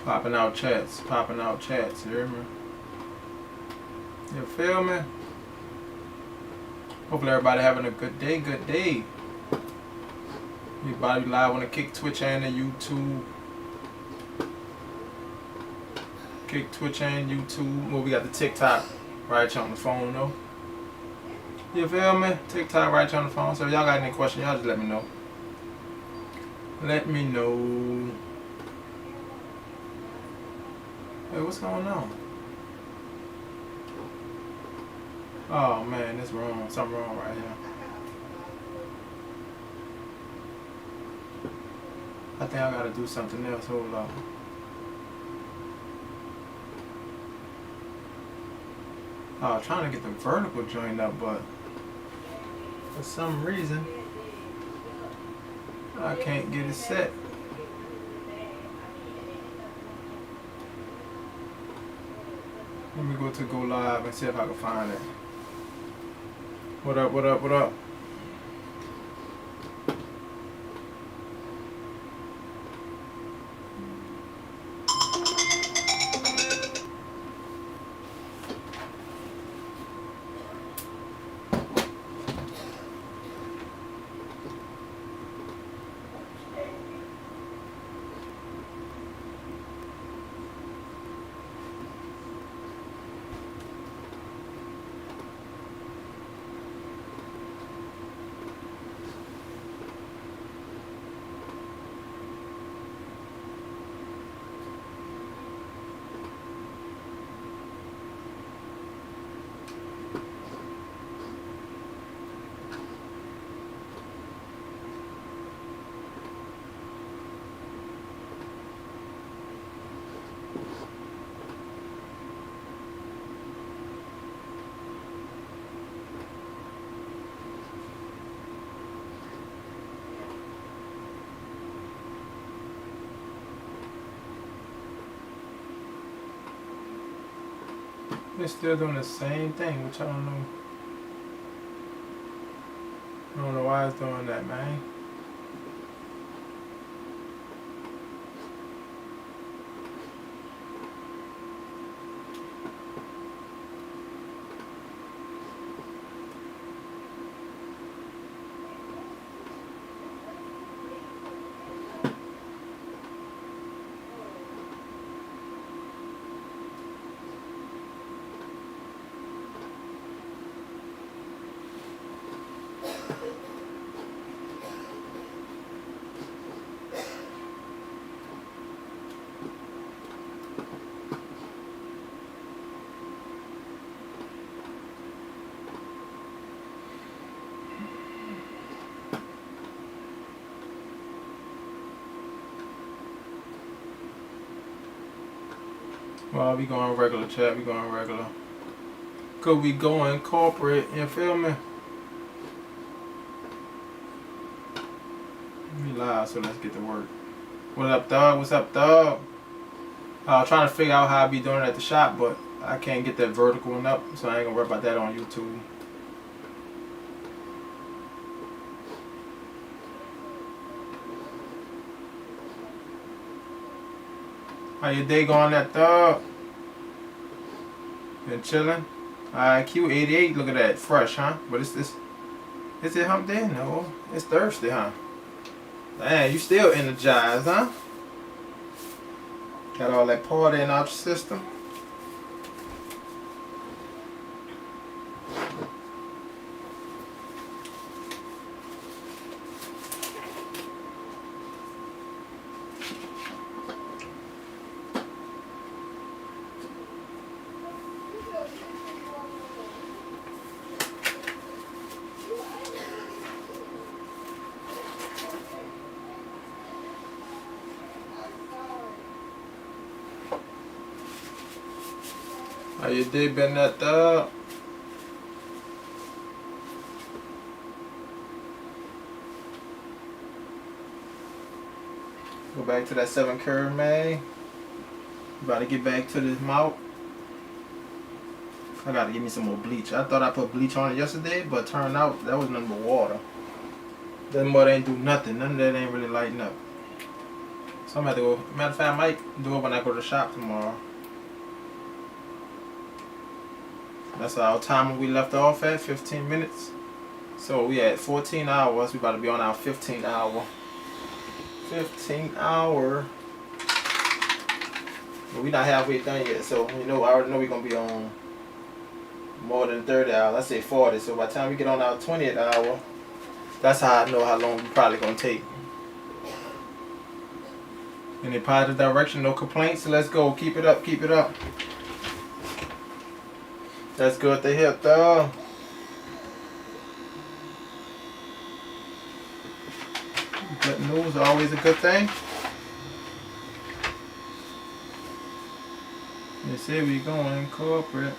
Popping out chats, you hear me? You feel me? Hopefully everybody having a good day, Everybody live on the Kick Twitch and the YouTube. Kick Twitch and YouTube. Well, we got the TikTok right here on the phone though. You feel me? TikTok right here on the phone. So if y'all got any questions, y'all just let me know. Let me know. Hey, what's going on? Oh man, this wrong. Something wrong right here. I think I gotta do something else. Hold on. I was trying to get the vertical joint up, but for some reason I can't get it set. Let me go to Go Live and see if I can find it. What up, what up, what up? They're still doing the same thing, which I don't know. I don't know why it's doing that, man. Well, we going regular chat, we going regular. Could we go in corporate, you feel me? We live, so let's get to work. What up, dog? What's up, dog? I was trying to figure out how I be doing it at the shop, but I can't get that vertical one up, so I ain't gonna worry about that on YouTube. How your day going, that dog? Been chilling? Alright, Q88, look at that, fresh, huh? But is it hump day? No, it's Thursday, huh? Man, you still energized, huh? Got all that partying out your system. How your day been, that dog? Go back to that 7 curve, man. About to get back to this mouth. I gotta give me some more bleach. I thought I put bleach on it yesterday, but turned out that was nothing but water. That mud ain't do nothing. None of that ain't really lighting up. So I'm gonna have to go. Matter of fact, I might do it when I go to the shop tomorrow. That's our time we left off at, 15 minutes. So we at 14 hours. We about to be on our 15 hour. 15 hour. But we not halfway done yet, so I already know we're gonna be on more than 30 hours. Let's say 40. So by the time we get on our 20th hour, that's how I know how long we probably gonna take. In a positive direction, no complaints. So let's go. Keep it up. Keep it up. That's good to hear, though. Good news, always a good thing. They say we going corporate.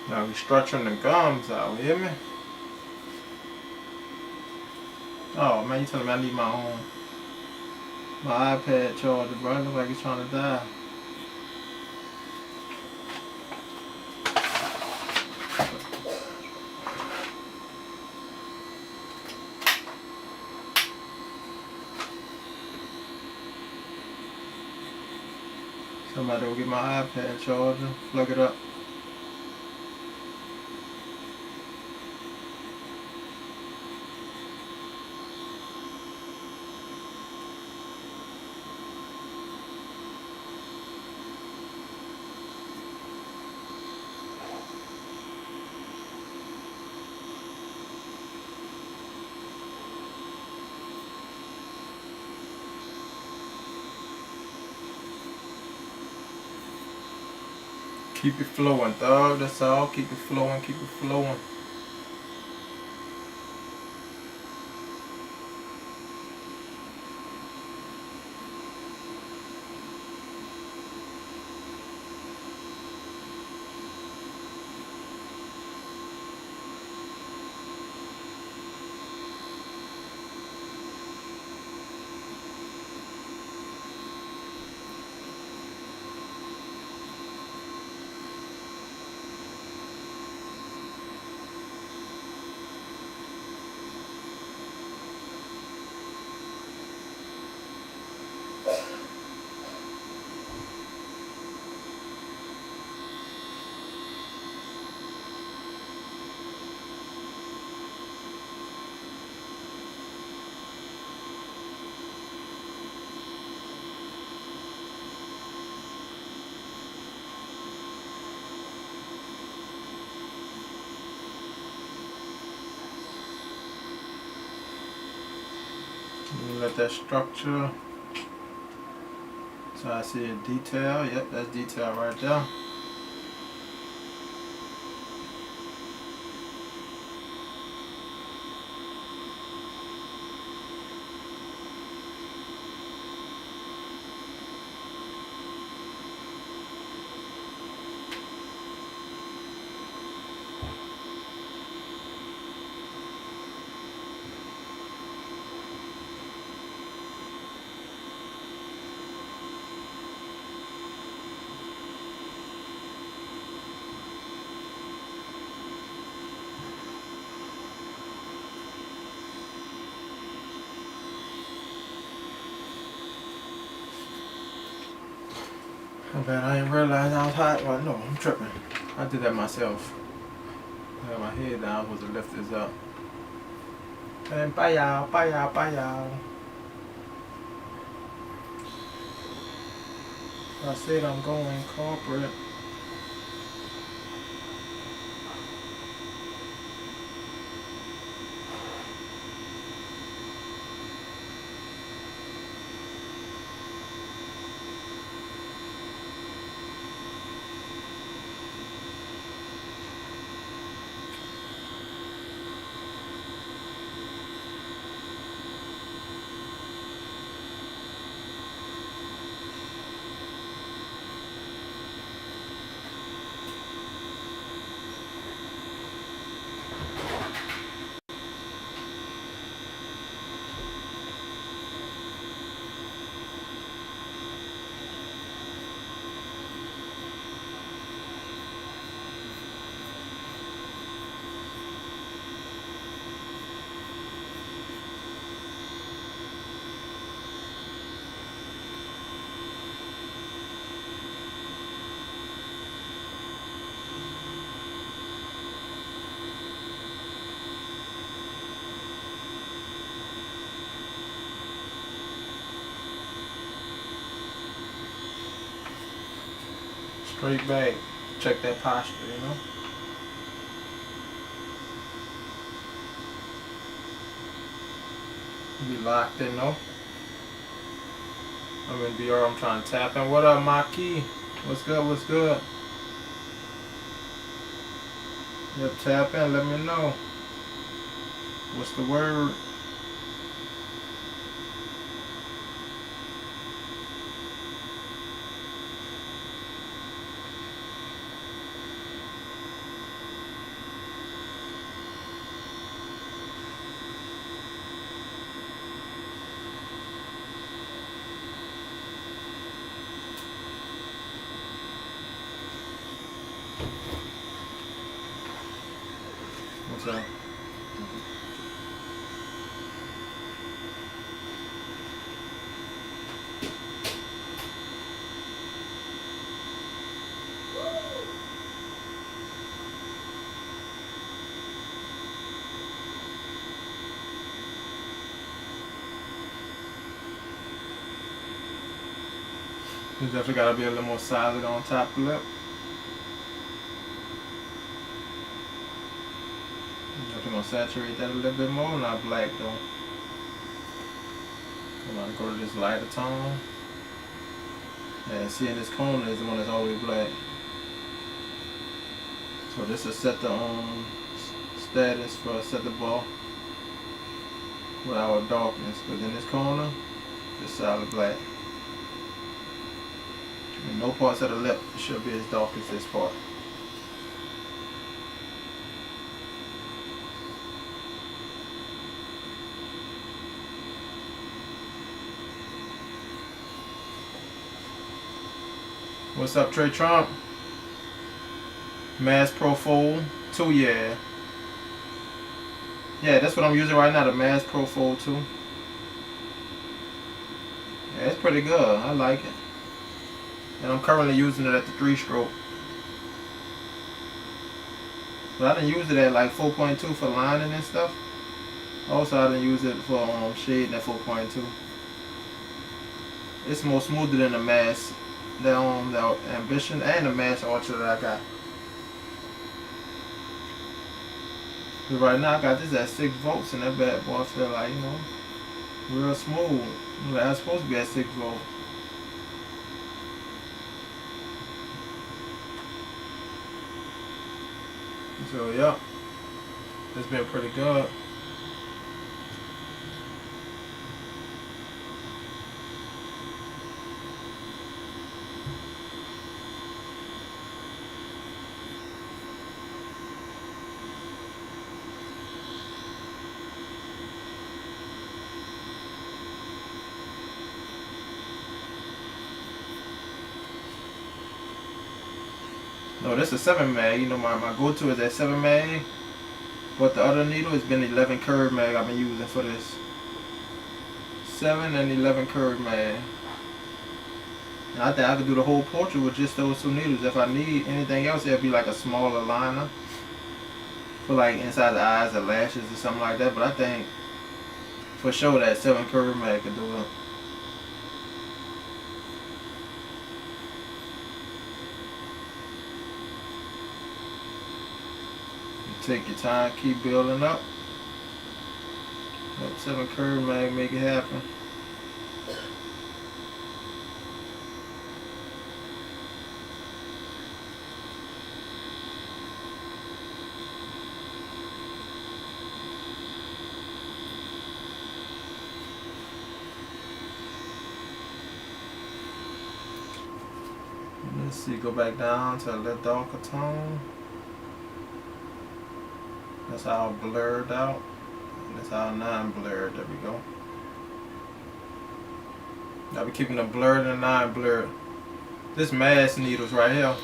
Now we stretching the gums out, you hear me? Oh man, you telling me I need my iPad charger, bro. It look like it's trying to die. Somebody go get my iPad charger, plug it up. Keep it flowing, dog. That's all. Keep it flowing. Keep it flowing. Let that structure. So I see a detail. Yep, that's detail right there. I bet I didn't realize I was hot. Well, no, I'm tripping. I did that myself. I got my head down. I was supposed to lift this up. And bye y'all, bye y'all, bye y'all. I said I'm going corporate. Straight back. Check that posture, you know. Be locked in, though. I'm in BR. I'm trying to tap in. What up, Maki? What's good? What's good? Yep, tap in. Let me know. What's the word? What's up? You definitely gotta be a little more solid on top lip. Definitely gonna saturate that a little bit more, not black though. I'm gonna go to this lighter tone. And seeing this corner is the one that's always black. So this will set the status for set the ball with our darkness. Because in this corner, it's solid black. And no parts of the lip should be as dark as this part. What's up, Trey Trump? Mass Pro Fold 2, yeah. Yeah, that's what I'm using right now, the Mass Pro Fold 2. Yeah, it's pretty good. I like it. And I'm currently using it at the 3-stroke. But I didn't use it at like 4.2 for lining and stuff. Also, I didn't use it for shading at 4.2. It's more smoother than the Mass, the Ambition, and the Mass Ultra that I got. Cause right now I got this at 6 volts and that bad boy I feel like, you know, real smooth. Like I'm supposed to be at 6 volts. So yeah, it's been pretty good. No, this is 7 mag. You know, my go-to is at 7 mag. But the other needle has been 11 curve mag I've been using for this. 7 and 11 curve mag. And I think I could do the whole portrait with just those 2 needles. If I need anything else, it'd be like a smaller liner. For like inside the eyes or lashes or something like that. But I think for sure that 7 curve mag could do it. Take your time, keep building up. That 7 curve mag make it happen. Let's see, go back down to a little darker tone. That's all blurred out. And that's all non-blurred. There we go. I'll be keeping the blurred and non-blurred. This mass needles right here.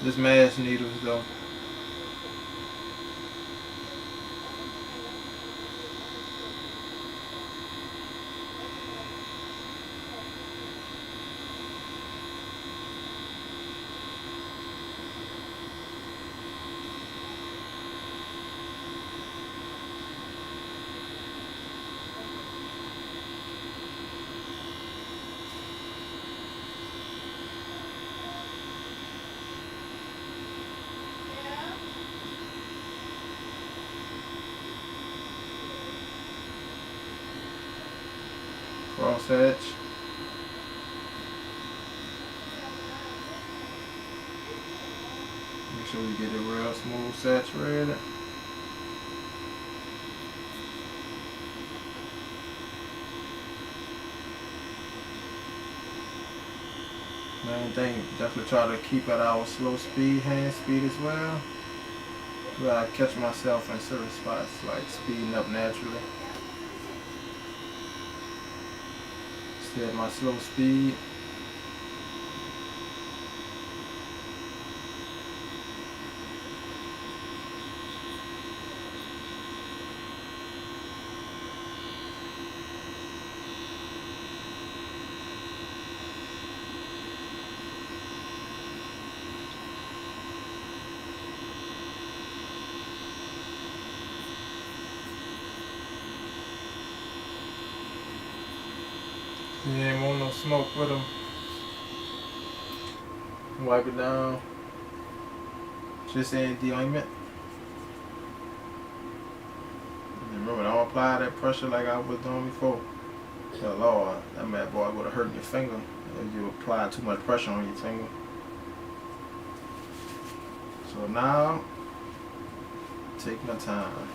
This mass needles though. cross hatch. Make sure we get it real smooth saturated. Main thing, definitely try to keep at our slow speed, hand speed as well. But I catch myself in certain spots, like speeding up naturally. Stay at my slow speed. You ain't want no smoke with them. Wipe it down. Just add the ointment. And remember, don't apply that pressure like I was doing before. Yeah, Lord, that bad boy would have hurt your finger if you apply too much pressure on your finger. So now, take my time.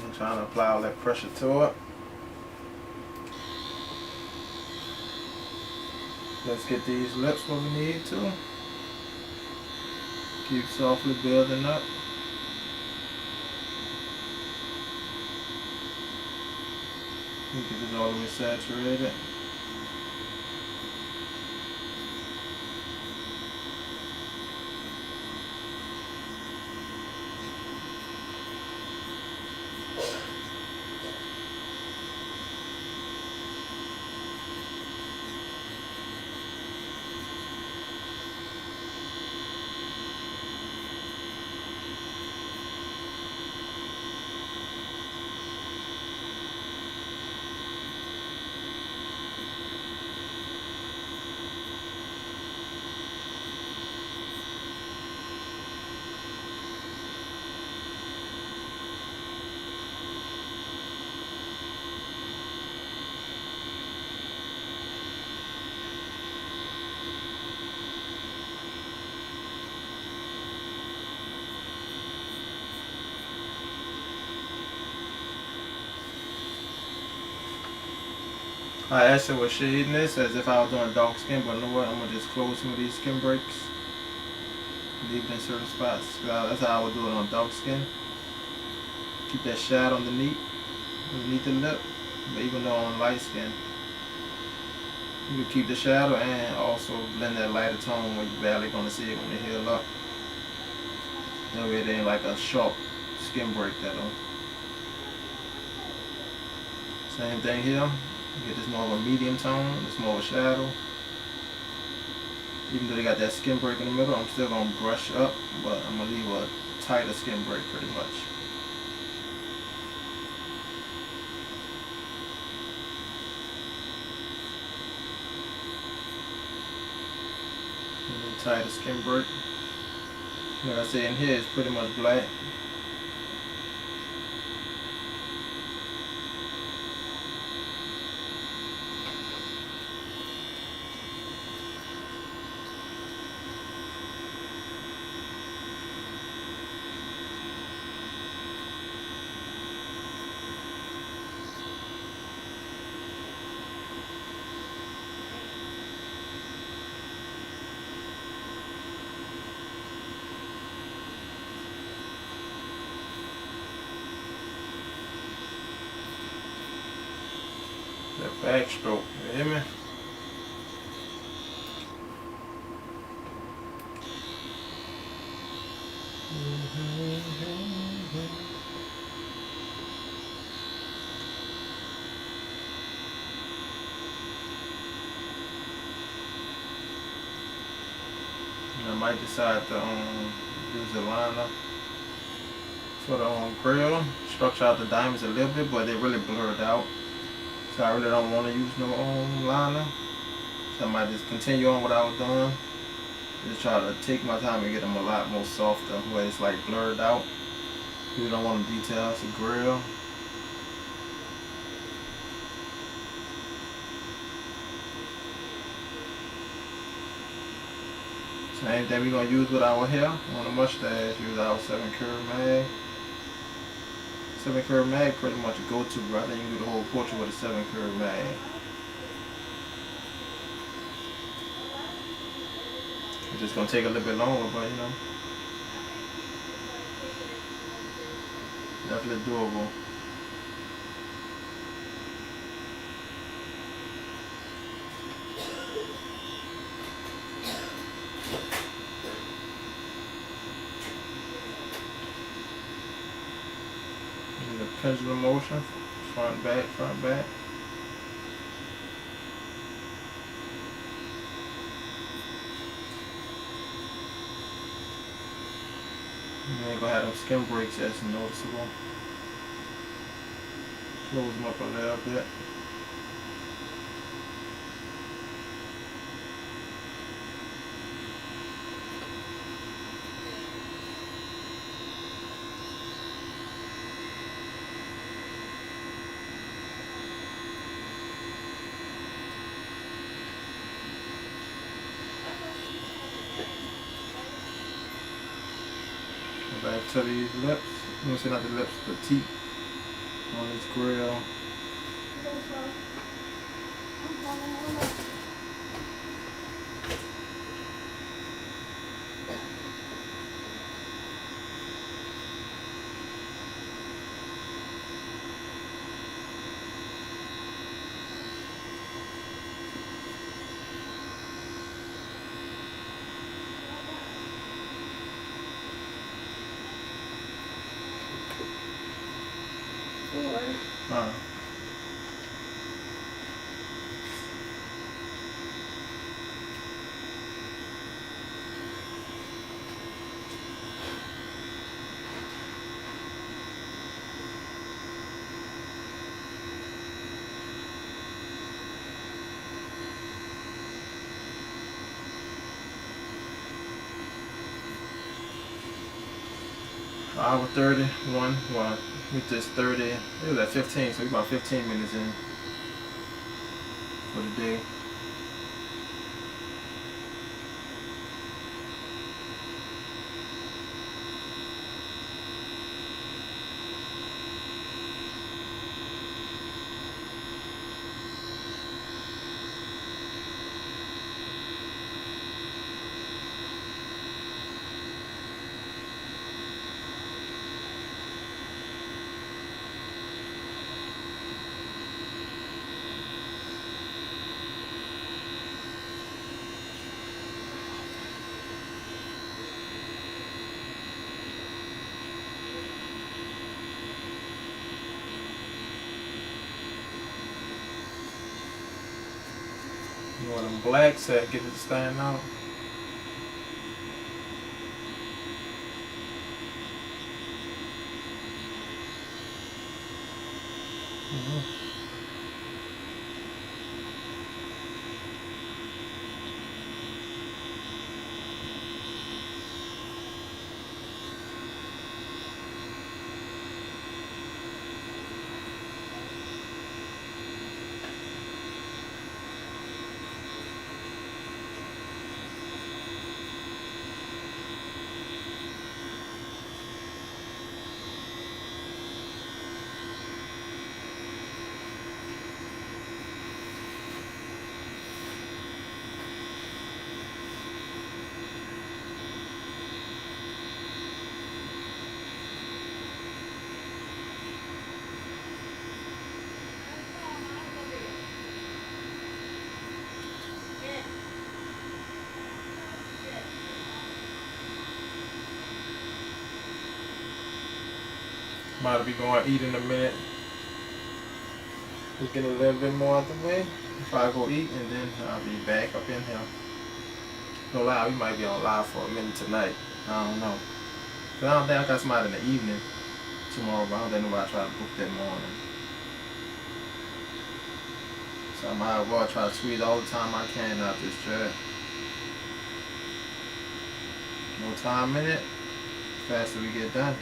I'm trying to apply all that pressure to it. Let's get these lips where we need to. Keep softly building up. Get this all the way saturated. I actually was shading this as if I was doing dark skin, but you know what? I'm gonna just close some of these skin breaks. Leave it in certain spots. That's how I would do it on dark skin. Keep that shadow underneath the lip. But even though on light skin, you can keep the shadow and also blend that lighter tone where you're barely gonna see it when you heal up. That way it ain't like a sharp skin break that'll. Same thing here. Get this more of a medium tone, this more of a shadow. Even though they got that skin break in the middle, I'm still gonna brush up, but I'm gonna leave a tighter skin break pretty much. Tighter skin break. Like I say, in here it's pretty much black. That backstroke, you hear me? I might decide to use a liner for the grill. Structure out the diamonds a little bit, but they really blurred out. So I really don't want to use no liner. So I might just continue on what I was doing. Just try to take my time and get them a lot more softer, where it's like blurred out. You don't want them details to grill. Same thing we're gonna use with our hair on the mustache. Use our 7 curve mag. 7 curve mag pretty much a go-to, bro. I think you can do the whole portrait with a 7 curve mag. It's just gonna take a little bit longer, but you know, definitely doable. The pendulum motion, front, back, front, back. You ain't gonna have them skin breaks as noticeable. Close them up a little bit. Back to these lips. You see, not the lips, the teeth on this grill. Hour 31. Well, we just 30. It was at 15, so we about 15 minutes in for the day. You want them black set, get it to stand out. About to be going to eat in a minute. Just get a little bit more out the way. If I go eat, and then I'll be back up in here. No lie, we might be on live for a minute tonight. I don't know. Cause I don't think I got somebody in the evening tomorrow, but I don't think nobody try to book that morning. So I might as well try to squeeze all the time I can out this chat. No time in it. Faster we get done.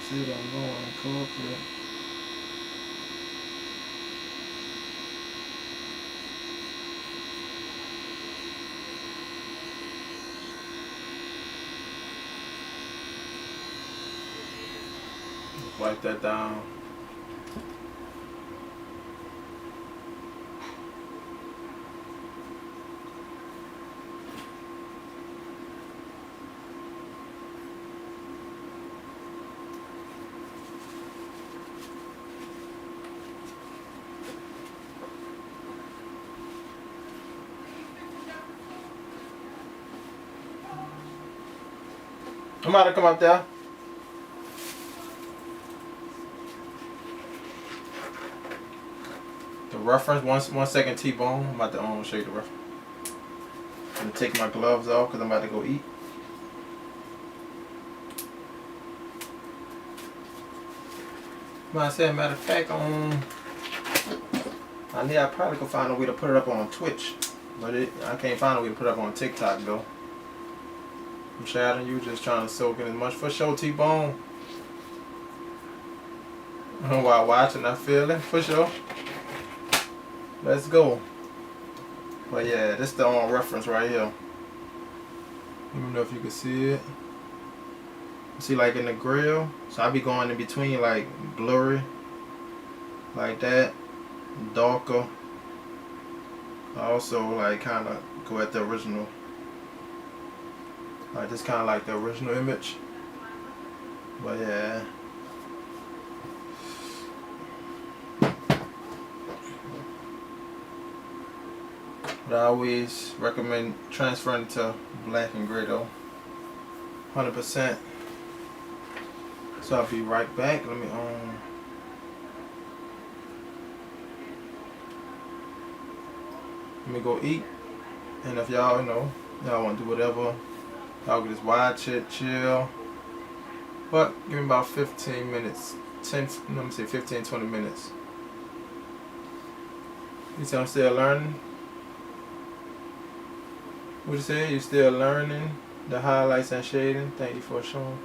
See what I'm going, corporate. Write that down. I'm about to come up there. The reference, 1 second, T-Bone. I'm about to show you the reference. I'm gonna take my gloves off because I'm about to go eat. But I said, matter of fact, I probably could find a way to put it up on Twitch, but I can't find a way to put it up on TikTok though. I'm shouting you, just trying to soak in as much for sure, T-Bone. While watching, I feel it for sure. Let's go. But yeah, this is the reference right here. Let me know if you can see it. See, like in the grill, so I be going in between like blurry, like that, darker. I also like kind of go at the original, like this kind of like the original image. But yeah. But I always recommend transferring it to black and gray though. 100%. So I'll be right back. Let me go eat. And if y'all, y'all want to do whatever, y'all can just watch it, chill. But give me about 15 minutes. 15, 20 minutes. You say I'm still learning? What you say? You still learning the highlights and shading? Thank you for showing.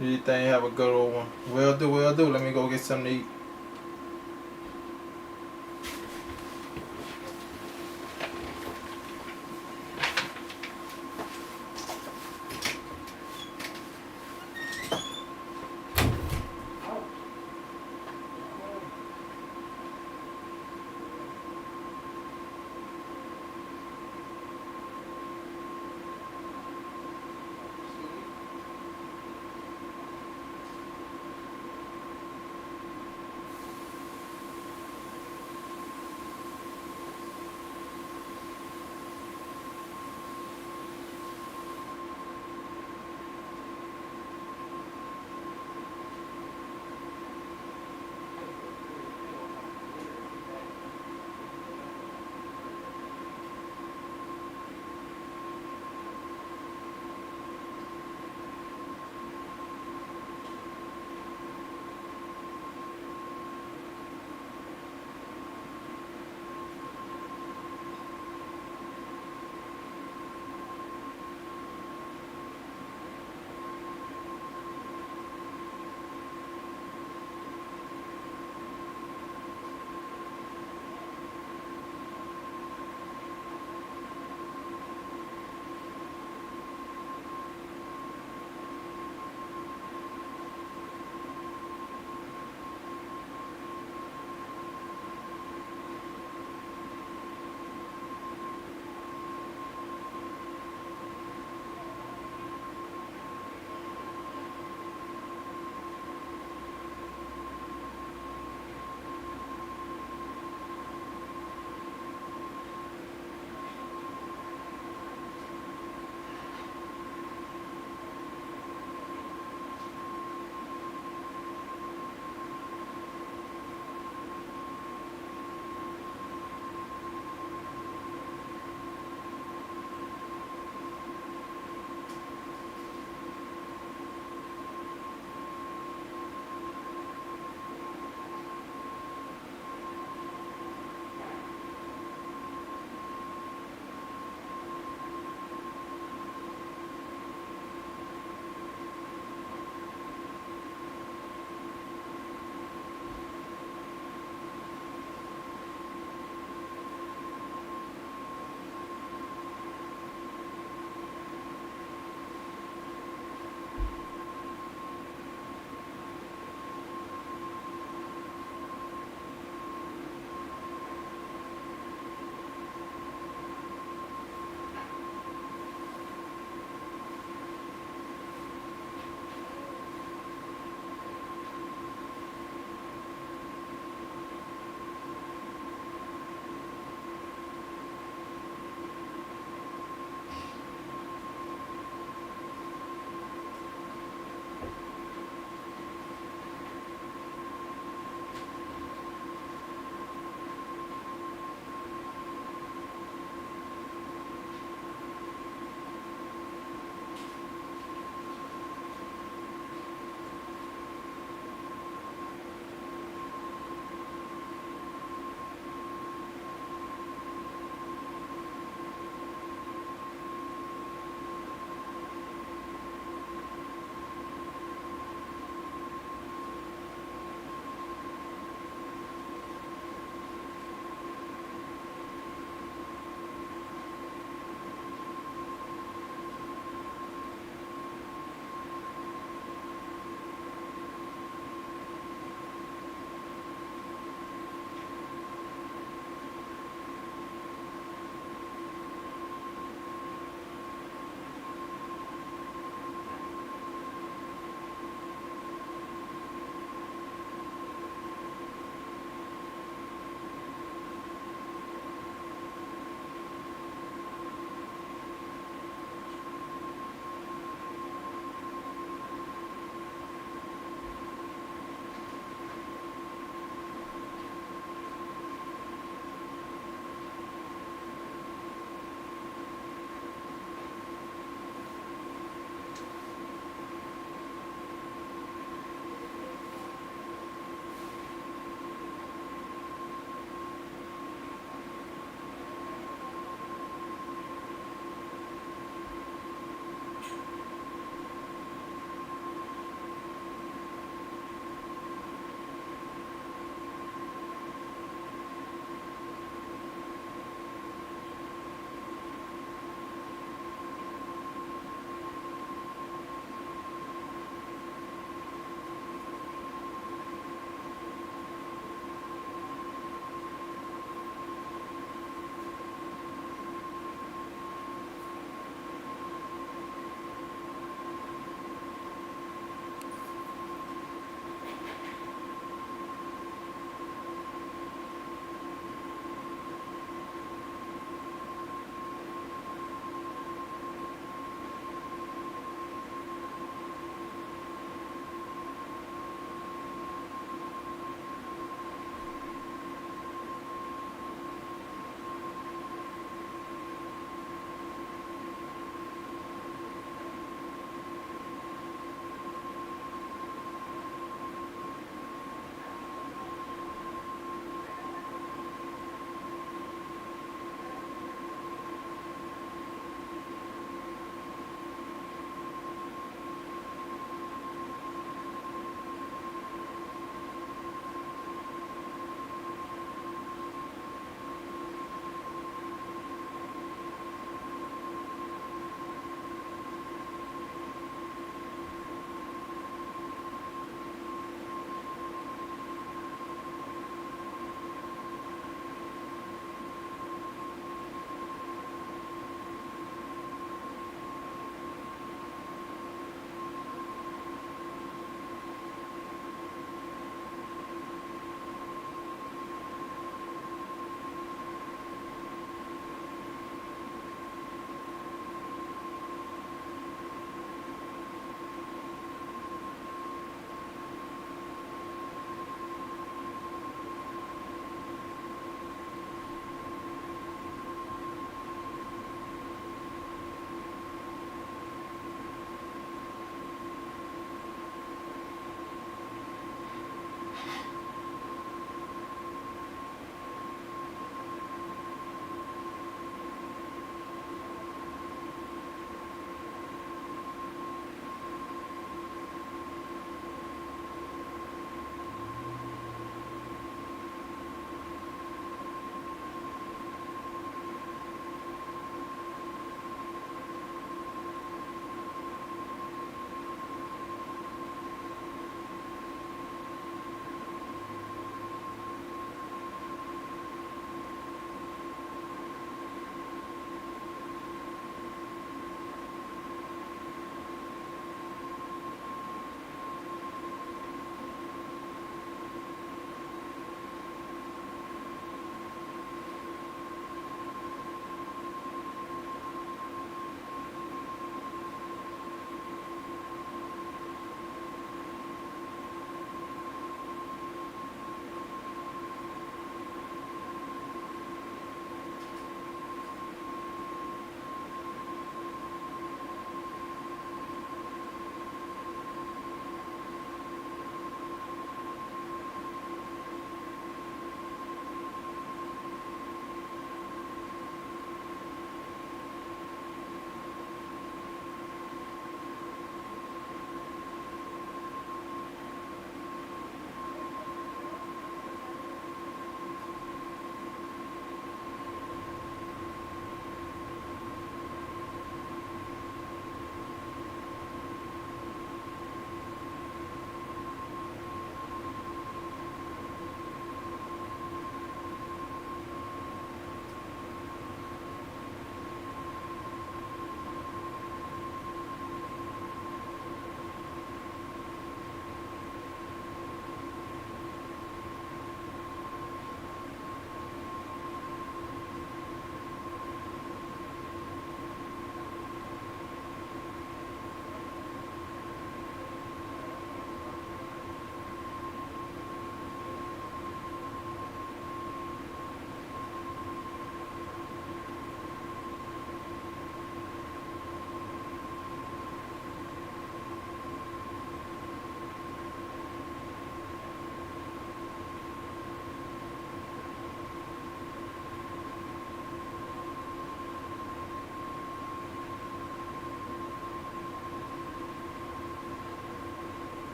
You think have a good old one. Will do, will do. Let me go get something to eat.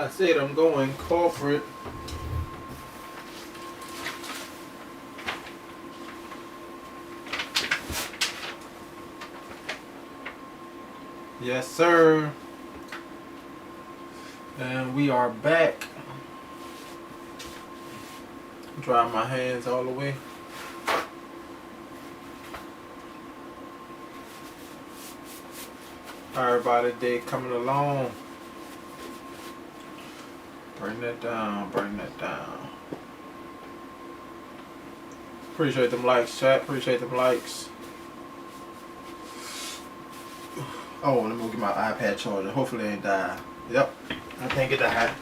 I said I'm going corporate. Yes, sir. And we are back. Dry my hands all the way. How everybody day coming along? Bring that down, bring that down. Appreciate them likes, chat. Appreciate them likes. Oh, let me go get my iPad charger. Hopefully it ain't die. Yep, I can't get that.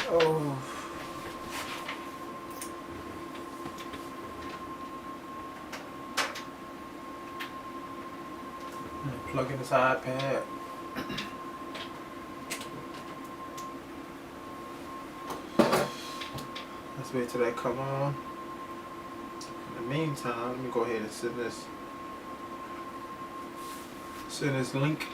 Oh. Plug in this iPad. Let's wait till that come on. In the meantime, let me go ahead and send this link.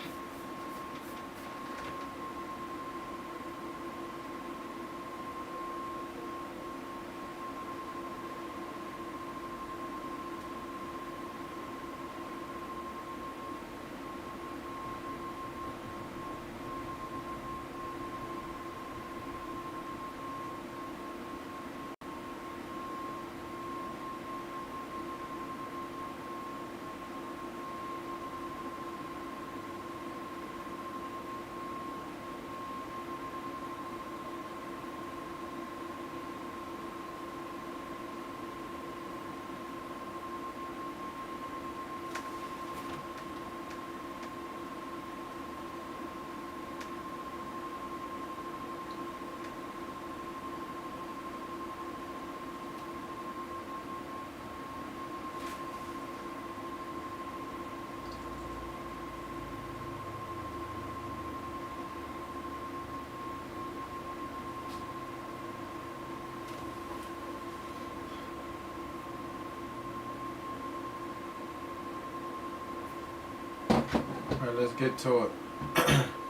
Alright, let's get to it.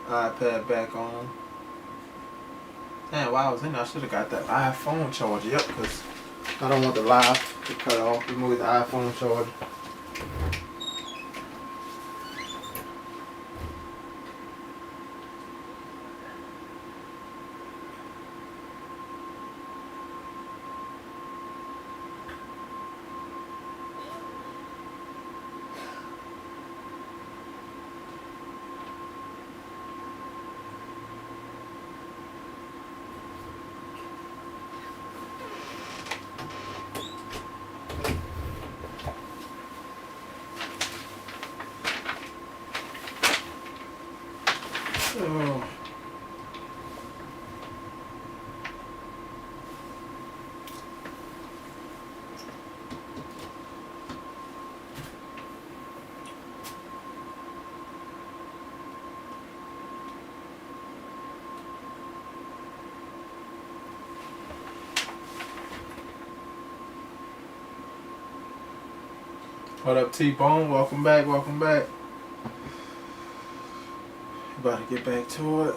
iPad back on. Damn, while I was in there, I should have got that iPhone charger. Yep, because I don't want the live to cut off. We move the iPhone charger. Oh. What up, T-Bone? Welcome back, welcome back. About to get back to it.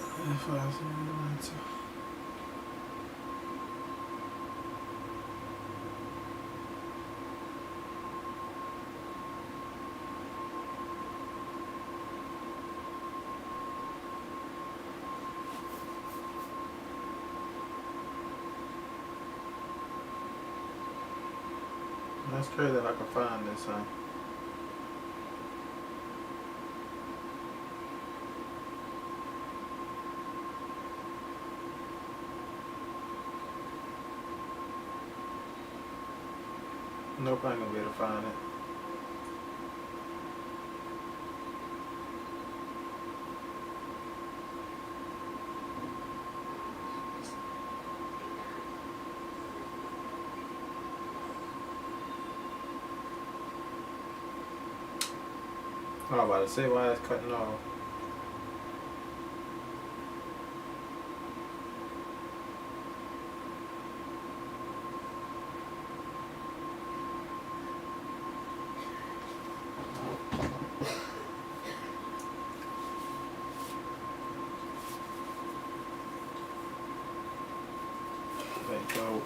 That's crazy that I can find this, huh? Nope, I ain't gonna be able to find it. I was about to say why it's cutting off. There you go.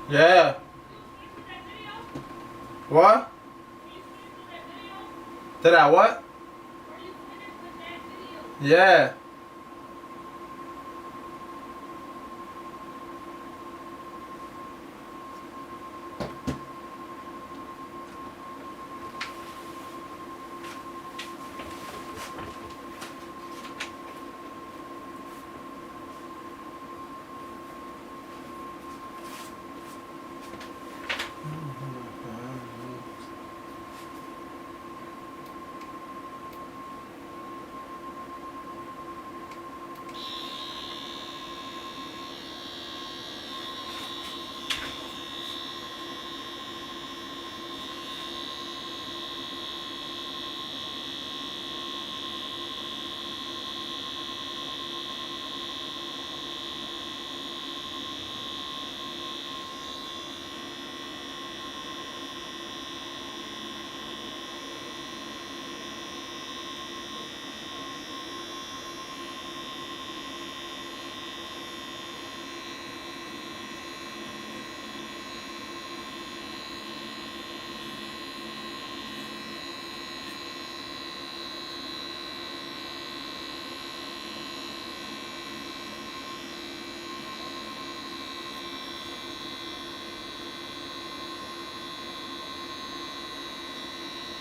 Yeah. What? Did I what? Yeah.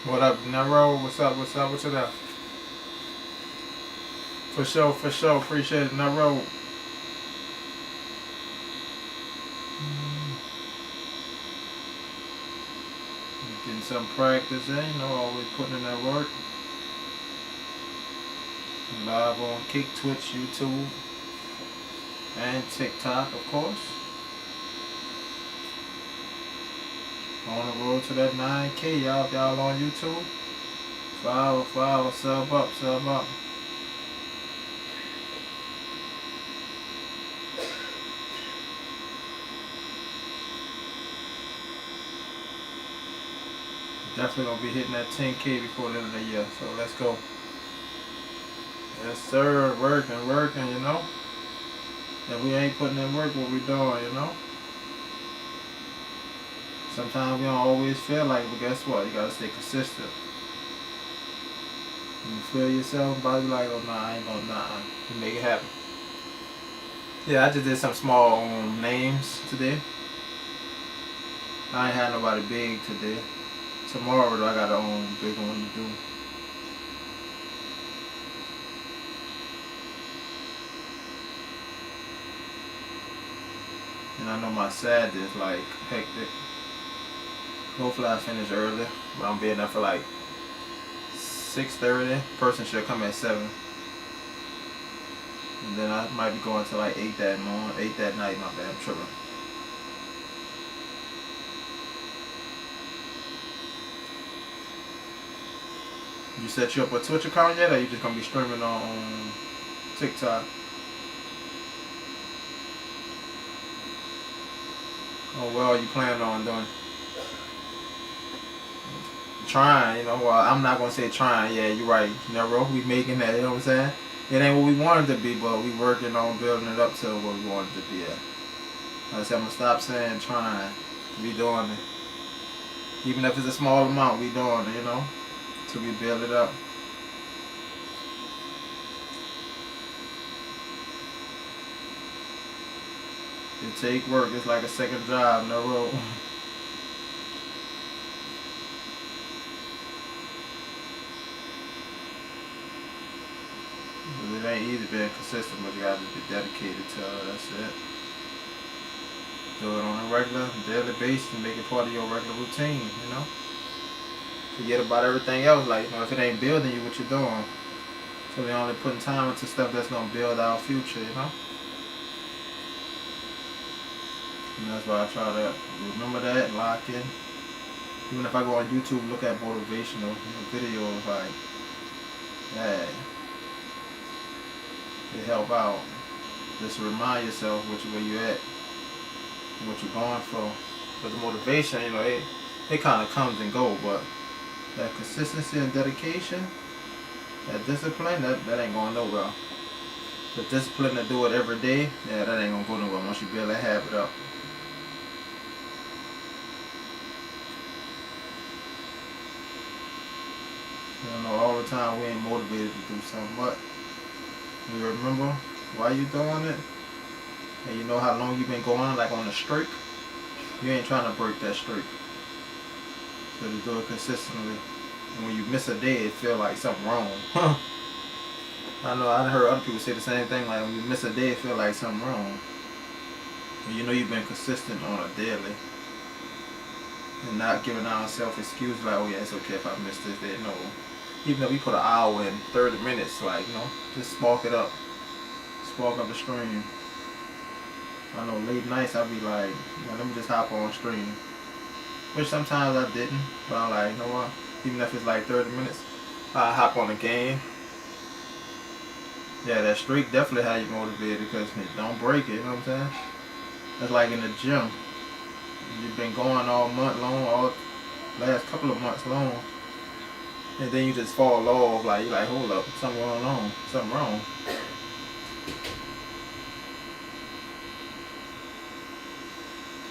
What up, Nero? What's up? What's up? What's it up? For sure, for sure. Appreciate it, Nero. Getting some practice in, you know, always putting in that work. Live on Kick, Twitch, YouTube, and TikTok, of course. On the road to that 9K, y'all. If y'all on YouTube, follow, sub up, sub up. Definitely gonna be hitting that 10K before the end of the year. So let's go. Yes, sir. Working, you know. If we ain't putting in work, what we doing, you know? Sometimes we don't always feel like it, but guess what? You gotta stay consistent. When you feel yourself, body like, oh nah, I ain't gonna you make it happen. Yeah, I just did some small names today. I ain't had nobody big today. Tomorrow though, I got a big one to do. And I know my Saturday is like hectic. Hopefully I finish early, but I'm being there for like 6:30. Person should come at 7. And then I might be going to like 8 that night, my bad, I'm tripping. You set you up a Twitch account yet, or you just gonna be streaming on TikTok? Oh well, you planning on doing? Trying, you know. Well, I'm not gonna say trying. Yeah, you're right. Nero, we making that. You know what I'm saying? It ain't what we wanted to be, but we working on building it up to what we wanted to be at. Like I said, I'm gonna stop saying trying. We doing it. Even if it's a small amount, we doing it. You know. till we build it up. It take work. It's like a second job in the road. It ain't easy being consistent, but you gotta be dedicated to it. That's it. Do it on a regular, daily basis and make it part of your regular routine, you know? Forget about everything else, like, you know, if it ain't building you, what you doing? So we only putting time into stuff that's gonna build our future, you know? And that's why I try to remember that and lock in. Even if I go on YouTube, look at motivational videos, like, yeah, it help out. Just remind yourself where you at, what you're going for. But the motivation, you know, it kind of comes and go, but that consistency and dedication, that discipline, that ain't going nowhere. The discipline to do it every day, yeah, that ain't gonna go nowhere once you build that habit up. You know, all the time we ain't motivated to do something, but you remember why you doing it, and you know how long you've been going, like on a streak. You ain't trying to break that streak. So to do it consistently, and when you miss a day, it feel like something wrong. I know I heard other people say the same thing. Like when you miss a day, it feel like something wrong. And you know you've been consistent on a daily, and not giving ourselves excuses like, oh yeah, it's okay if I miss this day. No. Even if we put an hour in 30 minutes, like, you know, just spark it up. Spark up the stream. I know late nights I'll be like, you know, let me just hop on stream. Which sometimes I didn't, but I'm like, you know what? Even if it's like 30 minutes, I hop on the game. Yeah, that streak definitely had you motivated because don't break it, you know what I'm saying? That's like in the gym. You've been going all month long, all last couple of months long. And then you just fall off, like you're like, hold up, something going on, something wrong.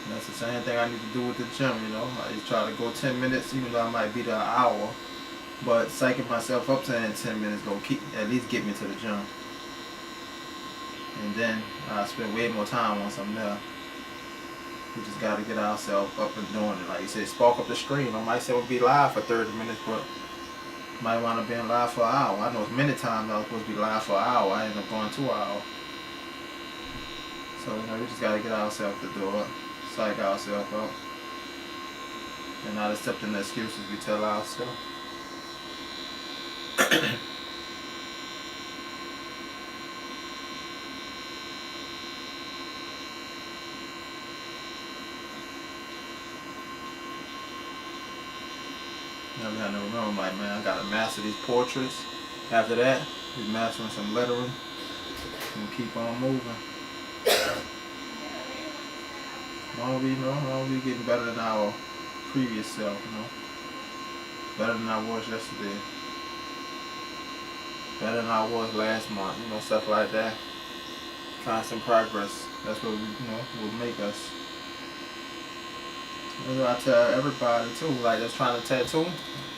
And that's the same thing I need to do with the gym, you know. I just try to go 10 minutes, even though I might be there an hour. But psyching myself up saying 10 minutes gonna at least get me to the gym. And then I spend way more time on something else. We just gotta get ourselves up and doing it. Like you said, spark up the stream. I might say we'll be live for 30 minutes, but might want to be live for an hour. I know many times I was supposed to be live for an hour. I ended up going 2 hours. So, you know, we just got to get ourselves to do it. Psych ourselves up. And not accepting the excuses we tell ourselves. Now we got to remember, like, man, I got to master these portraits. After that, we're mastering some lettering. And keep on moving. Long we getting better than our previous self, you know. Better than I was yesterday. Better than I was last month, you know, stuff like that. Constant progress. That's what will make us. You know, I tell everybody too, like that's trying to tattoo.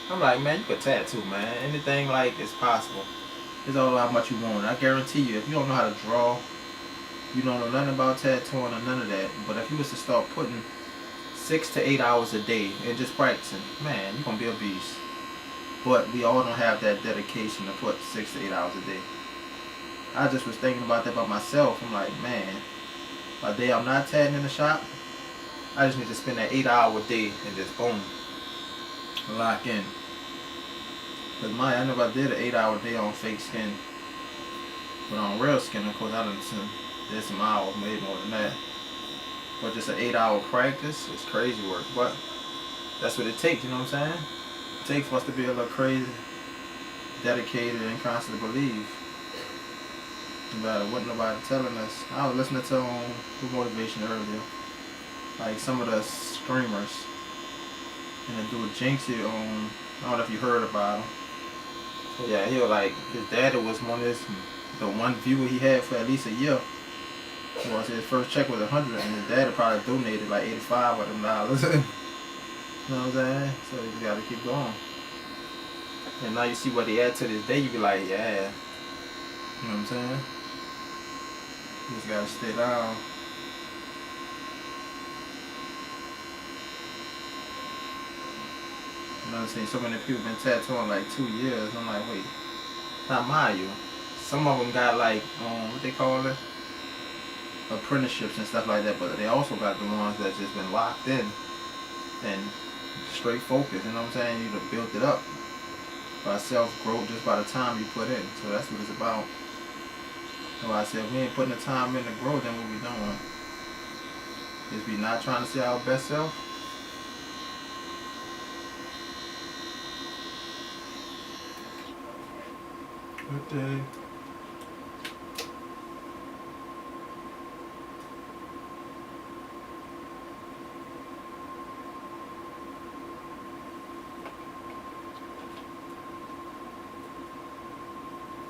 I'm like, man, you could tattoo, man. Anything like is possible. It's all how much you want. I guarantee you, if you don't know how to draw, you don't know nothing about tattooing or none of that. But if you was to start putting 6 to 8 hours a day and just practicing, man, you're gonna be a beast. But we all don't have that dedication to put 6 to 8 hours a day. I just was thinking about that by myself. I'm like, man, a day I'm not tatting in the shop, I just need to spend that 8 hour day and just boom, lock in. Cause I never did an 8 hour day on fake skin, but on real skin, of course, I did some hours, maybe more than that. But just an 8 hour practice is crazy work. But that's what it takes, you know what I'm saying? It takes for us to be a little crazy, dedicated, and constantly believe. No matter what nobody telling us. I was listening to motivation earlier, like some of the streamers, and the dude Jinxie on. I don't know if you heard about him. Yeah, he was like, his daddy was the one viewer he had for at least a year. Well, his first check was 100, and his daddy probably donated like 85 of them dollars. You know what I'm saying? So you gotta keep going. And now you see what they add to this day, you be like, yeah. You know what I'm saying? You just gotta stay down. You know what I'm saying? So many people been tattooing like 2 years. I'm like, wait, not Mario. Some of them got like, what they call it? Apprenticeships and stuff like that, but they also got the ones that just been locked in and straight focus. You know what I'm saying? You have built it up by self-growth just by the time you put in. So that's what it's about. So I said, if we ain't putting the time in to grow, then what we doing? Is we not trying to see our best self? Good day.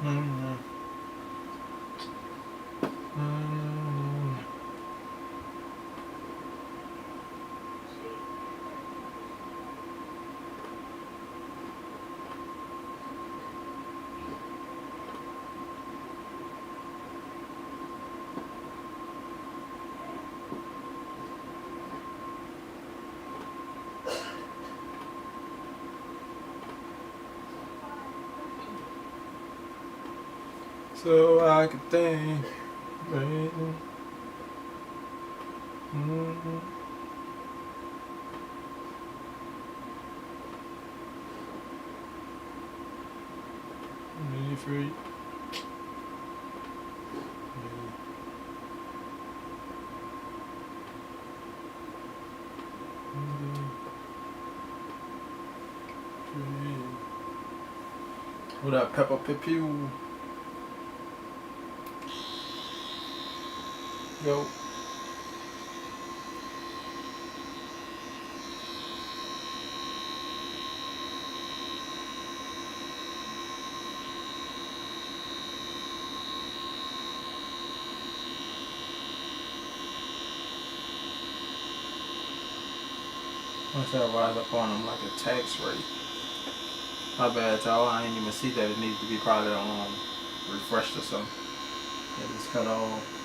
Mm-hmm. Mm-hmm. So I could think, baby. Mm-hmm. Really free. What up, Peppa Pew? Yo. Once that rise up on them like a tax rate. My bad, y'all. I ain't even see that it needs to be probably refreshed or something. It is cut off.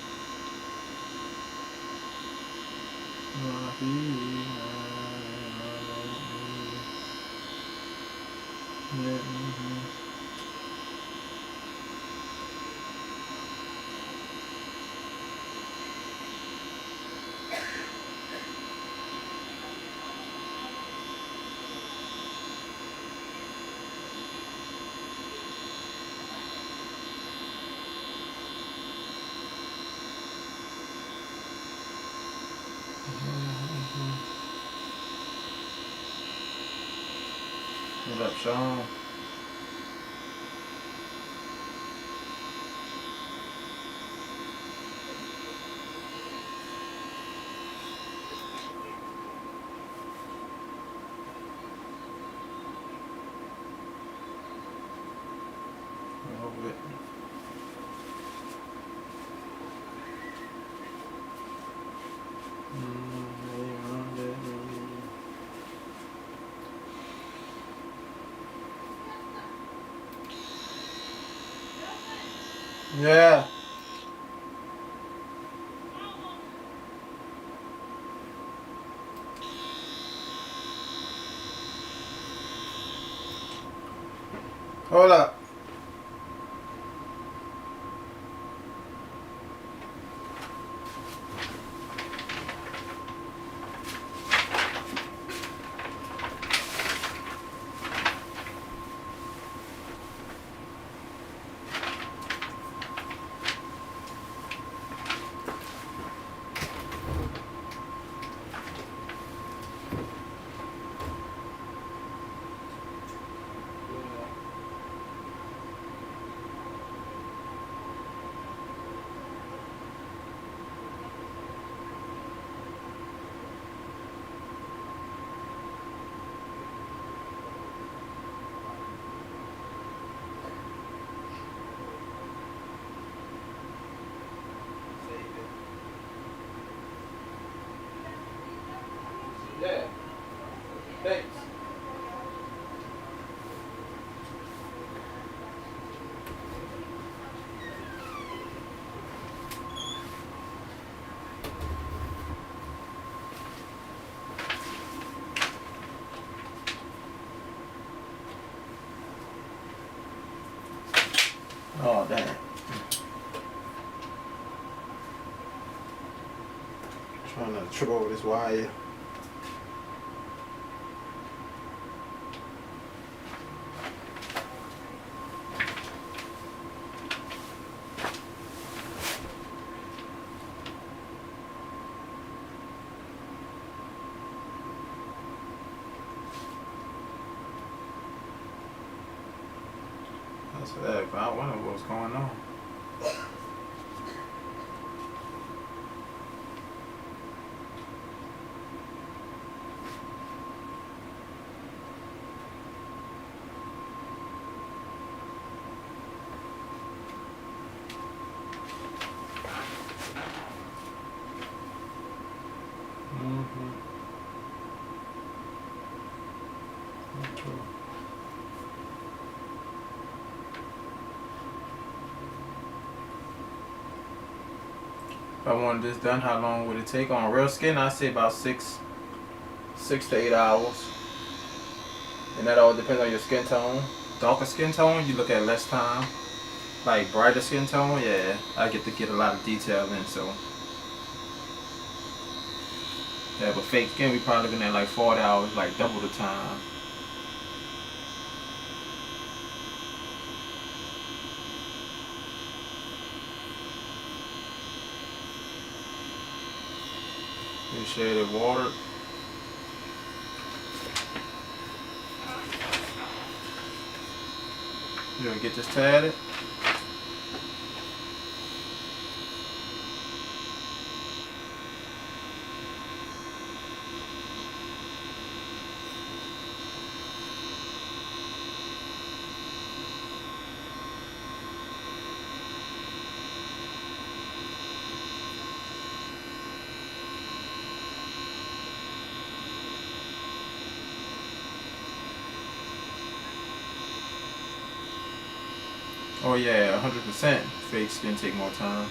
What up, Sean? Yeah. Hold up. Yeah. Thanks. Oh, damn. Trying not to trip over this wire. That's that. I wonder what's going on. True. If I wanted this done, how long would it take? On real skin, I say about 6 to 8 hours. And that all depends on your skin tone. Darker skin tone, you look at less time. Like brighter skin tone, yeah, I get to get a lot of detail in, so. Yeah, but fake skin, we probably looking at like 40 hours, like double the time. You shaded water. You gonna get this tatted? Oh yeah, 100%. Fake skin take more time.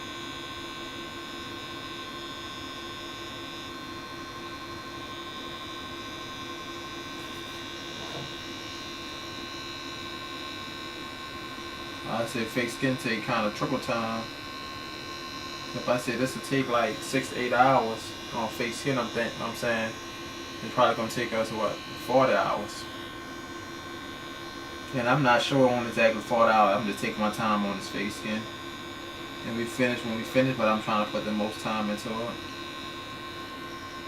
I say fake skin take kind of triple time. If I say this will take like 6 to 8 hours on fake skin, I'm saying it's probably gonna take us what 40 hours. And I'm not sure on exactly 40 hours. I'm just taking my time on this fake skin. And we finish when we finish, but I'm trying to put the most time into it.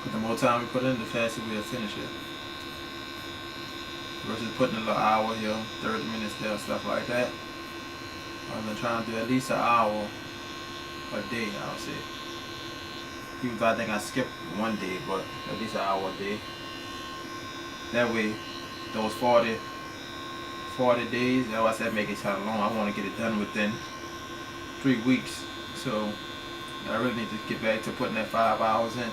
But the more time we put in, the faster we'll finish it. Versus putting a little hour here, 30 minutes there, stuff like that. I've been trying to do at least an hour a day, I would say. Even though I think I skipped one day, but at least an hour a day. That way, those 40 days, that's why I said make it kind of long. I want to get it done within 3 weeks. So I really need to get back to putting that 5 hours in.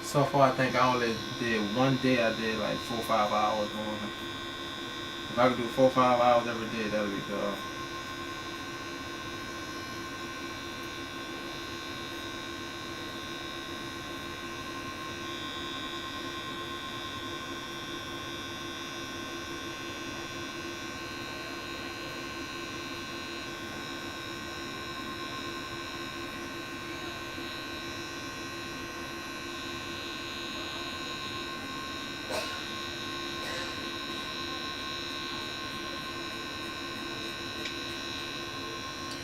So far, I think I only did one day. I did like 4 or 5 hours on it. If I could do 4 or 5 hours every day, that would be good.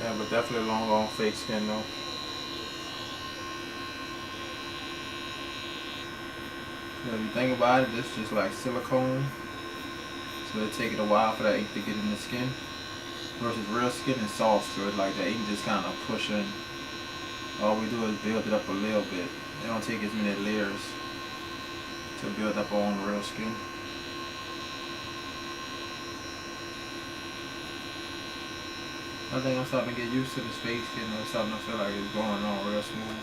Yeah, but definitely long on fake skin though. If you think about it, it's just like silicone. So it take it a while for that ink to get in the skin. Versus real skin is soft, so it's like the ink just kind of push in. All we do is build it up a little bit. It don't take as many layers to build up on real skin. I think I'm starting to get used to this fake skin. It's starting to feel like it's going on real smooth.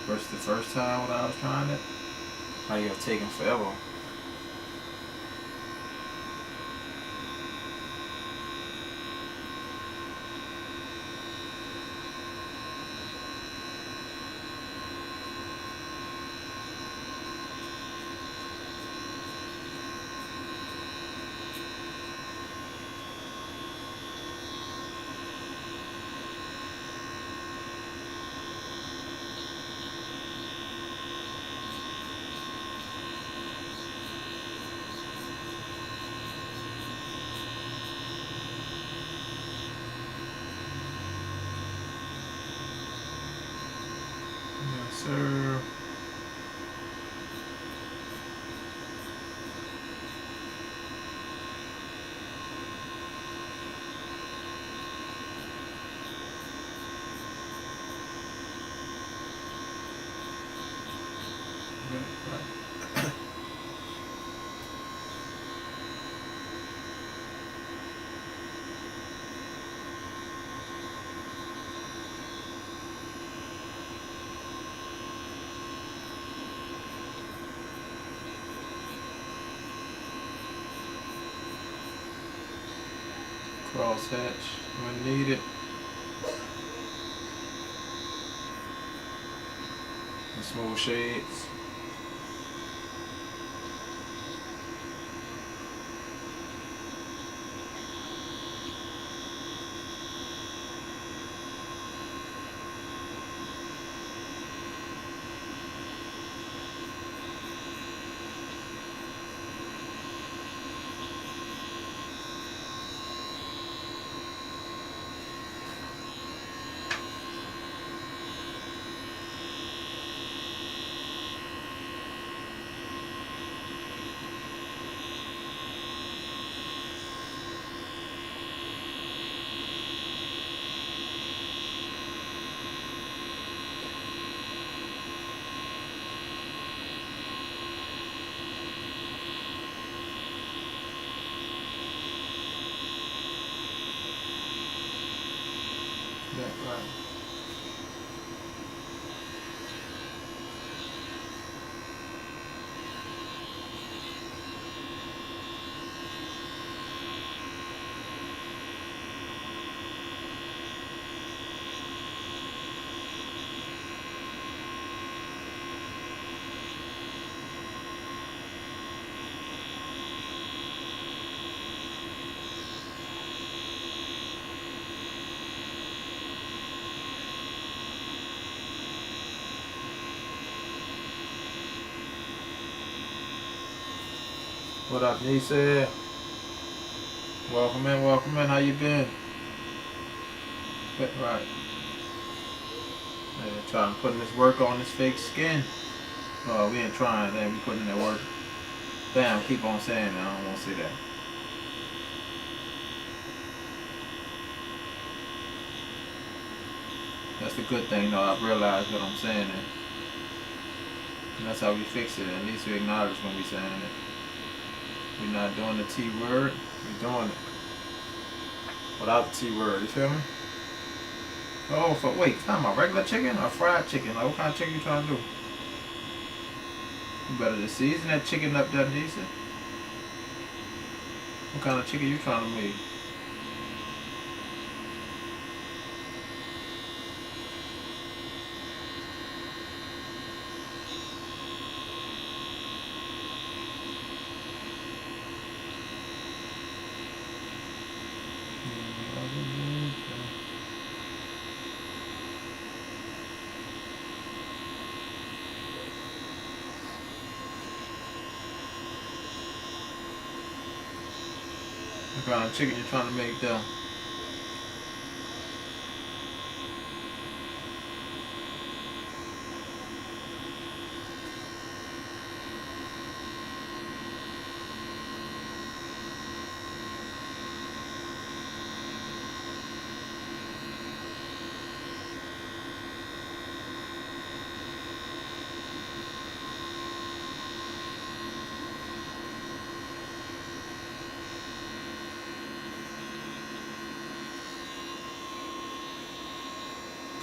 Versus the first time when I was trying it, like it was taking forever. Crosshatch when needed. And smooth shades. That right. What up, Nisa? Welcome in, welcome in. How you been? Right. Yeah, trying to put this work on this fake skin. Oh, we ain't trying that. We putting in that work. Damn, keep on saying that. I don't want to say that. That's the good thing, though. I've realized what I'm saying. And that's how we fix it. At least we acknowledge when we saying it. We're not doing the T word. We're doing it without the T word. You feel me? Oh, wait, it's not my regular chicken or fried chicken? Like, what kind of chicken you trying to do? You better just season that chicken up there decent. What kind of chicken you trying to make? What kind of chicken you trying to make though?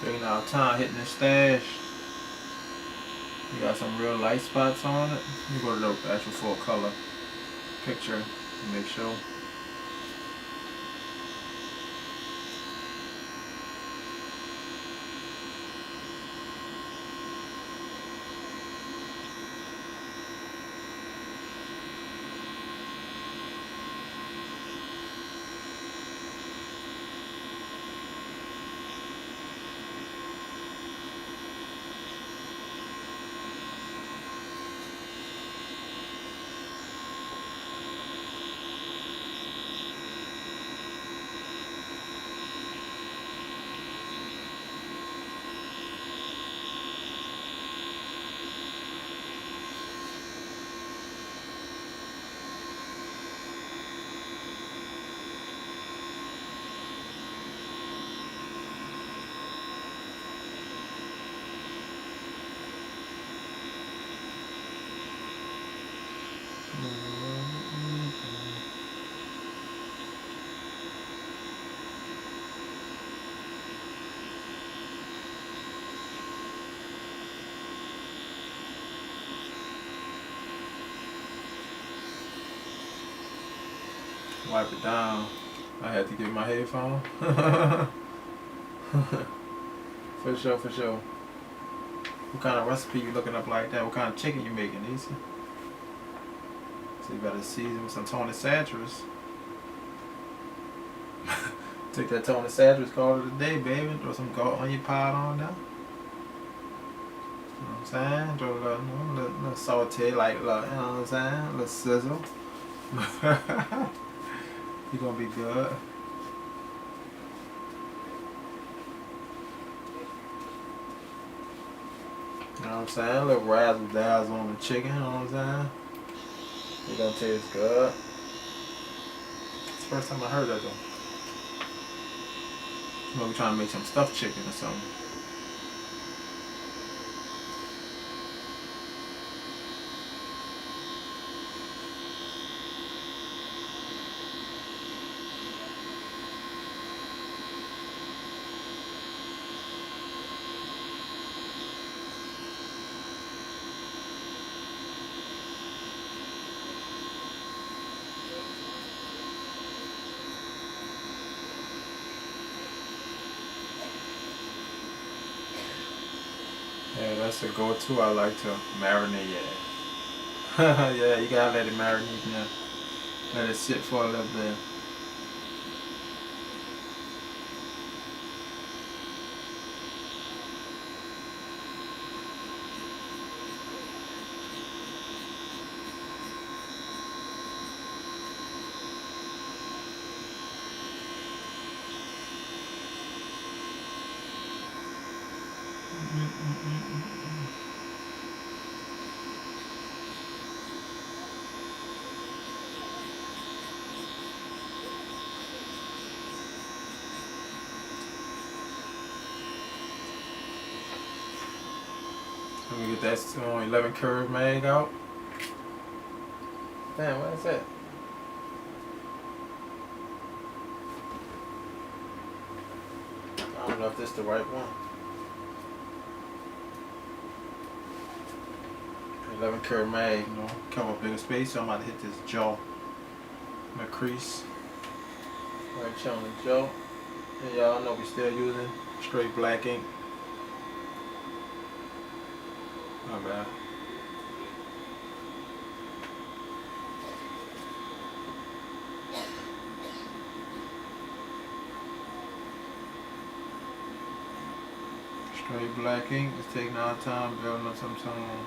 Taking our time hitting the stash. You got some real light spots on it. You go to the actual full color picture and make sure. Wipe it down. I had to get my headphone. For sure, for sure. What kind of recipe you looking up like that? What kind of chicken you making, Easy? So you better season with some Tony Satchers. Take that Tony Satchers, call it a day, baby. Throw some onion powder on there. You know what I'm saying? Throw a little, little saute, like, you know what I'm saying? A little sizzle. You gonna be good. You know what I'm saying? A little razzle dazzle on the chicken, you know what I'm saying? It's gonna taste good. It's the first time I heard that though. You know, we trying to make some stuffed chicken or something. Yeah, that's a go-to. I like to marinate it. Yeah, you gotta let it marinate now. Let it sit for a little bit. Let me get that 11 curve mag out. Damn, what is that? I don't know if this is the right one. 11 curve mag, you know, cover bigger space, so I'm about to hit this jaw. My crease. Right here on the jaw. And y'all know we still using straight black ink. My bad. Straight black ink. It's taking our time building up some tone.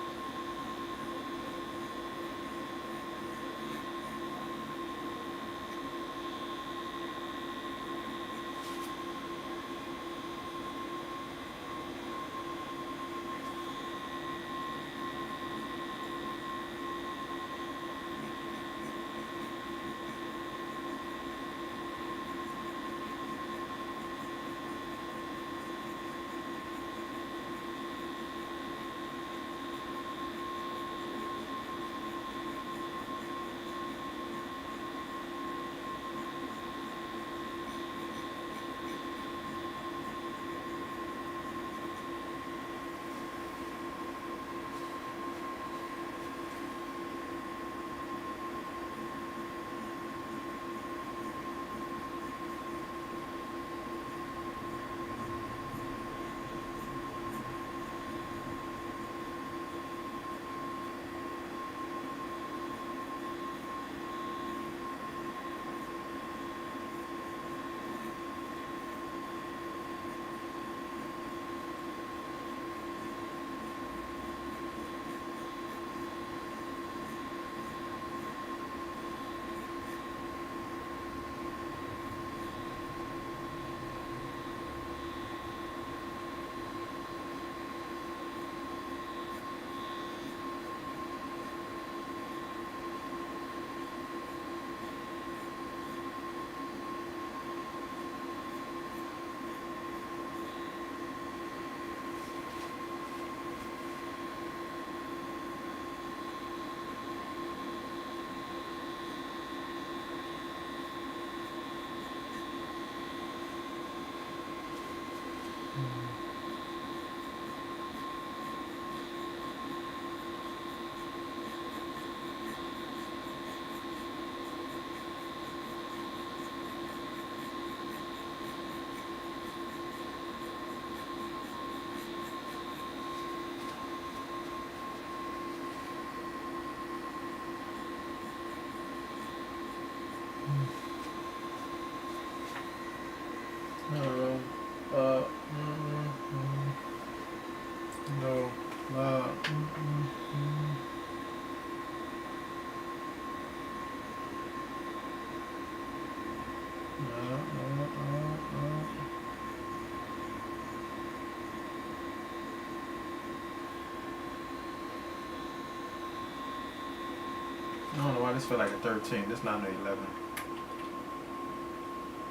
I don't know why this feel like a 13. This not an 11.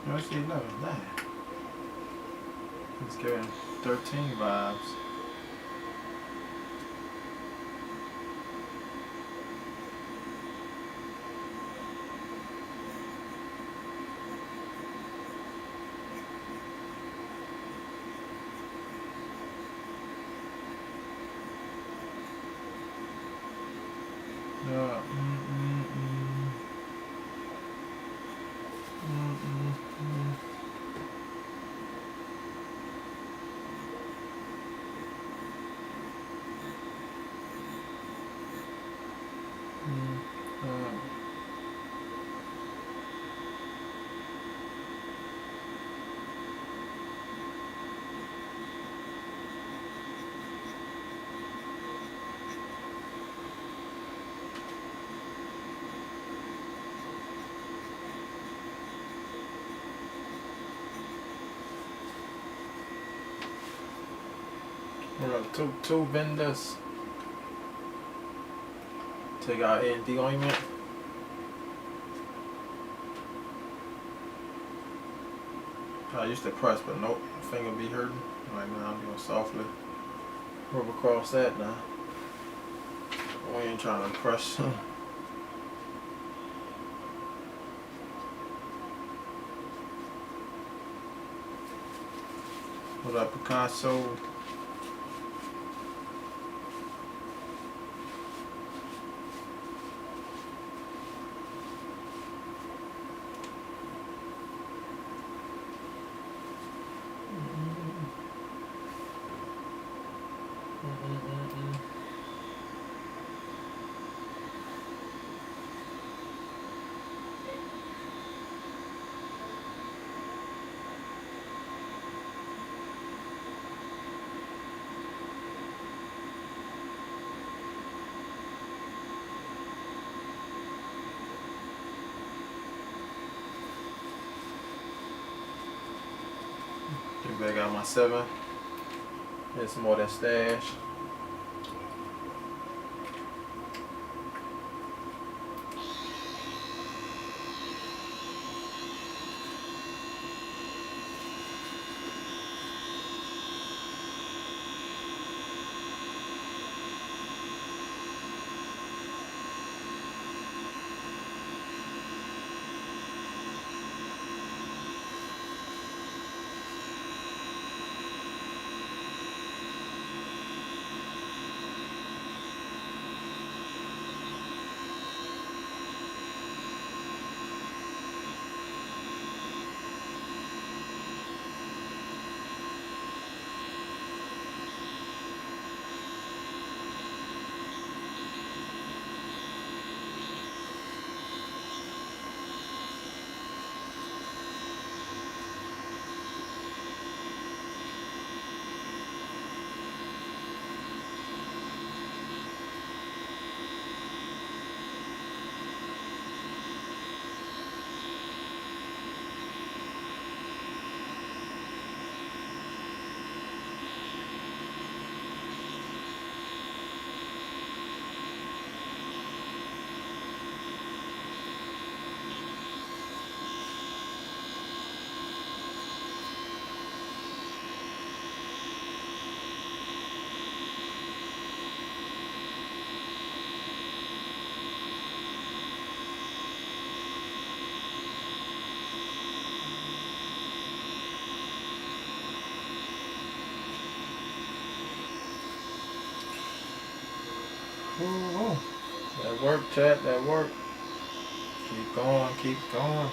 No, it's 11. Dang. It's giving 13 vibes. Yeah. We're up two vendors. Take out A&D ointment. I used to press, but nope, finger be hurting. Right now I'm doing softly. Rub across that now. We ain't trying to press. What up, Picasso? Get back out my 7. Get some more of that stash. Ooh, that work, chat, that work. Keep going, keep going.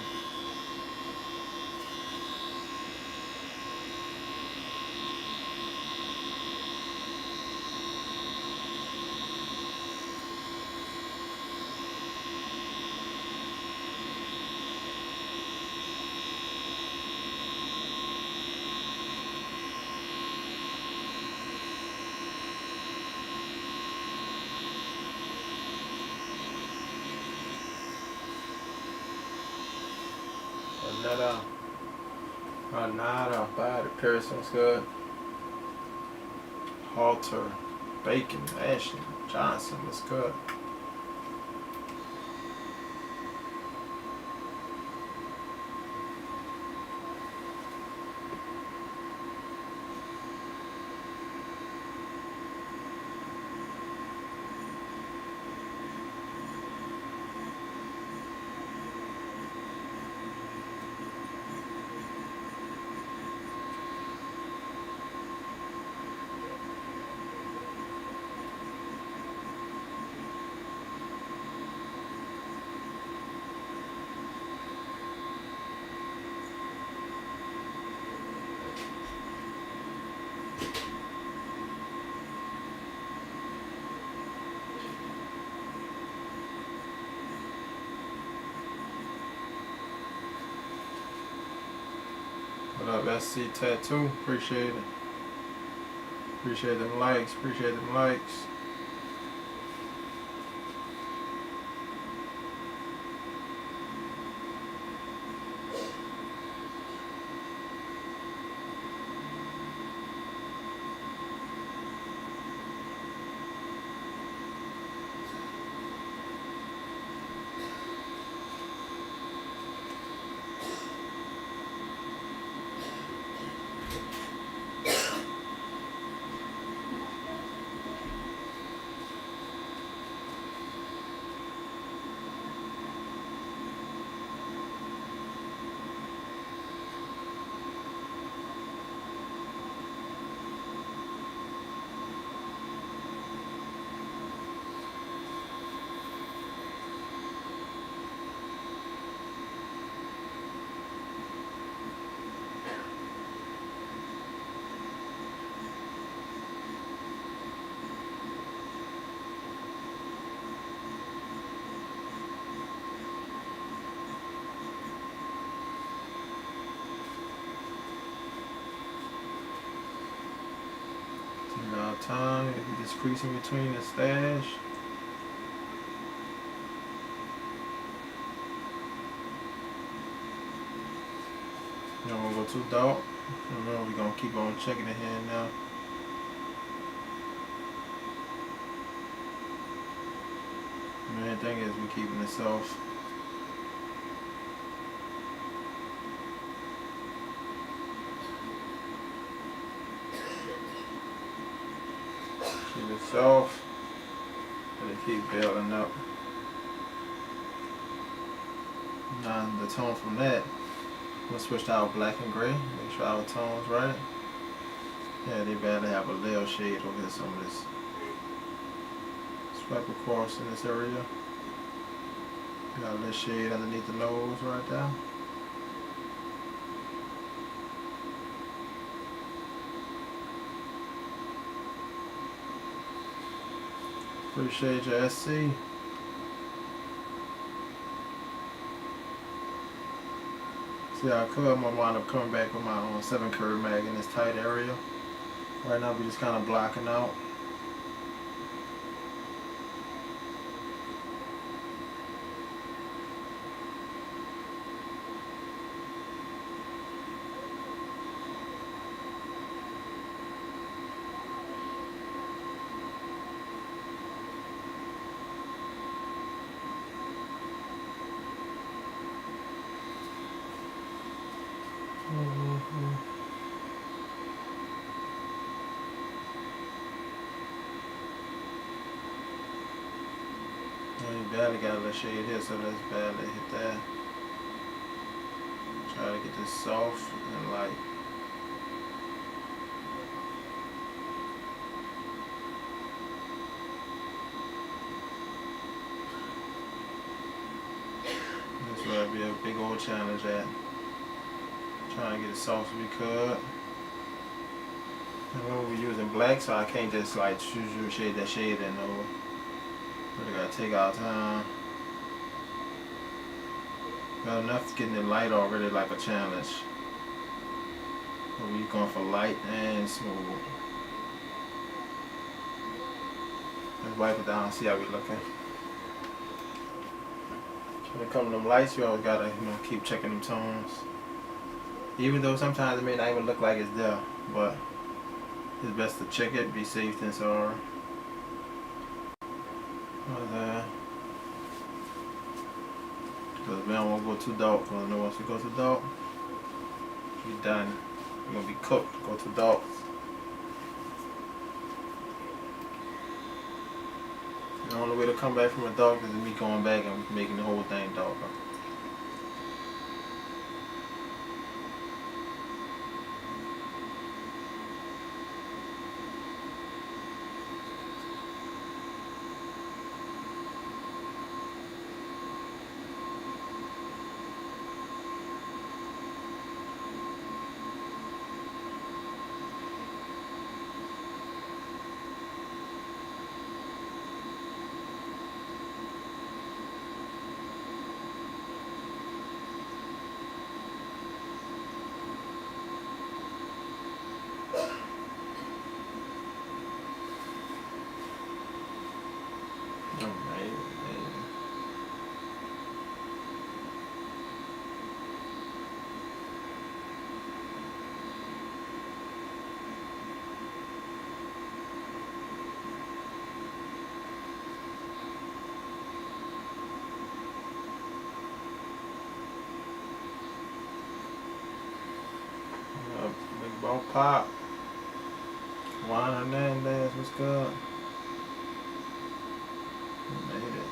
Another body Pearson's good. Halter, Bacon, Ashley, Johnson was good. What up, SC Tattoo? Appreciate it. Appreciate them likes. Appreciate them likes. Time, if you just crease in between the stash. You don't want to go too dark. Remember, we're going to keep on checking it here now. The main thing is we're keeping it soft. Keep it soft, and it keep building up. Now the tone from that, we'll switch to our black and gray. Make sure our tone's right. Yeah, they better have a little shade over here. Some of this. Swipe across in this area. Got a little shade underneath the nose right there. Appreciate your SC. See how I could, I'm gonna wind up coming back with my 7 curve mag in this tight area. Right now we're just kind of blocking out. You barely got a little shade here, so let's barely hit that. Try to get this soft and light. This would be a big old challenge at trying to get it soft as we could. And when we're using black, so I can't just like choose shade that shade in over. Really gotta take our time. Got enough getting it light already like a challenge. But we're going for light and smooth. Let's wipe it down and see how we looking. When it comes to them lights, you always gotta keep checking them tones. Even though sometimes it may not even look like it's there, but it's best to check it, be safe than sorry. Because we don't want to go too dark. Because I know once we go too dark, we're done. We're going to be cooked. Go too dark. The only way to come back from a dark is me going back and making the whole thing darker. Pop. Juan Hernandez, what's good? We made it.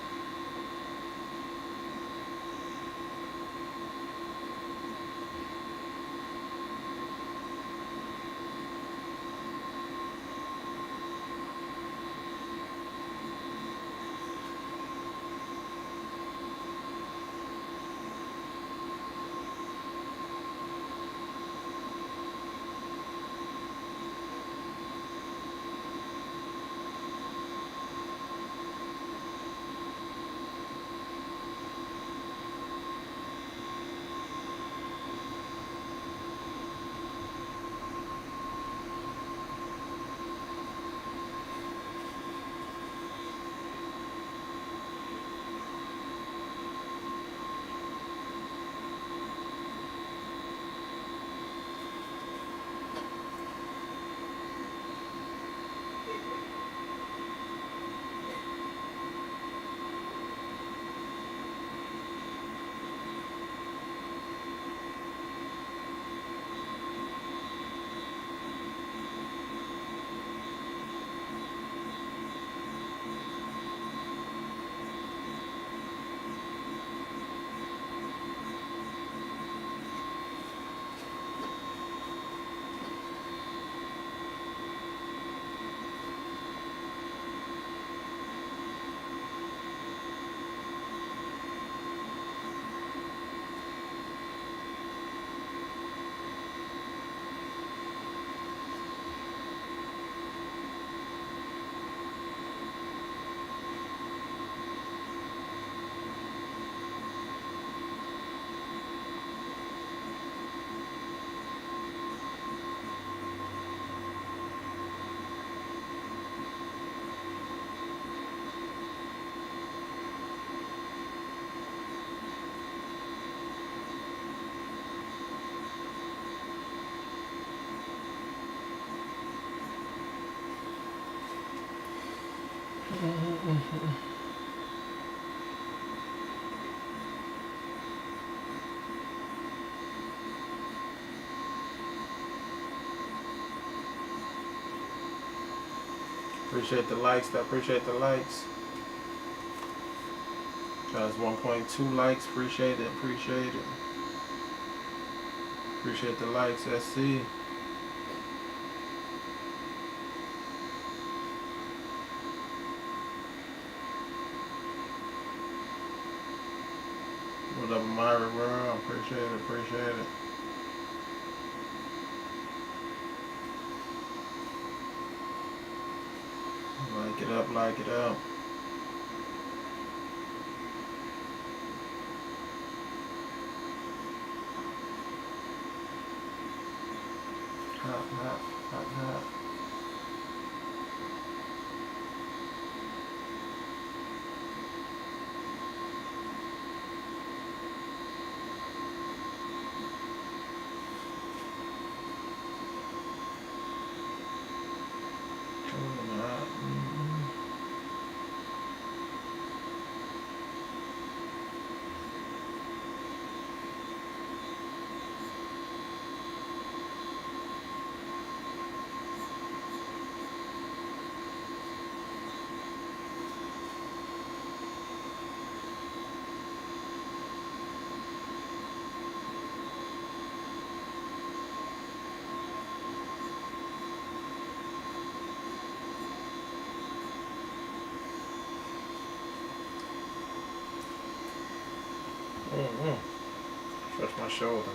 Appreciate the likes. I appreciate the likes. That's 1.2 likes. Appreciate it. Appreciate it. Appreciate the likes. SC. What up, Myra World? Appreciate it. Appreciate it. Like it up. Like it up. Hot, hot, hot, hot. Stretch my shoulder.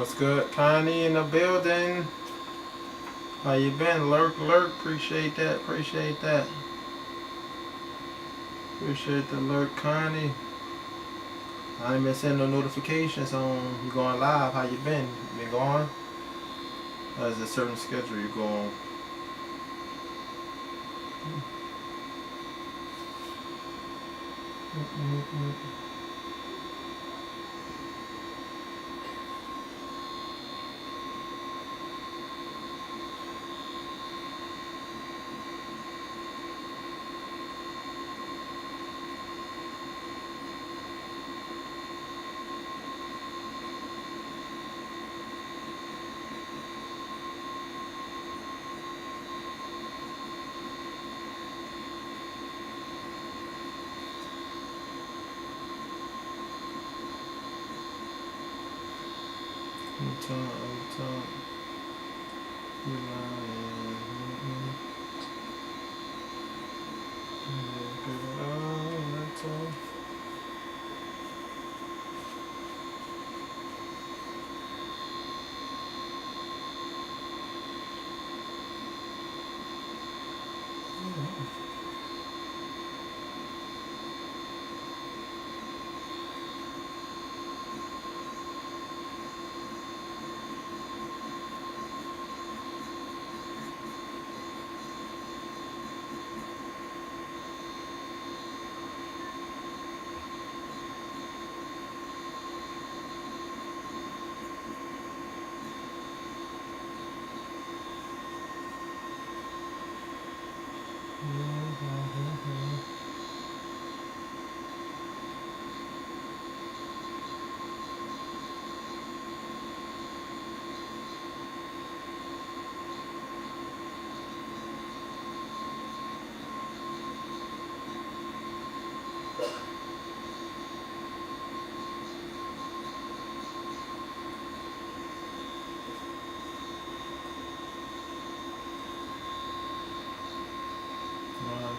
What's good? Connie in the building. How you been? Lurk, lurk. Appreciate that. Appreciate that. Appreciate the lurk, Connie. I ain't been sending no notifications on you going live. How you been? You been going? Or is there a certain schedule you go on?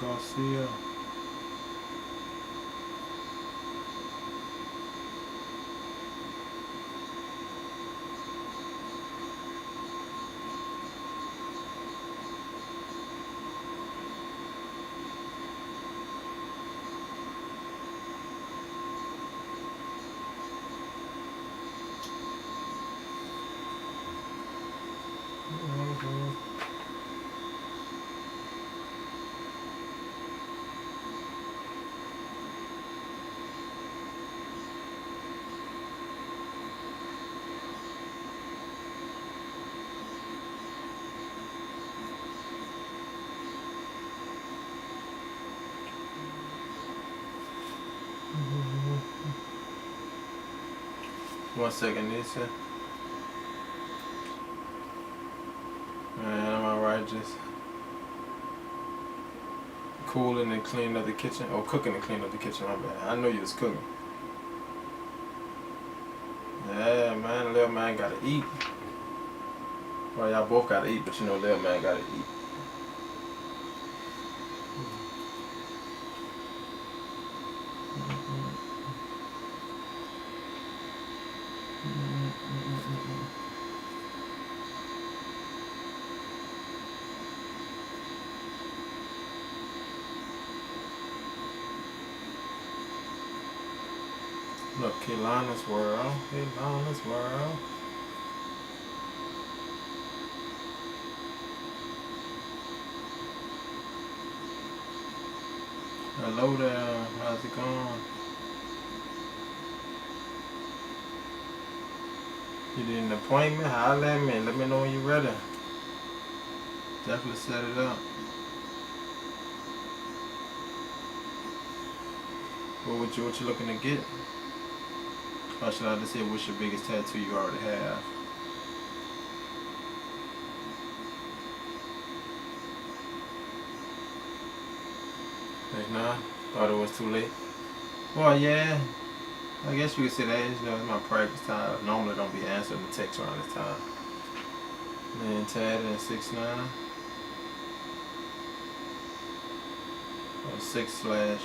Garcia. One second, Nisa. Man, I'm alright, just cooling and cleaning up the kitchen. Oh, cooking and cleaning up the kitchen, my bad. I know you was cooking. Yeah, man, little man gotta eat. Well, y'all both gotta eat, but you know little man gotta eat. Look, Kelana's World. Kelana's World. Hello there. How's it going? You need an appointment? Holler at me. Let me know when you're ready. Definitely set it up. What you looking to get? Or should I just say what's your biggest tattoo you already have? Like, nah, thought it was too late. Well, yeah, I guess you could say that is, it's my practice time. I normally don't be answering the text around this time. Man, Tad at 6'9". Or 6/9.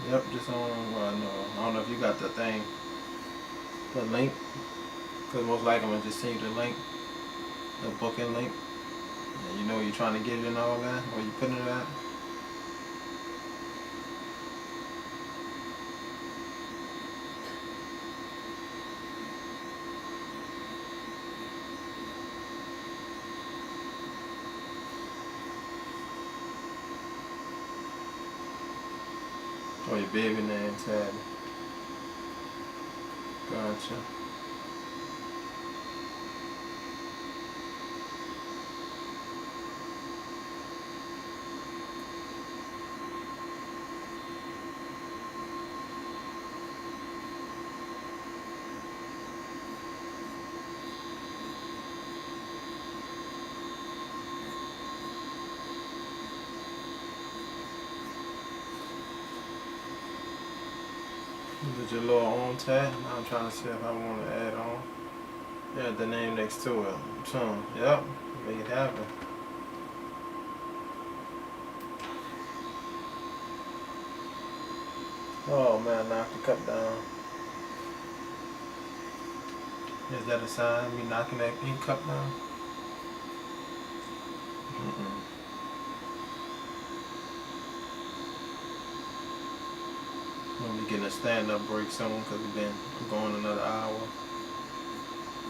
Yep, just on, well, no, I don't know if you got the thing, the link, because most likely I'm going to just send you the link, the booking link. And you know you're trying to get it and all that, where you putting it at. Or your baby name tag. Gotcha. Did your little own tag? Now I'm trying to see if I want to add on. Yeah, the name next to it. Yep, make it happen. Oh man, knock the cup down. Is that a sign? Me knocking that ink cup down? Mm-mm. We'll be getting a stand-up break soon because we've been going another hour.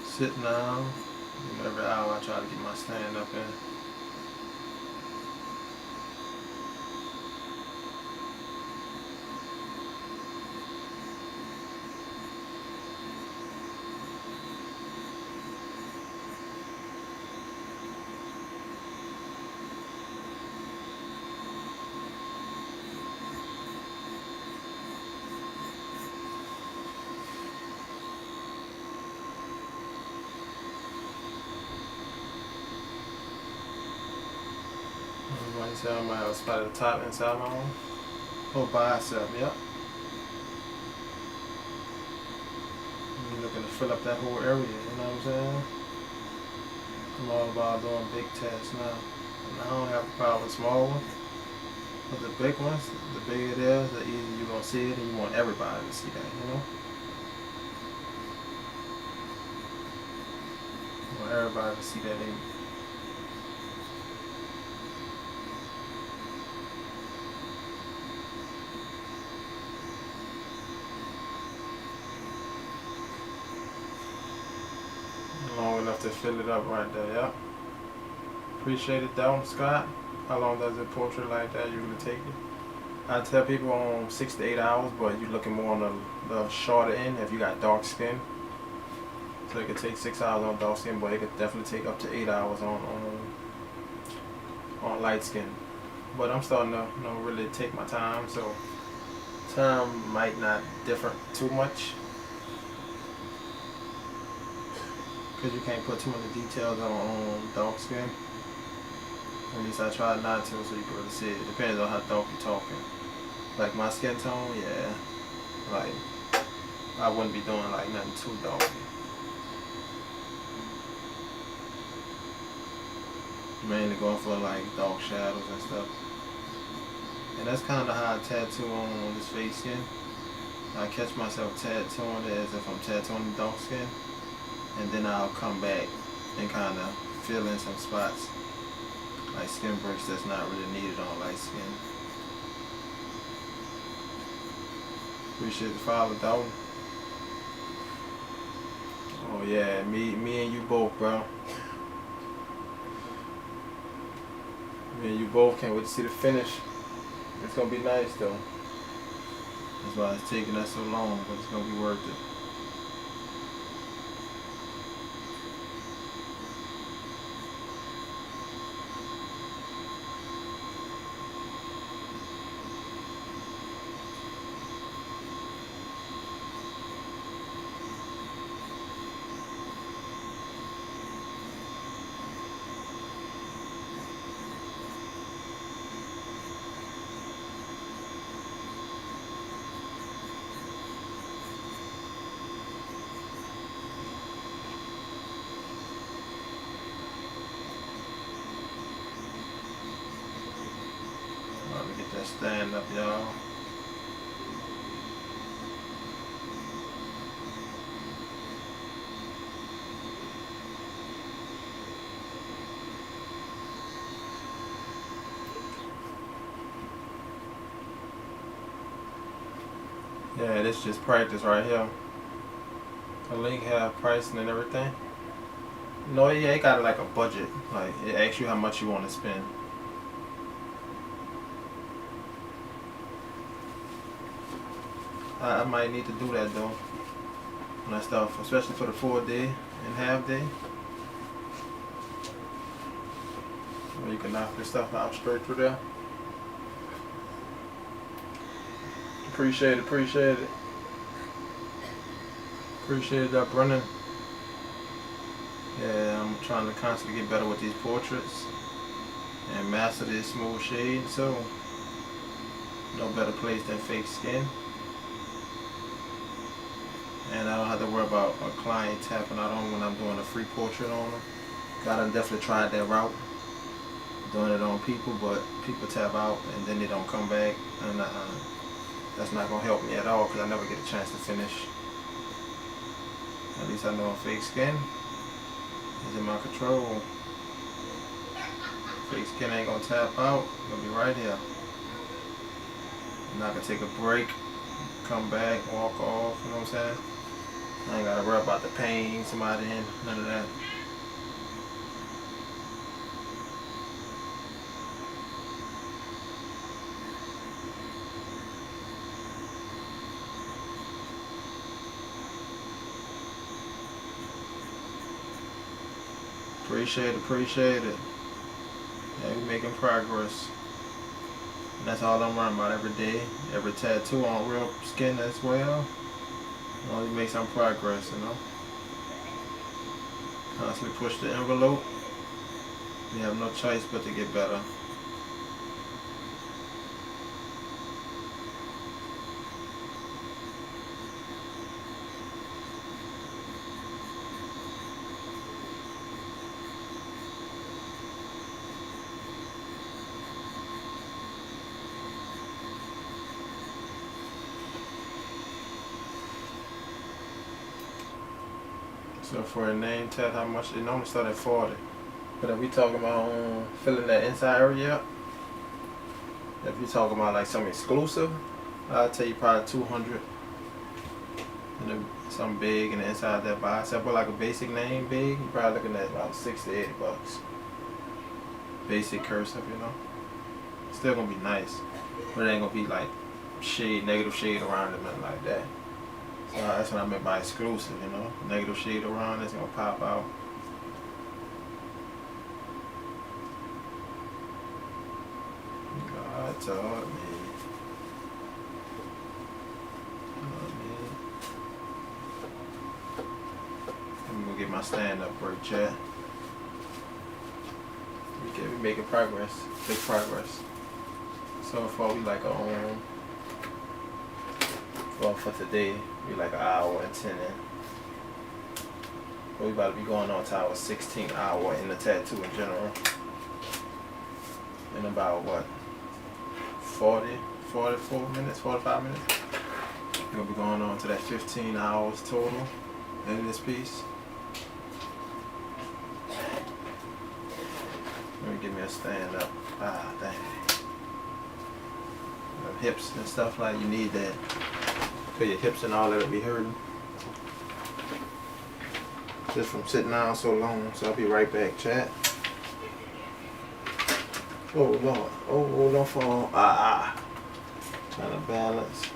Sitting down. Every hour I try to get my stand-up in. Like I said, I might have a spot at the top inside my own. Oh, bicep, yep. You're looking to fill up that whole area, you know what I'm saying? I'm all about doing big tests now. And I don't have a problem with small ones. But the big ones, the bigger it is, the easier you're going to see it, and you want everybody to see that, you know? You want everybody to see that in. Long enough to fill it up right there, yep. Appreciate it though, Scott. How long does a portrait like that usually take you? I tell people on 6 to 8 hours, but you're looking more on the shorter end if you got dark skin. So it could take 6 hours on dark skin, but it could definitely take up to 8 hours on light skin. But I'm starting to really take my time, so time might not differ too much. Because you can't put too many details on dark skin. At least I try not to, so you can really see it. It depends on how dark you're talking. Like my skin tone, yeah. Like, I wouldn't be doing like nothing too dark. Mainly going for like dark shadows and stuff. And that's kind of how I tattoo on this face skin. I catch myself tattooing it as if I'm tattooing the dark skin. And then I'll come back and kind of fill in some spots, like skin breaks that's not really needed on light skin. Appreciate the follow, Dalton. Oh yeah, me and you both, bro. Me and you both can't wait to see the finish. It's gonna be nice though. That's why it's taking us so long, but it's gonna be worth it. Let me get that stand up, y'all. Yeah, this just practice right here. The link have pricing and everything. No, yeah, it got like a budget. Like it asks you how much you want to spend. I might need to do that though. When I start, especially for the 4 day and half day. Where you can knock this stuff out straight through there. Appreciate it, appreciate it. Appreciate that, Brennan. Yeah, I'm trying to constantly get better with these portraits and master this smooth shade. So, no better place than Fake Skin. And I don't have to worry about a client tapping out on when I'm doing a free portrait on them. I done definitely tried that route, doing it on people, but people tap out and then they don't come back, and that's not gonna help me at all because I never get a chance to finish. At least I know Fake Skin is in my control. Fake Skin ain't gonna tap out. It's gonna be right here. I'm not gonna take a break, come back, walk off. You know what I'm saying? I ain't gotta worry about the pain, somebody in, none of that. Appreciate it, appreciate it. Yeah, we making progress. And that's all I'm worrying about every day. Every tattoo on real skin as well. Only make some progress, you know. Constantly push the envelope. We have no choice but to get better. So for a name tag, how much it normally start at 40. But if we talking about filling that inside area up, if you talking about like something exclusive, I'll tell you probably 200. And then something big in the inside of that box. Except for like a basic name big, you're probably looking at about $60 to $80. Basic cursive, you know. Still gonna be nice, but it ain't gonna be like shade, negative shade around it, nothing like that. So that's what I meant by exclusive, you know. Negative shade around it's gonna pop out. God taught me. I'm gonna get my stand-up break, chat. We making progress, big progress. So far we like well, for today we like an hour and 10 in. But we about to be going on to our 16th hour in the tattoo in general. In about what? 44 minutes, 45 minutes. We're gonna be going on to that 15 hours total in this piece. Let me give me a stand up. Ah, dang. Hips and stuff like you need that. Cause your hips and all that will be hurting. Just from sitting down so long. So I'll be right back, chat. Oh Lord. Oh, don't fall. Trying to balance.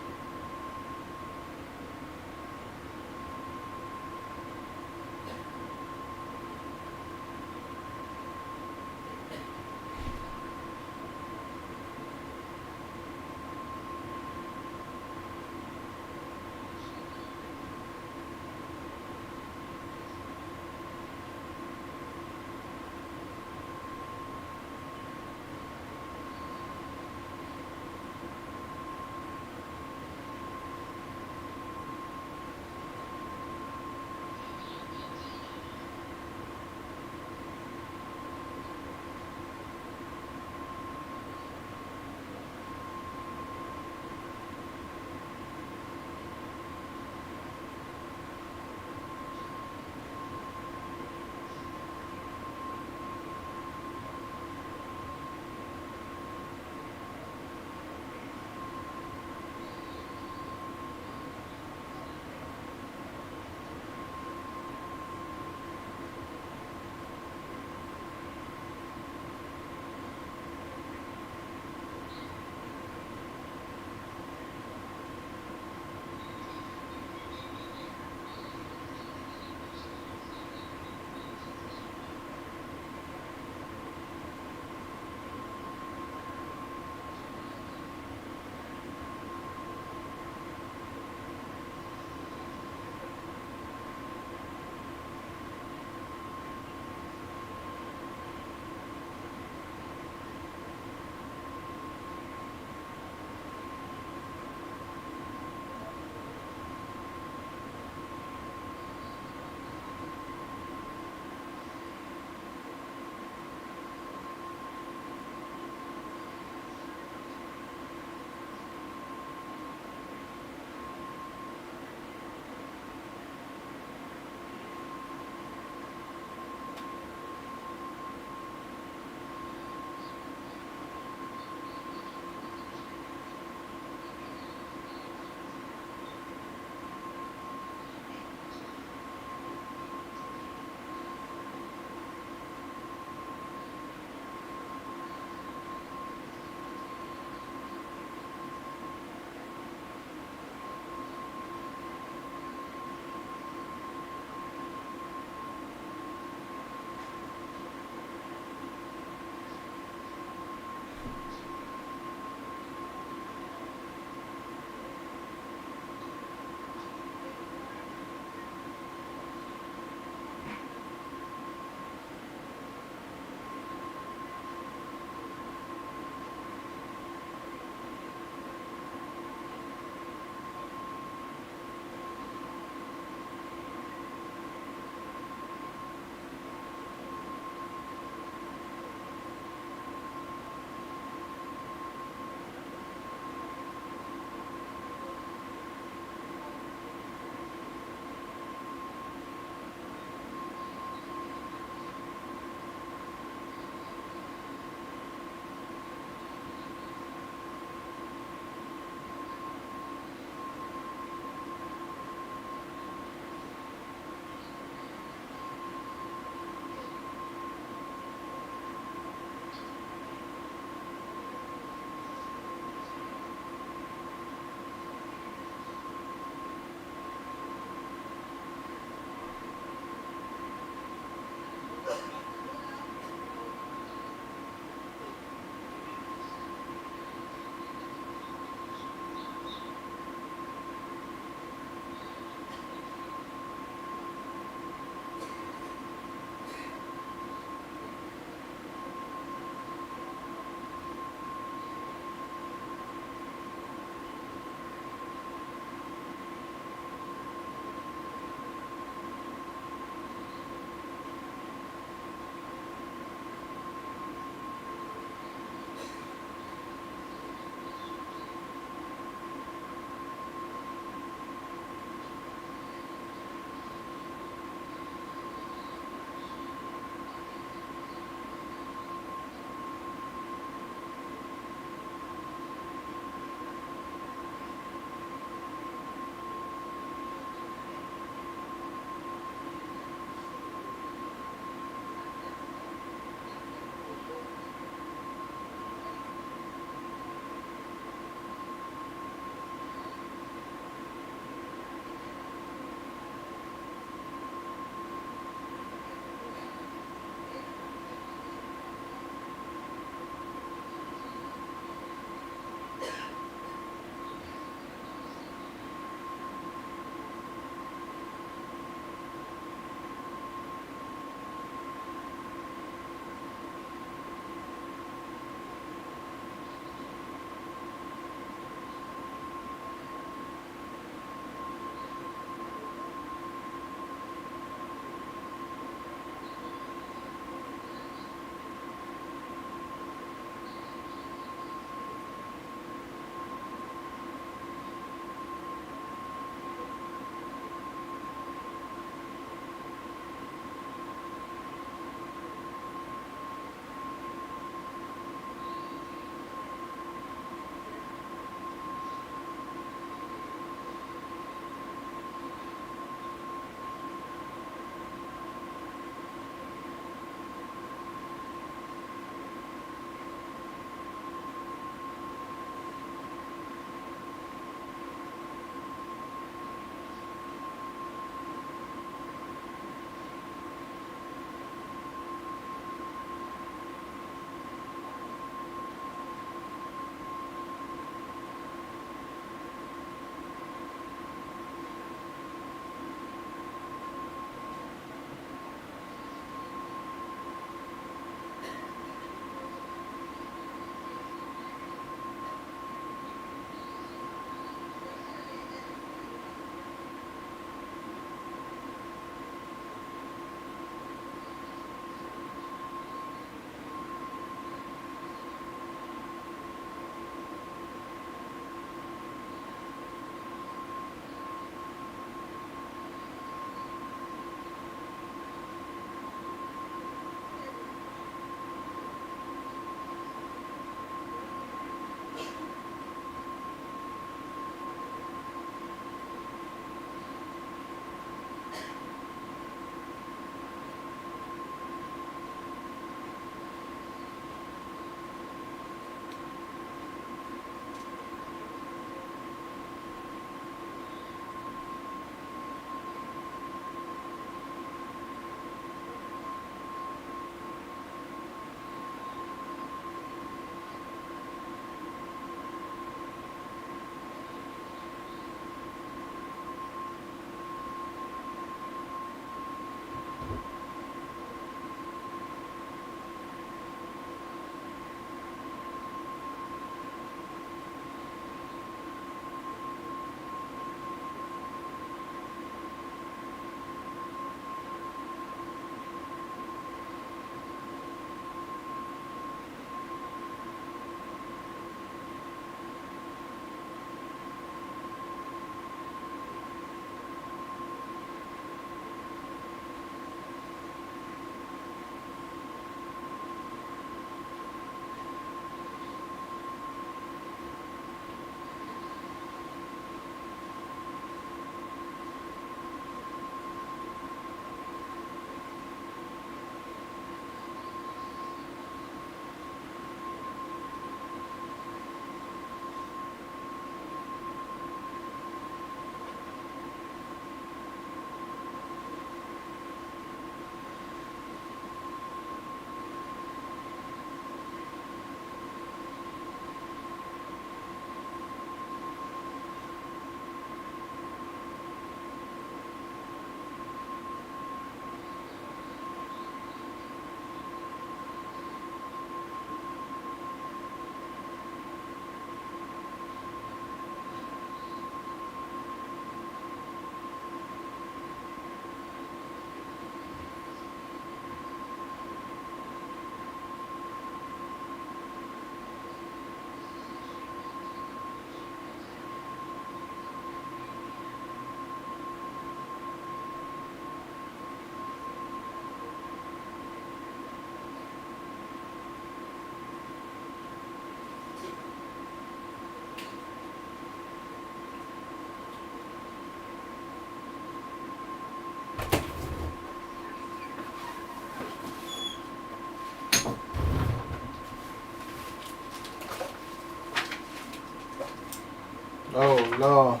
Oh no.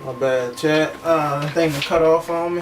My bad, chat. The thing cut off on me.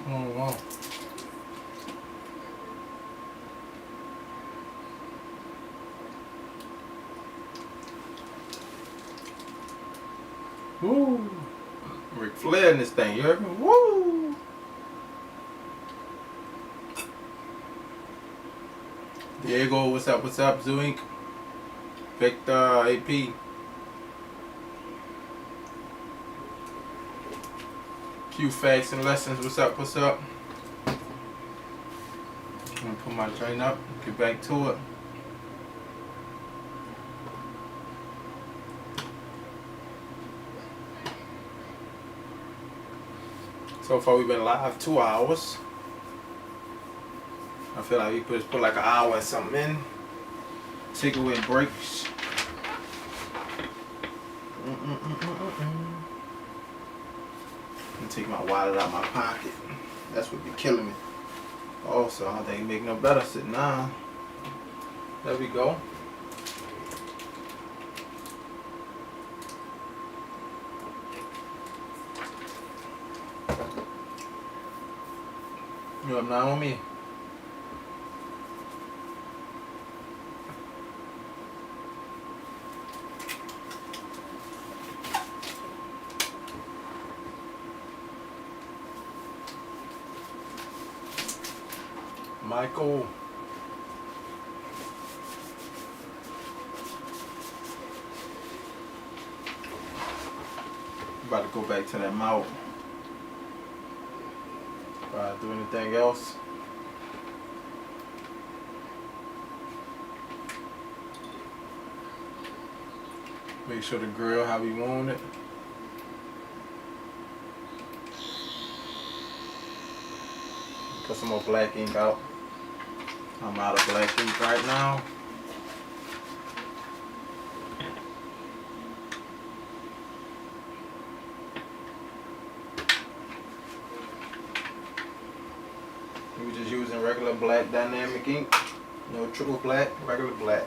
Oh wow. Woo. Ric Flair in this thing, you heard me? Woo! Diego, what's up? What's up, Zoink? Victor, AP. Few facts and lessons. What's up? What's up? I'm gonna put my train up. Get back to it. So far we've been live 2 hours. I feel like we could put like an hour and something in. Take away breaks. And take my wallet out of my pocket. That's what be killing me. Also, I don't think it make no better sitting down. There we go. You up now on me? Michael. About to go back to that mouth. Do anything else? Make sure the grill how we want it. Put some more black ink out. I'm out of black ink right now. We're just using regular black dynamic ink. No triple black, regular black.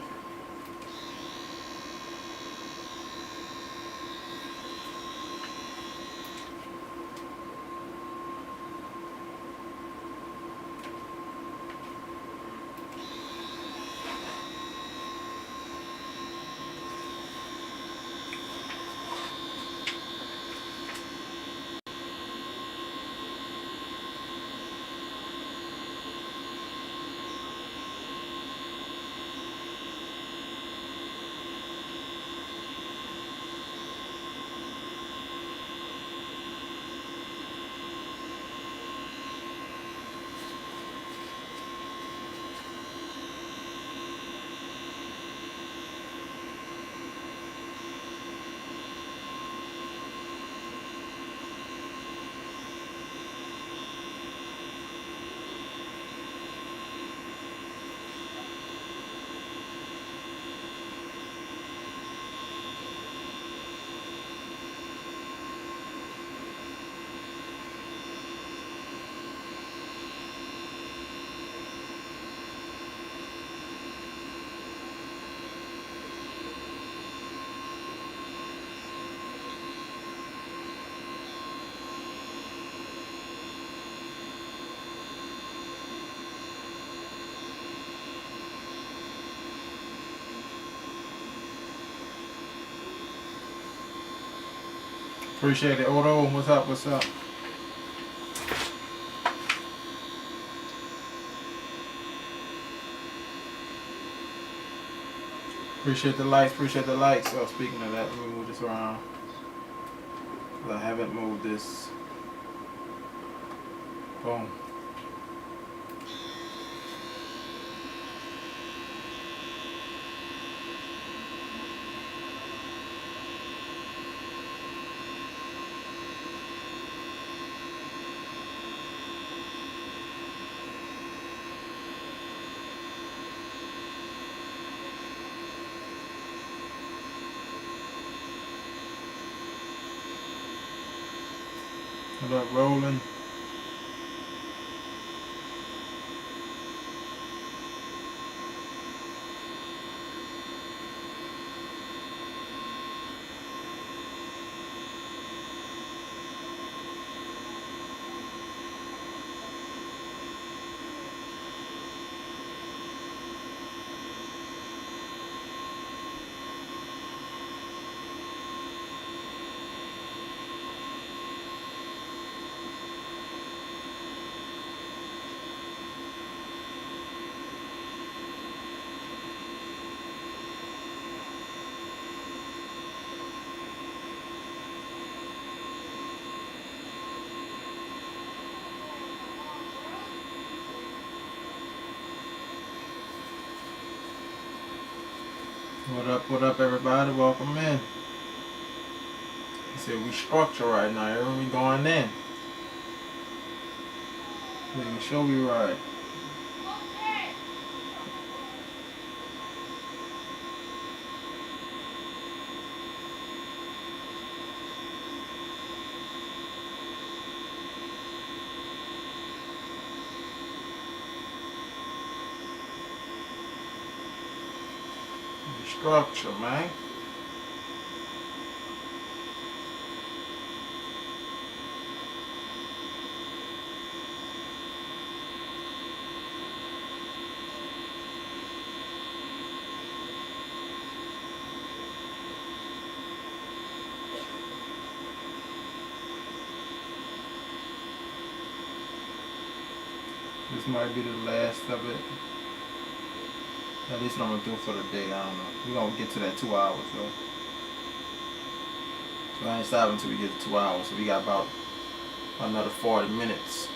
Appreciate it. Odo, what's up? What's up? Appreciate the likes. Appreciate the likes. So speaking of that, let me move this around. I haven't moved this. Boom. What up, rolling? What up, everybody? Welcome in. He said we structure right now. Everyone going in. Making sure we right. Structure, man. This might be the last of it. At least what I'm gonna do for the day. I don't know. We're gonna get to that 2 hours though. So I ain't stopping until we get to 2 hours. So we got about another 40 minutes.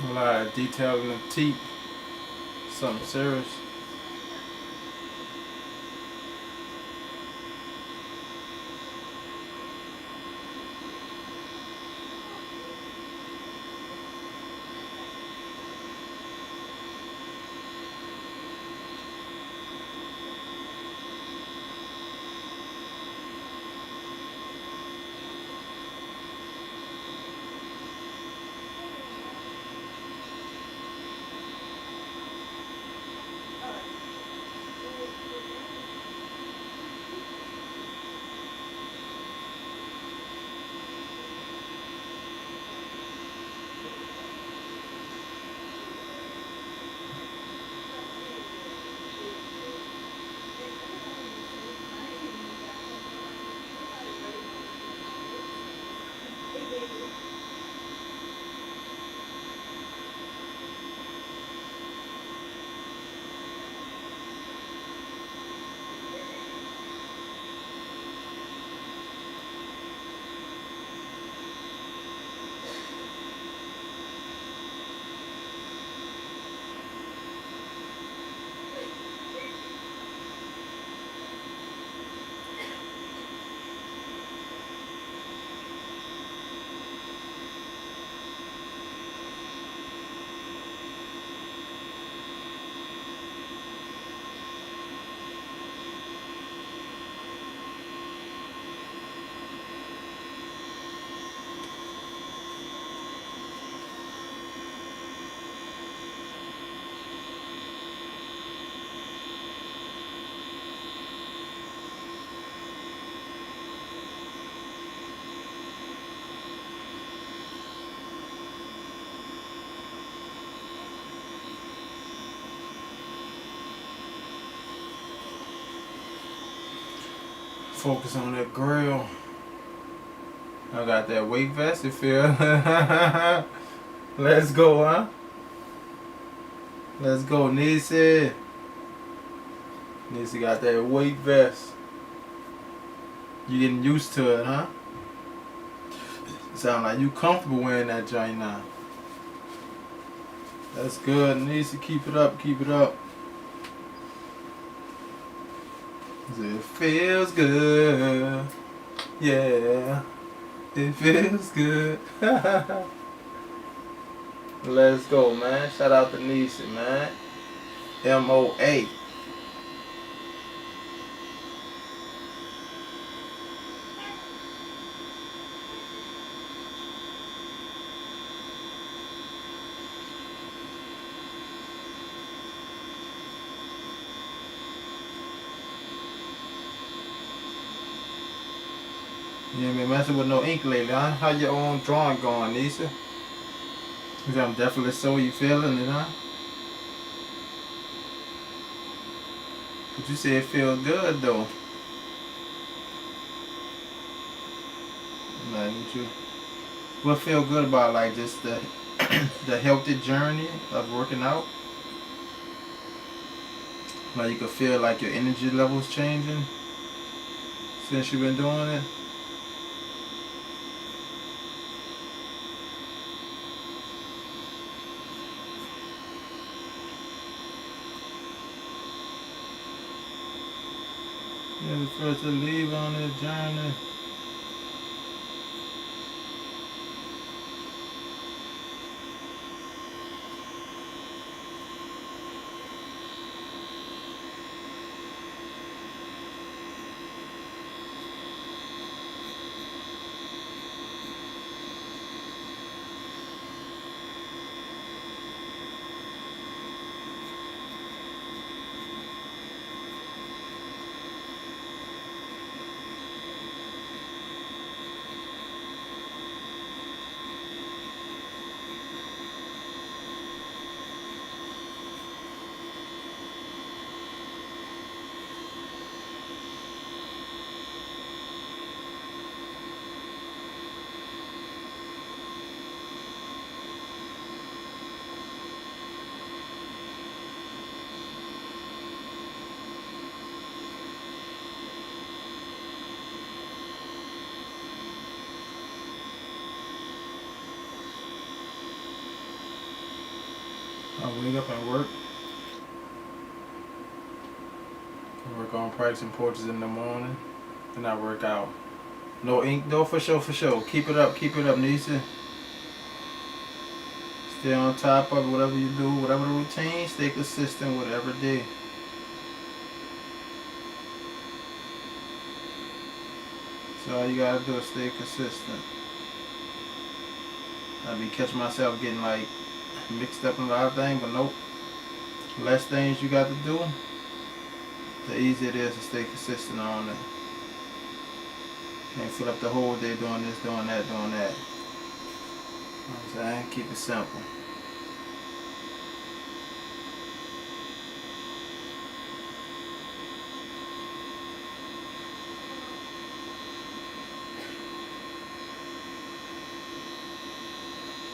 A lot of detail in the teeth. Something serious. Focus on that grill. I got that weight vest, you feel? Let's go, huh? Let's go, Nisi. Nisi got that weight vest. You getting used to it, huh? Sound like you comfortable wearing that joint now. That's good, Nisi. Keep it up, keep it up. It feels good. Yeah. It feels good. Let's go, man. Shout out to Nisi, man. MOA. You ain't been messing with no ink lately, huh? How your own drawing going, Nisi? I'm definitely so you feeling it, huh? But you say it feel good though. Like what feel good about like just the the healthy journey of working out? Like you can feel like your energy levels changing since you've been doing it. You're the first to leave on this journey. I wake up and work. I work on practicing portraits in the morning. And I work out. No ink though, for sure, for sure. Keep it up, Nisi. Stay on top of whatever you do, whatever the routine, stay consistent with every day. So all you gotta do is stay consistent. I be catching myself getting like mixed up in a lot of things, but nope. Less things you got to do, the easier it is to stay consistent on it. Can't fill up the whole day doing this, doing that, doing that. You know what I'm saying? Keep it simple.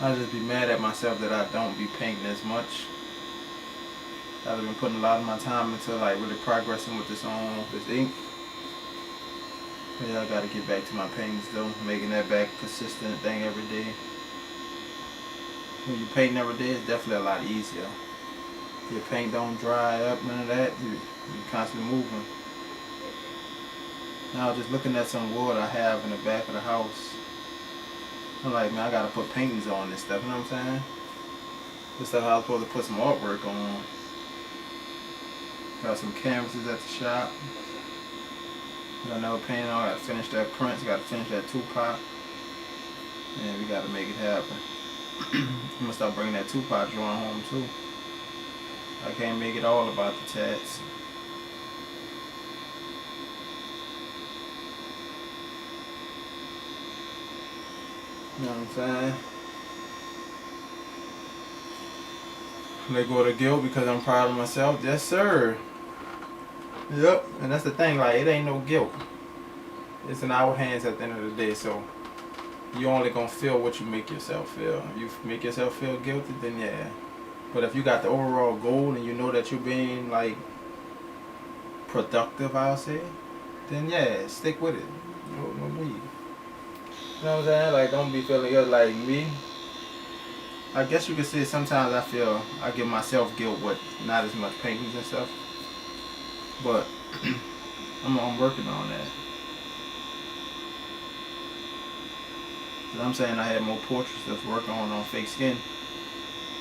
I just be mad at myself that I don't be painting as much. I've been putting a lot of my time into like really progressing with this ink. But yeah, I gotta get back to my paintings though, making that back consistent thing every day. When you paint every day, it's definitely a lot easier. Your paint don't dry up, none of that. You're constantly moving. Now just looking at some wood I have in the back of the house. I'm like, man, I gotta put paintings on this stuff, you know what I'm saying? This stuff I was supposed to put some artwork on. Got some canvases at the shop. Got another painting on, I gotta finish that Prince, gotta finish that Tupac. And we gotta make it happen. I'm gonna start bringing that Tupac drawing home too. I can't make it all about the tats. You know what I'm saying? Let go of the guilt because I'm proud of myself. Yes, sir. Yep. And that's the thing, like, it ain't no guilt. it's in our hands at the end of the day. So you only gonna feel what you make yourself feel. If you make yourself feel guilty, then yeah. But if you got the overall goal and you know that you're being like productive, I'll say, then yeah, stick with it. No leave. You know what I'm saying? Like, don't be feeling guilty. Like me, I guess you could say sometimes I feel I give myself guilt with not as much paintings and stuff. But I'm working on that. Cause I'm saying I had more portraits to work on fake skin.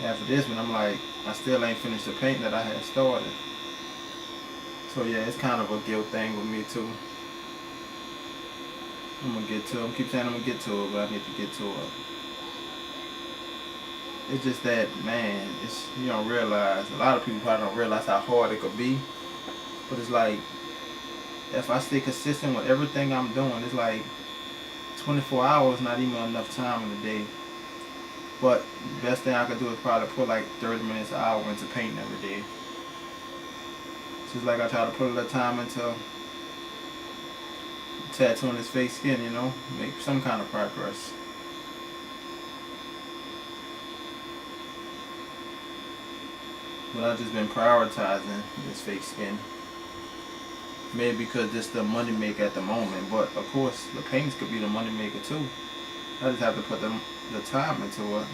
After this one, I'm like, I still ain't finished the paint that I had started. So yeah, it's kind of a guilt thing with me too. I'm gonna get to it. I keep saying I'm gonna get to it, but I need to get to it. It's just that, man, it's, you don't realize, a lot of people probably don't realize how hard it could be. But it's like, if I stay consistent with everything I'm doing, it's like 24 hours, not even enough time in the day. But the best thing I could do is probably put like 30 minutes, an hour into painting every day. So it's like I try to put a little time into tattooing this fake skin, you know, make some kind of progress. But I've just been prioritizing this fake skin. Maybe because this the money maker at the moment, but of course the paintings could be the money maker too. I just have to put the time into it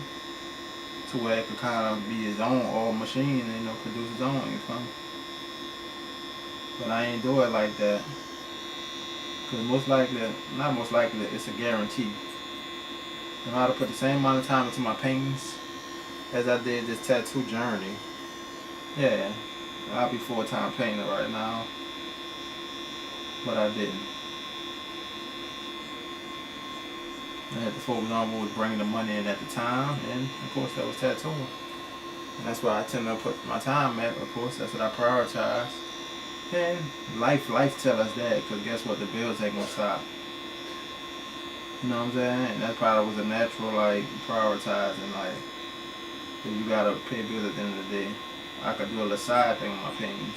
to where it could kind of be his own all machine and, you know, produce his own income. But I ain't do it like that. Because most likely, not most likely, it's a guarantee. If I had to put the same amount of time into my paintings as I did this tattoo journey, yeah, I'll be full-time painter right now. But I didn't. I had to focus on what was bringing the money in at the time, and of course that was tattooing. And that's where I tend to put my time at. Of course, that's what I prioritize. And life tell us that, because guess what? The bills ain't gonna stop. You know what I'm saying? And that probably was a natural, like, prioritizing, like, you gotta pay bills at the end of the day. I could do a little side thing with my paintings.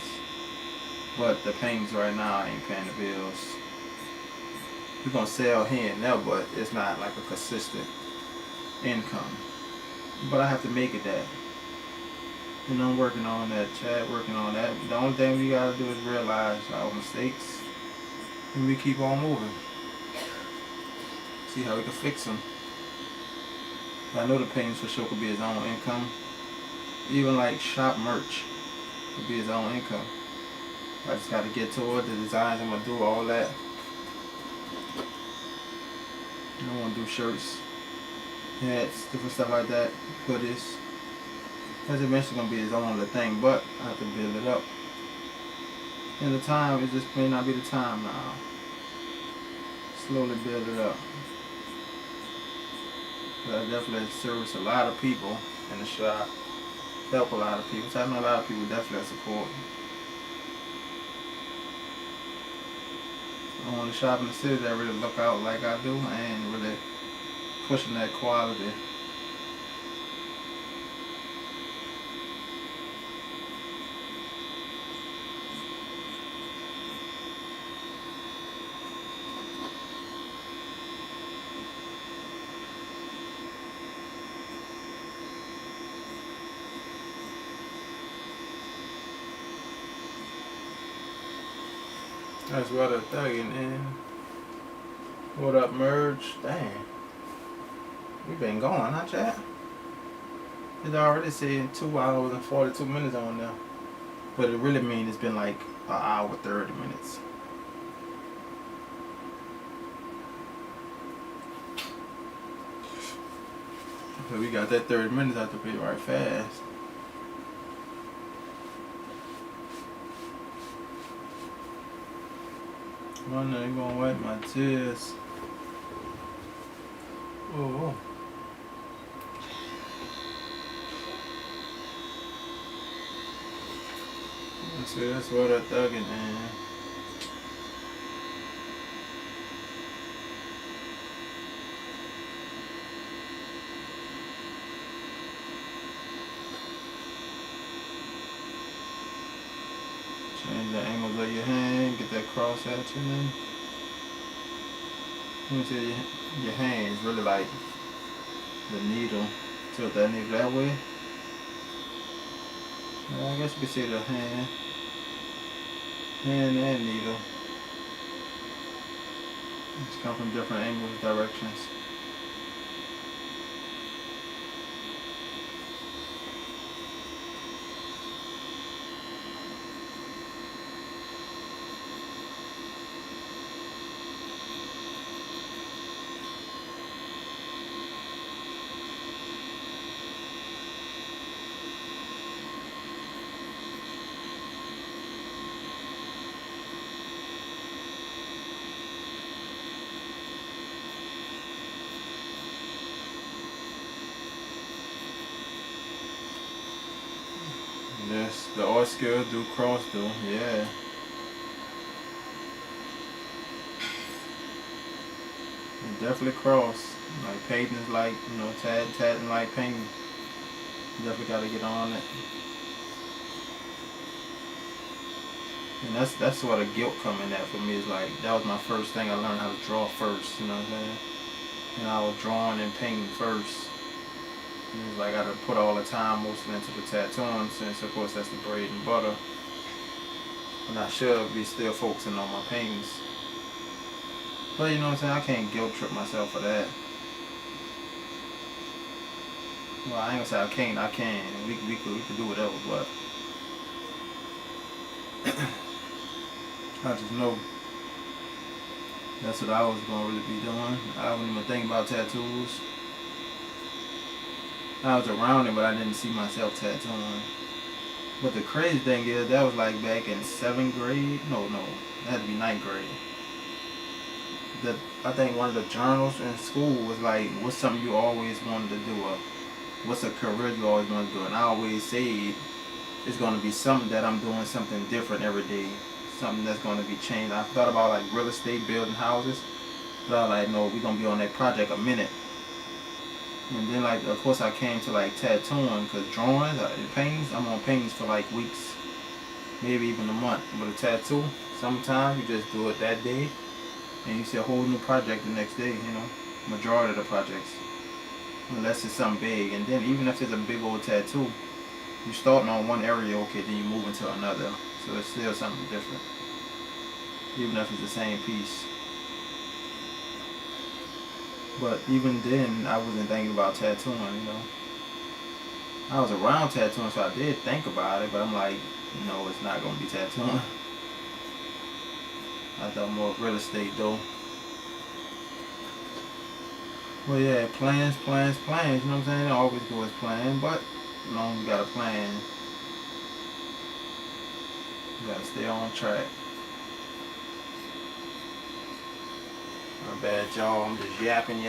But the paintings right now I ain't paying the bills. We're gonna sell here and there, but it's not like a consistent income. But I have to make it that. You know, I'm working on that, Chad, working on that. The only thing we gotta do is realize our mistakes and we keep on moving. See how we can fix them. I know the paintings for sure could be his own income. Even like shop merch could be his own income. I just gotta get to it, the designs I'm gonna do, all that. I wanna do shirts, hats, different stuff like that, hoodies. That's eventually gonna be his own little thing, but I have to build it up. And the time, it just may not be the time now. Slowly build it up. But I definitely service a lot of people in the shop. Help a lot of people. So I know a lot of people definitely support. I want to shop in the city that really look out like I do and really pushing that quality. That's what I'm thugging in. What up, Merge? Dang. We been going, huh, chat? It's already saying 2 hours and 42 minutes on there. But it really means it's been like an hour 30 minutes. So we got that 30 minutes out to be right fast. One day gonna wipe my tears. Oh. See, that's what I'm thugging, man. Change the angles of your hand, get that cross hatching in. Let me see your hands really like the needle. Tilt that needle that way. I guess you could say the hand and needle. Just come from different angles, directions. Yes, the art skill do cross though, yeah. It definitely cross. Like painting is like, tatting like painting. Definitely gotta get on it. And that's where the guilt coming at for me, is like that was my first thing I learned how to draw first, you know what I'm saying? And I was drawing and painting first. And it's like I gotta put all the time mostly into the tattooing, since of course that's the bread and butter. And I should be still focusing on my paintings. But you know what I'm saying, I can't guilt trip myself for that. Well, I ain't gonna say I can't, I can. We could do whatever, but I just know that's what I was gonna really be doing. I wasn't even thinking about tattoos. I was around it, but I didn't see myself tattooing. But the crazy thing is, that was like back in 7th grade. No, it had to be 9th grade. I think one of the journals in school was like, what's something you always wanted to do, or what's a career you always wanted to do? And I always say it's going to be something that I'm doing something different every day, something that's going to be changed. I thought about like real estate, building houses, but I was like, no, we're going to be on that project a minute. And then like, of course I came to like tattooing, because drawings and paintings, I'm on paintings for like weeks, maybe even a month. But a tattoo, sometimes you just do it that day, and you see a whole new project the next day, majority of the projects. Unless it's something big. And then even if it's a big old tattoo, you're starting on one area, okay, then you move into another. So it's still something different. Even if it's the same piece. But even then, I wasn't thinking about tattooing, I was around tattooing, so I did think about it, but I'm like, no, it's not going to be tattooing. I thought more real estate, though. Well, yeah, plans, you know what I'm saying? It always go as planned, but as long as you got a plan, you got to stay on track. My bad, y'all. I'm just yapping.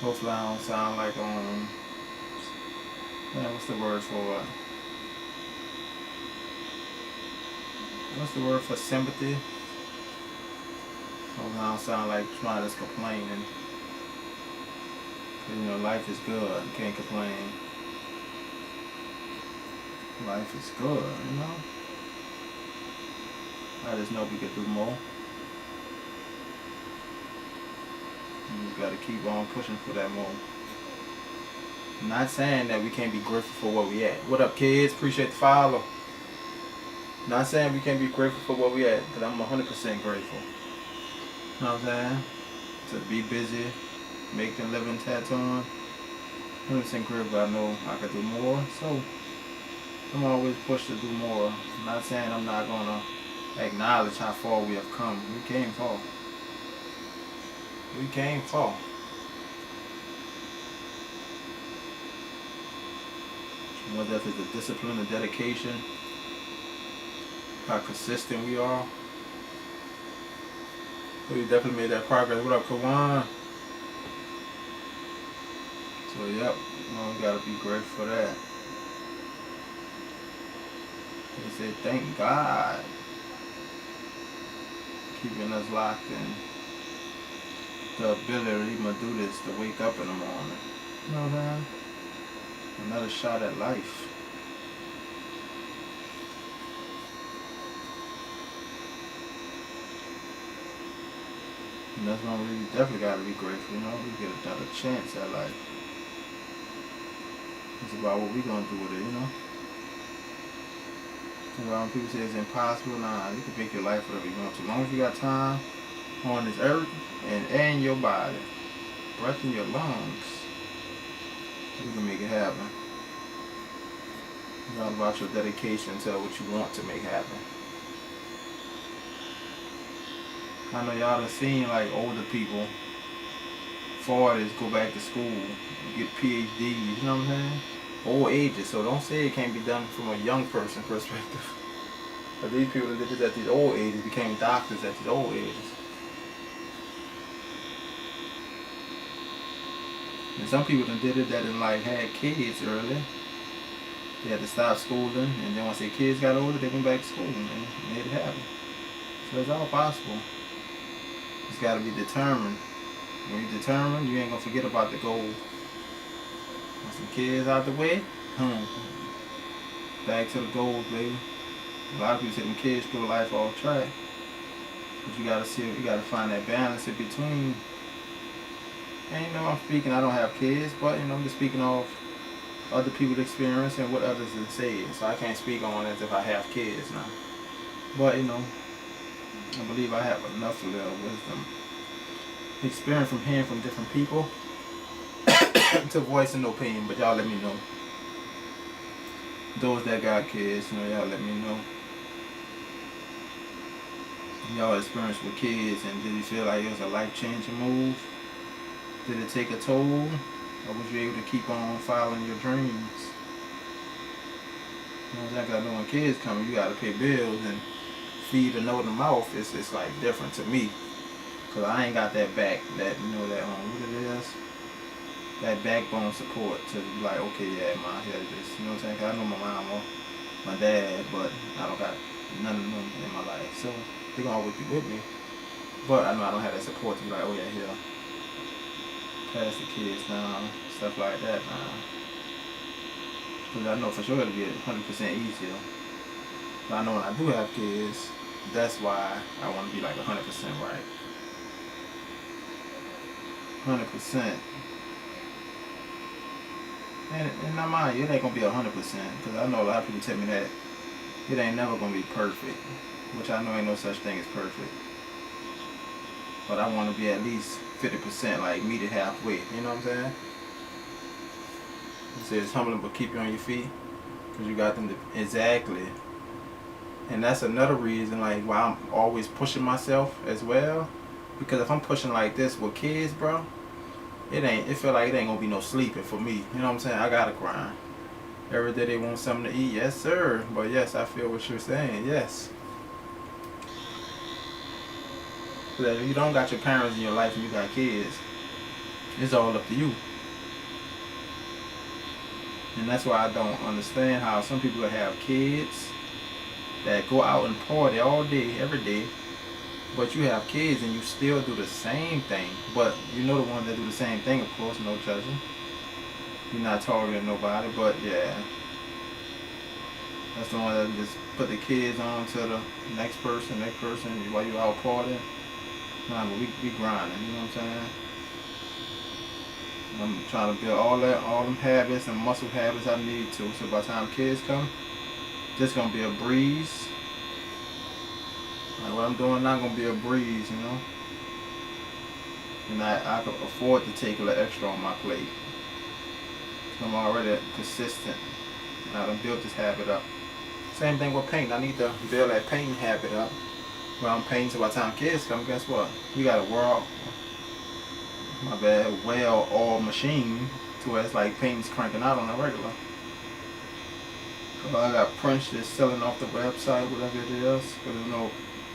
Hopefully I don't sound like what's the word for it? What's the word for sympathy? Hopefully I don't sound like somebody that's complaining. Cause life is good. You can't complain. Life is good, I just know we could do more. You just gotta keep on pushing for that more. I'm not saying that we can't be grateful for where we at. What up, kids? Appreciate the follow. Not saying we can't be grateful for where we at, because I'm 100% grateful. You know what I'm saying? To be busy, making a living tattooing. 100% grateful. I know I could do more, so I'm always pushed to do more. I'm not saying I'm not gonna acknowledge how far we have come. We came far. Whether if it's the discipline and dedication, how consistent we are. So we definitely made that progress. What up, Kawan? So yep, we gotta be grateful for that. They say thank God keeping us locked in. The ability to even do this, to wake up in the morning. You know what I'm saying? Another shot at life. And that's why we definitely gotta be grateful, you know, we get another chance at life. It's about what we gonna do with it, you know. And when people say it's impossible, nah, you can make your life whatever you want to. As long as you got time on this earth and air in your body, breath in your lungs, you can make it happen. It's all about your dedication to what you want to make happen. I know y'all done seen like older people, 40s, go back to school, get PhDs, you know what I'm saying? Old ages, so don't say it can't be done from a young person perspective. But these people that did this at these old ages became doctors at these old ages. And some people that did it that didn't like had kids early. They had to stop schooling, and then once their kids got older, they went back to school and made it happen. So it's all possible. It's got to be determined. When you're determined, you ain't gonna forget about the goal. Once some kids out the way, back to the goals, baby. A lot of people say them kids throw life off track, but you gotta see, you gotta find that balance in between. And you know, I'm speaking, I don't have kids, but you know, I'm just speaking of other people's experience and what others have said. So I can't speak on it as if I have kids now. But you know, I believe I have enough little wisdom, experience from hearing from different people to voice an opinion. But y'all let me know. Those that got kids, you know, y'all let me know. Y'all experience with kids, and did you feel like it was a life-changing move? Did it take a toll? Or was you able to keep on following your dreams? You know what I'm saying? 'Cause I know when kids come, you gotta pay bills and feed a nose and mouth. It's like different to me. 'Cause I ain't got that back, that, you know, that, what it is? That backbone support to be like, okay, yeah, ma, here it is. You know what I'm saying? 'Cause I know my mom or my dad, but I don't got none of them in my life. So they gonna always be with me. But I know I don't have that support to be like, oh yeah, here, pass the kids down, stuff like that now. Because I know for sure it'll be 100% easier. But I know when I do have kids, that's why I want to be like 100% right. 100%. And not mind you, it ain't gonna be 100%. Because I know a lot of people tell me that it ain't never gonna be perfect. Which I know ain't no such thing as perfect. But I want to be at least 50%, like meet it halfway. You know what I'm saying? It says humbling but keep you on your feet. Because you got them to, exactly. And that's another reason like why I'm always pushing myself as well. Because if I'm pushing like this with kids, bro, it feel like it ain't gonna be no sleeping for me. You know what I'm saying? I gotta grind. Every day they want something to eat, yes sir. But yes, I feel what you're saying, yes. Because if you don't got your parents in your life and you got kids, it's all up to you. And that's why I don't understand how some people have kids that go out and party all day, every day, but you have kids and you still do the same thing. But you know the ones that do the same thing, of course, no judging. You're not targeting nobody, but yeah. That's the one that just put the kids on to the next person while you out partying. Nah, but we grinding, you know what I'm saying? I'm trying to build all them habits and muscle habits I need to. So by the time kids come, this gonna be a breeze. Like what I'm doing now gonna be a breeze, you know. And I can afford to take a little extra on my plate. I'm already consistent. And I done built this habit up. Same thing with painting. I need to build that painting habit up. When I'm painting, so by the time kids come, guess what? We got a well-oiled machine to where it's like paint's cranking out on a regular. So I got prints just selling off the website, whatever it is. Because you know,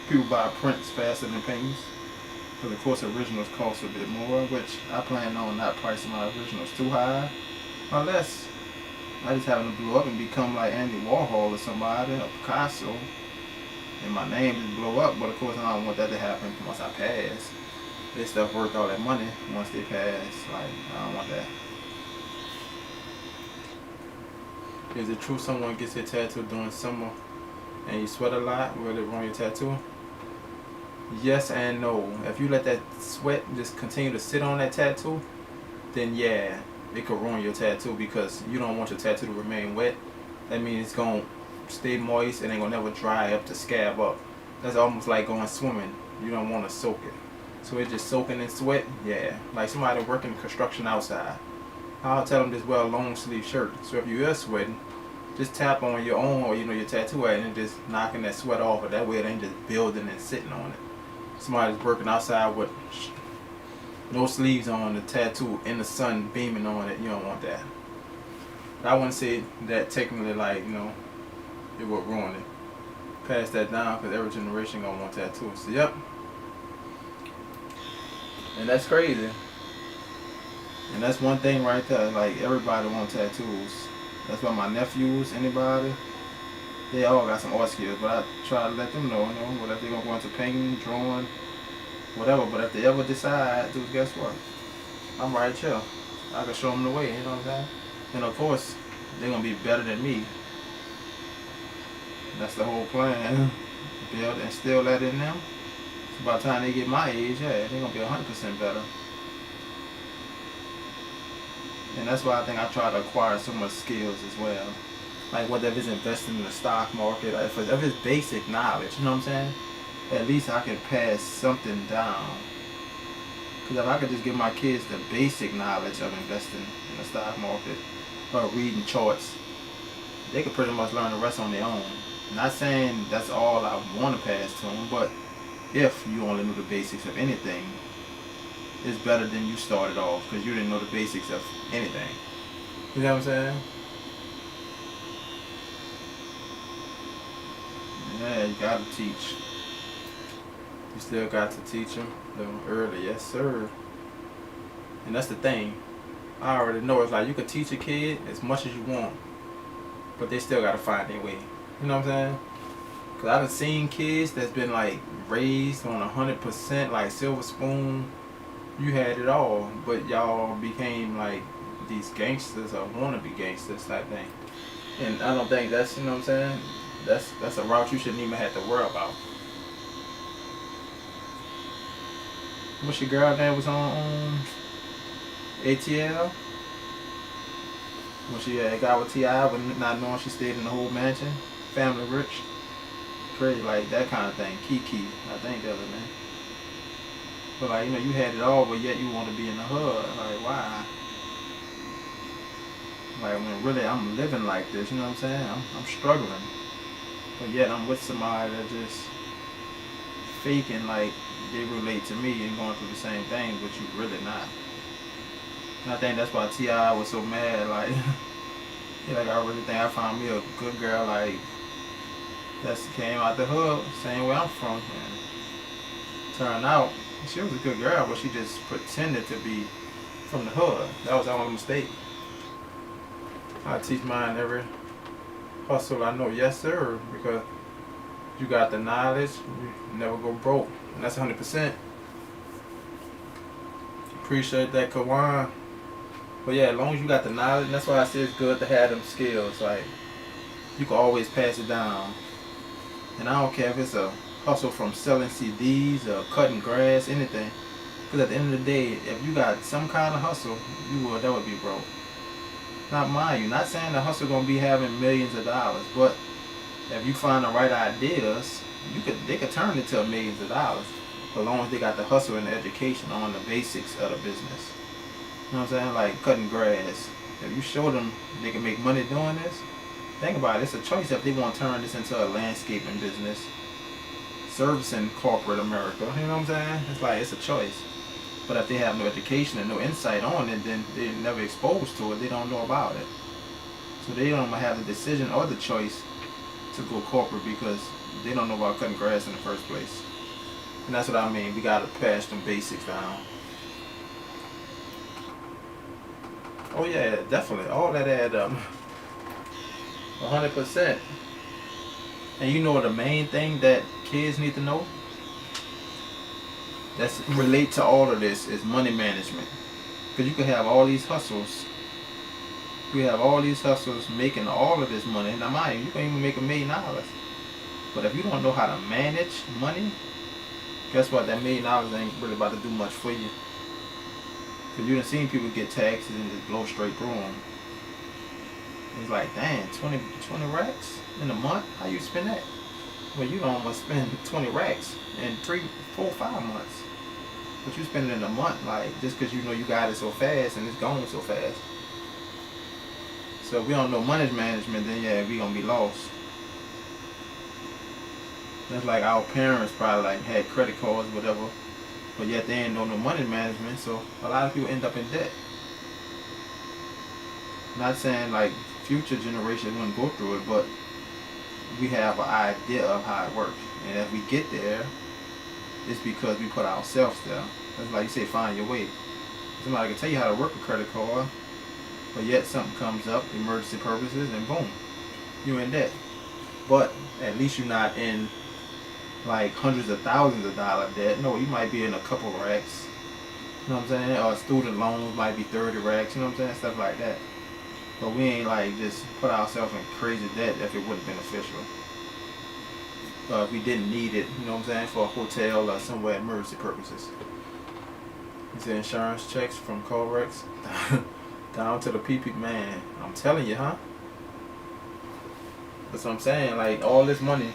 people buy prints faster than paintings. Because of course originals cost a bit more, which I plan on not pricing my originals too high. Unless I just happen to blow up and become like Andy Warhol or somebody, or Picasso. And my name just blow up, but of course I don't want that to happen once I pass. This stuff worth all that money once they pass. Like, I don't want that. Is it true someone gets their tattoo during summer and you sweat a lot? Will it ruin your tattoo? Yes and no. If you let that sweat just continue to sit on that tattoo, then yeah, it could ruin your tattoo because you don't want your tattoo to remain wet. That means it's gonna stay moist and ain't gonna never dry up to scab up. That's almost like going swimming. You don't want to soak it. So it's just soaking in sweat. Yeah, like somebody working construction outside. I'll tell them just wear a long sleeve shirt. So if you are sweating, just tap on your own or your tattoo head and just knocking that sweat off. But that way it ain't just building and sitting on it. Somebody's working outside with no sleeves on the tattoo in the sun beaming on it. You don't want that. I wouldn't say that technically like it would ruin it. Pass that down because every generation gonna want tattoos. So, yep. And that's crazy. And that's one thing right there. Like everybody want tattoos. That's why my nephews, anybody, they all got some art skills. But I try to let them know, whatever they're gonna go into painting, drawing, whatever. But if they ever decide to, guess what? I'm right here. I can show them the way. You know what I'm saying? And of course, they're gonna be better than me. That's the whole plan. Build and still that in them. So by the time they get my age, yeah, they're gonna be 100% better. And that's why I think I try to acquire so much skills as well. Like whether it's investing in the stock market, or if it's basic knowledge, you know what I'm saying? At least I can pass something down. Because if I could just give my kids the basic knowledge of investing in the stock market or reading charts, they could pretty much learn the rest on their own. Not saying that's all I want to pass to them, but if you only knew the basics of anything, it's better than you started off because you didn't know the basics of anything. You know what I'm saying? Yeah, you gotta teach. You still got to teach them early, yes sir. And that's the thing. I already know it's like you could teach a kid as much as you want, but they still gotta find their way. You know what I'm saying? Cause I done seen kids that's been like raised on 100% like silver spoon. You had it all, but y'all became like these gangsters or wannabe gangsters type thing. And I don't think that's, you know what I'm saying? That's a route you shouldn't even have to worry about. What's your girl name was on ATL? When she got with T.I. but not knowing she stayed in the whole mansion, family rich, crazy like that kind of thing. Kiki, I think that was her name. But like you had it all, but yet you want to be in the hood. Like why? Like when really I'm living like this, you know what I'm saying? I'm struggling, but yet I'm with somebody that just faking like they relate to me and going through the same thing, but you really not. And I think that's why T.I. was so mad. Like, like I really think I found me a good girl like that came out the hood, same way I'm from. And turned out she was a good girl, but she just pretended to be from the hood. That was our only mistake. I teach mine every hustle I know, yes sir, because you got the knowledge, you never go broke, and that's 100%. Appreciate that, Kawan. But yeah, as long as you got the knowledge, that's why I say it's good to have them skills. Like you can always pass it down, and I don't care if it's a hustle from selling CDs or cutting grass, anything. Because at the end of the day, if you got some kind of hustle, you will never be broke. Not mind you, not saying the hustle gonna be having millions of dollars, but if you find the right ideas, they could turn it to millions of dollars, as long as they got the hustle and the education on the basics of the business. You know what I'm saying? Like cutting grass. If you show them they can make money doing this, think about it. It's a choice if they want to turn this into a landscaping business, servicing corporate America. You know what I'm saying? It's like it's a choice. But if they have no education and no insight on it, then they're never exposed to it. They don't know about it. So they don't have the decision or the choice to go corporate because they don't know about cutting grass in the first place. And that's what I mean. We got to pass them basics down. Oh yeah, definitely. All that add up. 100%. And you know the main thing that kids need to know? That's relate to all of this is money management. Because you can have all these hustles. You have all these hustles making all of this money. Now mind you, you can even make $1 million. But if you don't know how to manage money, guess what? That $1 million ain't really about to do much for you. Cause you done seen people get taxes and just blow straight through them. It's like, dang, 20 racks in a month? How you spend that? Well, you don't almost spend 20 racks in 3, 4, 5 months. But you spend it in a month, like, just because you know you got it so fast and it's gone so fast. So if we don't know money management, then yeah, we gonna be lost. That's like our parents probably like had credit cards, whatever, but yet they ain't know no money management, so a lot of people end up in debt. Not saying like future generations wouldn't go through it, but we have an idea of how it works. And if we get there, it's because we put ourselves there. That's like you say, find your way. Somebody can tell you how to work a credit card, but yet something comes up, emergency purposes, and boom, you're in debt. But at least you're not in like hundreds of thousands of dollar debt. No, you might be in a couple racks. You know what I'm saying? Or student loans might be 30 racks. You know what I'm saying? Stuff like that. But we ain't like just put ourselves in crazy debt if it wasn't beneficial. If we didn't need it, you know what I'm saying, for a hotel or somewhere emergency purposes. These insurance checks from Corex down to the PP, man. I'm telling you, huh? That's what I'm saying. Like all this money,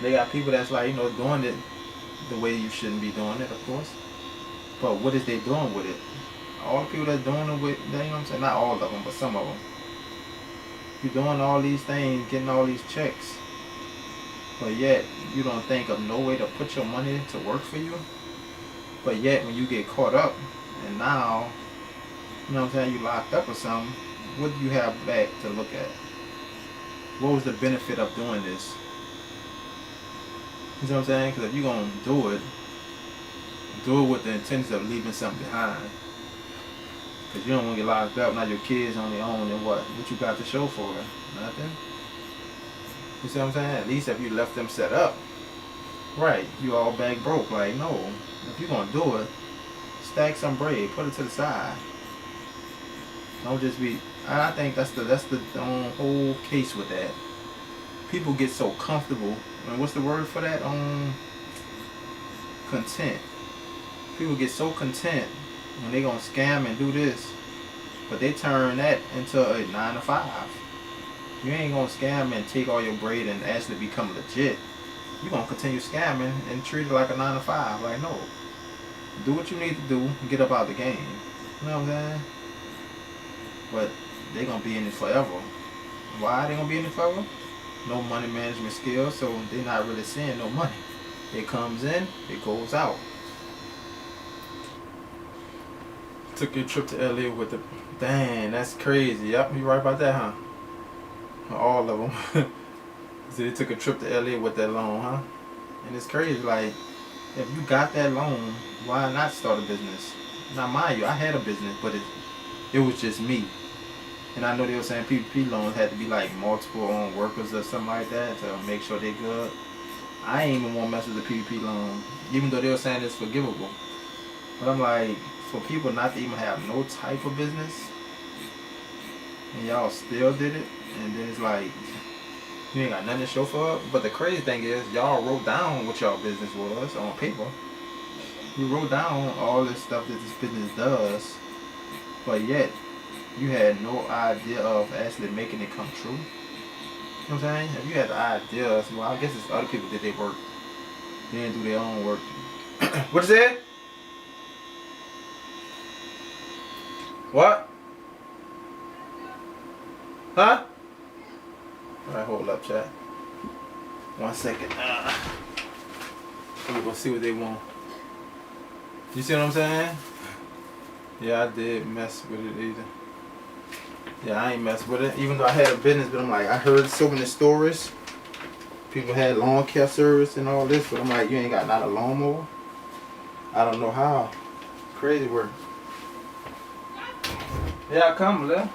they got people that's like, you know, doing it the way you shouldn't be doing it, of course. But what is they doing with it? All the people that's doing it with, you know what I'm saying? Not all of them, but some of them. You're doing all these things, getting all these checks, but yet you don't think of no way to put your money to work for you. But yet when you get caught up, and now, you know what I'm saying, you locked up or something, what do you have back to look at? What was the benefit of doing this? You know what I'm saying? Because if you're going to do it with the intention of leaving something behind. Because you don't want to get locked up. Now your kids on their own, and what you got to show for it? Nothing. You see what I'm saying? At least if you left them set up, right, you all back broke. Like, no. If you're going to do it, stack some bread. Put it to the side. Don't just be... I think that's the whole case with that. People get so comfortable. And what's the word for that? Content. People get so content when they gonna scam and do this, but they turn that into a 9 to 5. You ain't gonna scam and take all your bread and actually become legit. You gonna continue scamming and treat it like a 9 to 5. Like, no, do what you need to do and get up out the game. You know what I'm saying? But they gonna be in it forever. Why they gonna be in it forever? No money management skills, so they're not really seeing no money. It comes in, it goes out. Took your trip to LA with the... Dang, that's crazy. Yep, you right about that, huh? All of them. So they took a trip to LA with that loan, huh? And it's crazy, like, if you got that loan, why not start a business? Now, mind you, I had a business, but it was just me. And I know they were saying PPP loans had to be like multiple workers or something like that to make sure they good. I ain't even want to mess with the PPP loan, even though they were saying it's forgivable. But I'm like, for people not to even have no type of business, and y'all still did it, and then it's like, you ain't got nothing to show for it. But the crazy thing is, y'all wrote down what y'all business was on paper. You wrote down all this stuff that this business does, but yet, you had no idea of actually making it come true. You know what I'm saying? If you had the idea, well, I guess it's other people did their work. They didn't do their own work. What is it? What? Huh? Alright, hold up, chat. 1 second. We're gonna see what they want. You see what I'm saying? Yeah, I did mess with it either. Yeah, I ain't mess with it. Even though I had a business, but I'm like, I heard so many stories. People had lawn care service and all this, but I'm like, you ain't got not a lawnmower. I don't know how. Crazy work. Yeah, I come, Lil.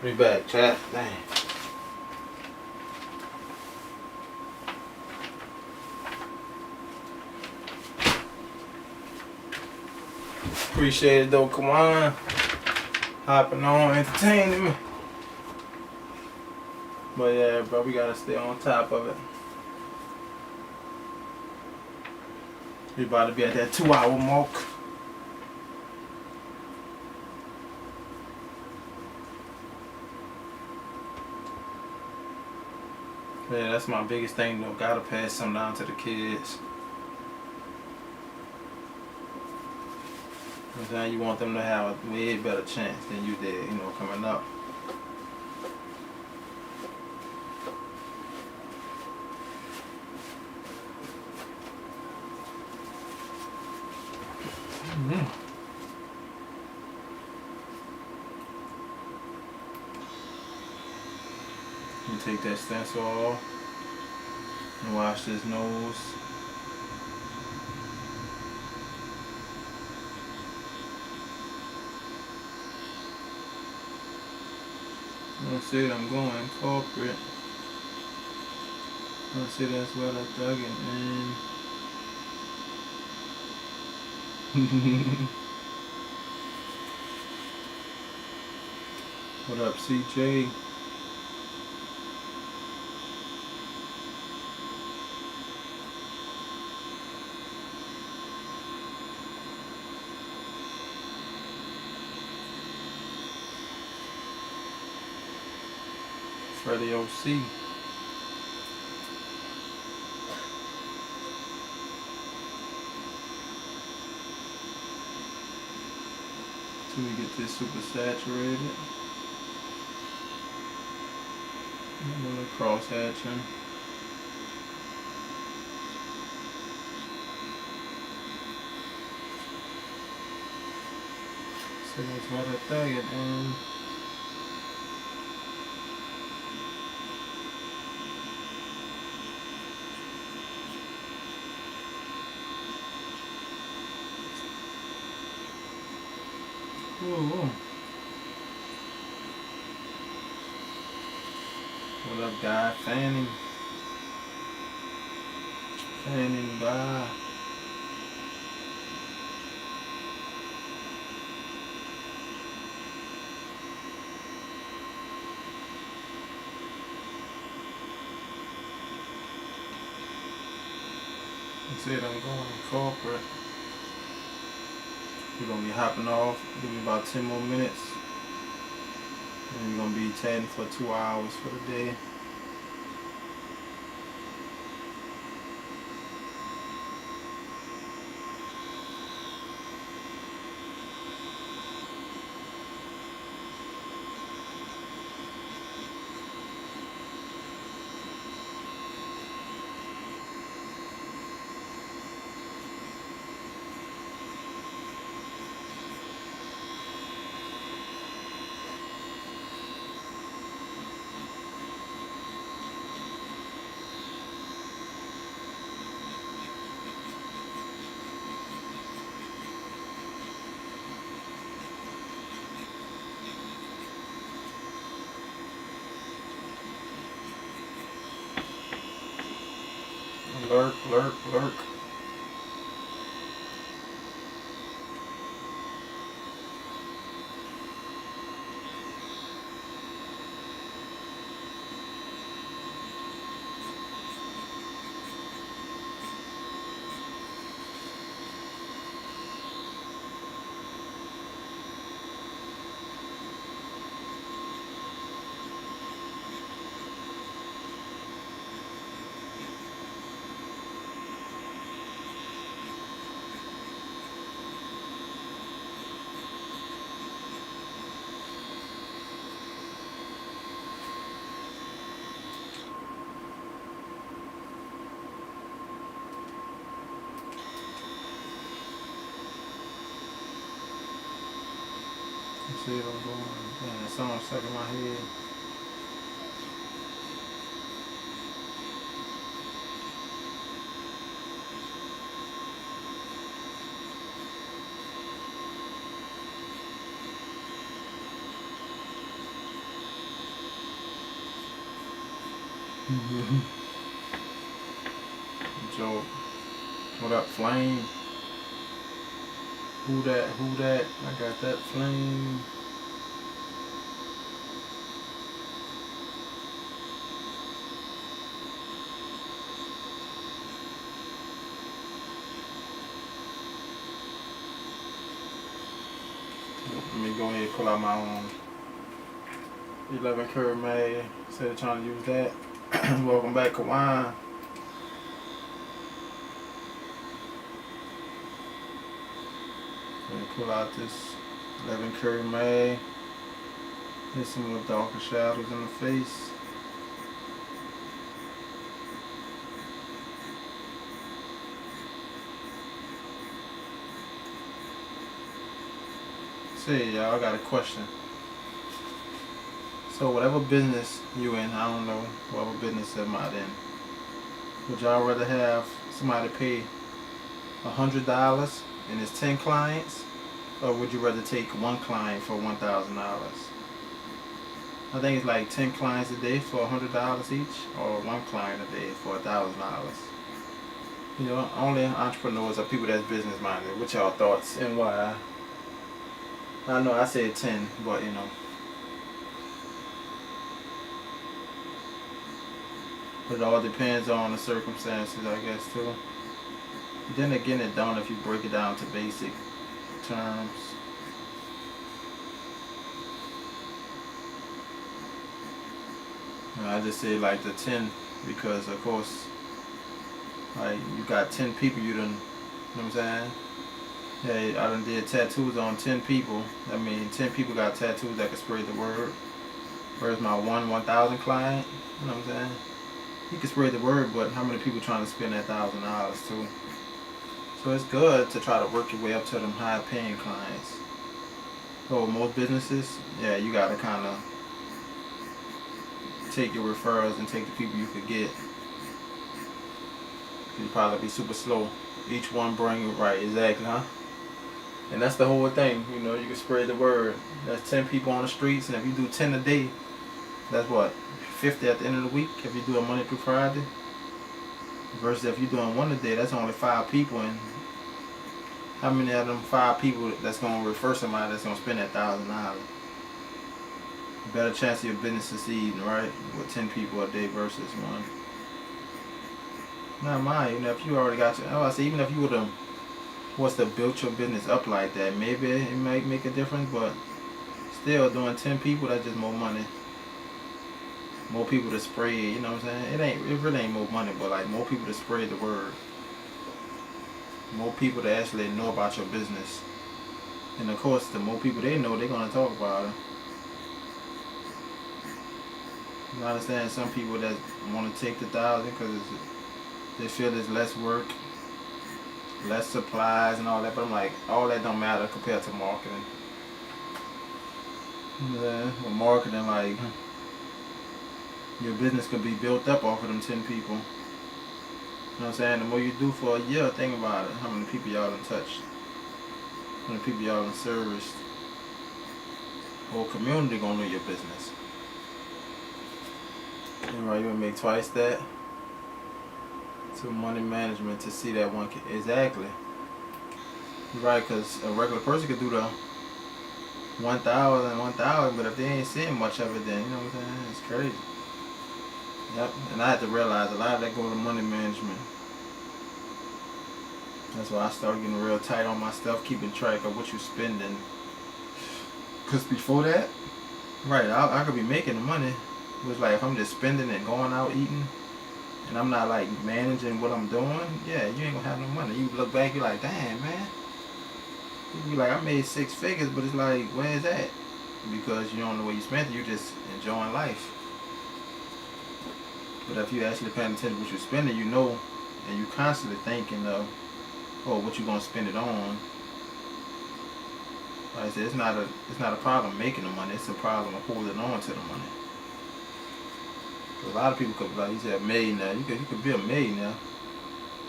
We back, chat. Dang. Appreciate it though, Kawan. Hopping on, entertaining me. But yeah, bro, we gotta stay on top of it. We about to be at that 2-hour mark. Yeah, that's my biggest thing though. Gotta pass something down to the kids. Cause now you want them to have a way better chance than you did, you know, coming up. You take that stencil off and wash this nose. That's it, I'm going corporate. That's it, that's what I dug it, man. What up, CJ? Freddie OC. Till we get this super saturated. A little cross hatching. So that's what I think, and ooh. What up, guy? Fanning. Fanning by. That's it, I'm going corporate. We're gonna be hopping off. Give me about 10 more minutes. And we're gonna be chatting for 2 hours for the day. Lurk, lurk, lurk. See what I'm going. Man, that song stuck in my head. Joe, what up, Flame? Who that? Who that? I got that Flame. Let me go ahead and pull out my own 11 Curry Mag. Instead of trying to use that. Welcome back, Kawan. Let me pull out this 11 Curry Mag. Hit some of the darker shadows in the face. Say, y'all, I got a question. So whatever business you in, I don't know, whatever business am I in, would y'all rather have somebody pay $100 and it's 10 clients, or would you rather take one client for $1,000? I think it's like 10 clients a day for $100 each, or one client a day for $1,000. You know, only entrepreneurs are people that's business minded. What y'all thoughts and why? I know I said 10, but you know. But it all depends on the circumstances, I guess, too. Then again, it don't if you break it down to basic terms. I just say like the 10 because, of course, like you got 10 people you done, you know what I'm saying? Hey, I done did tattoos on 10 people. I mean, 10 people got tattoos that can spread the word. Where's my 1,000 client? You know what I'm saying? You can spread the word, but how many people trying to spend that $1,000 too? So it's good to try to work your way up to them high paying clients. So most businesses, yeah, you gotta kind of take your referrals and take the people you could get. You'd probably be super slow. Each one bring it right, exactly, huh? And that's the whole thing, you know, you can spread the word. That's 10 people on the streets, and if you do 10 a day, that's what, 50 at the end of the week, if you do a Monday through Friday. Versus if you're doing one a day, that's only 5 people, and how many of them 5 people that's going to refer somebody that's going to spend that $1,000? Better chance of your business succeeding, right? With 10 people a day versus one. Not mine, you know, if you already got your, I say, even if you would have built your business up like that, maybe it might make a difference, but still doing 10 people, that's just more money. More people to spread, you know what I'm saying? It really ain't more money, but like more people to spread the word. More people to actually know about your business. And of course, the more people they know, they're gonna talk about it. You understand some people that want to take the 1,000 because they feel there's less work, less supplies and all that, but I'm like, all that don't matter compared to marketing. Yeah, with marketing, like, your business could be built up off of them 10 people. You know what I'm saying? The more you do for a year, think about it. How many people y'all done touched? How many people y'all done serviced? Whole community gonna know your business. And right, you gonna make twice that to money management to see that one can, exactly. Right, because a regular person could do the 1,000, but if they ain't seeing much of it, then you know what I'm saying? It's crazy. Yep, and I had to realize a lot of that go to money management. That's why I started getting real tight on my stuff, keeping track of what you're spending. Because before that, right, I could be making the money. It was like if I'm just spending and going out eating, and I'm not like managing what I'm doing, yeah, you ain't gonna have no money. You look back, you're like, damn, man. You be like, I made 6 figures, but it's like, where's that? Because you don't know where you spent it, you're just enjoying life. But if you actually paying attention to what you're spending, you know, and you constantly thinking of, oh, what you gonna spend it on. Like I said, it's not a problem making the money. It's a problem of holding on to the money. A lot of people could, like you said, a millionaire. You could be a millionaire,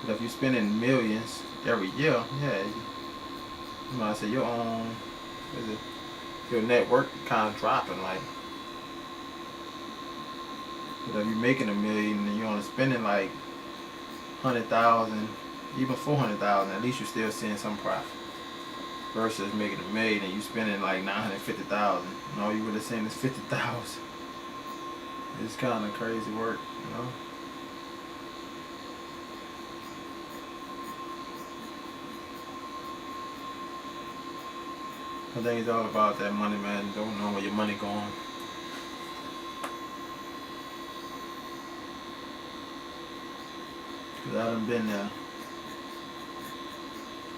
but if you're spending millions every year, yeah, you might say your own, your net worth kind of dropping. Like But if you're making $1 million and you're only spending like 100,000, even 400,000, at least you're still seeing some profit. Versus making $1 million and you spending like 950,000, and all you really seeing is 50,000. It's kind of crazy work, you know. I think it's all about that money, man. Don't know where your money going. Cause I done been there.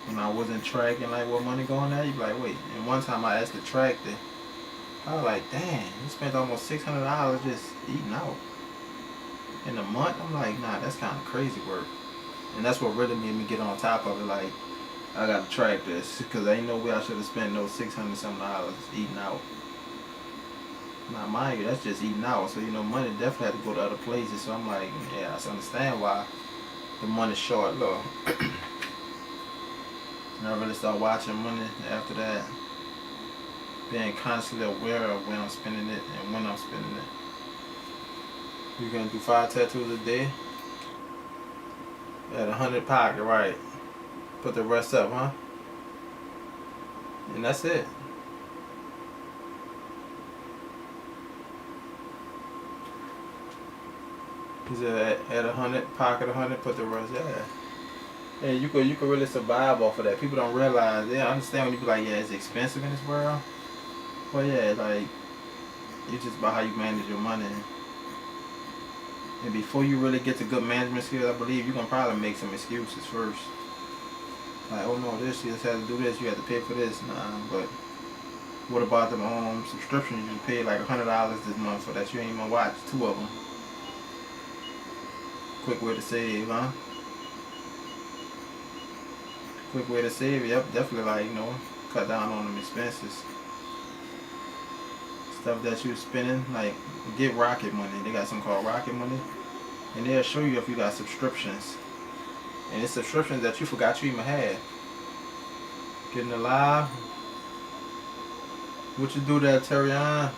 When I wasn't tracking like what money going at, you be like, wait. And one time I asked the tractor, I was like, dang, you spent almost $600 just eating out in a month. I'm like, nah, that's kind of crazy work. And that's what really made me get on top of it. Like, I gotta track this because ain't no way I should have spent no $600 something eating out. Now, mind you, that's just eating out. So you know, money definitely had to go to other places. So I'm like, yeah, I understand why the money's short, low. And I really start watching money after that, being constantly aware of when I'm spending it and when I'm spending it. You're gonna do 5 tattoos a day at 100 pocket, right? Put the rest up, huh? And that's it. He said at 100, pocket 100, put the rest, yeah. Yeah, you could really survive off of that. People don't realize. They understand when you be like, yeah, it's expensive in this world. But yeah, like, it's just about how you manage your money. And before you really get to good management skills, I believe you're gonna probably make some excuses first. Like, oh no, this you just had to do this, you had to pay for this. Nah, but what about the subscription you just paid like $100 this month for that you ain't even watch 2 of them? Quick way to save, huh? Quick way to save, yep, definitely, like, you know, cut down on them expenses. Stuff that you're spending, like, get Rocket Money. They got something called Rocket Money, and they'll show you if you got subscriptions. And it's subscriptions that you forgot you even had. Getting alive. What you do there, Terriana?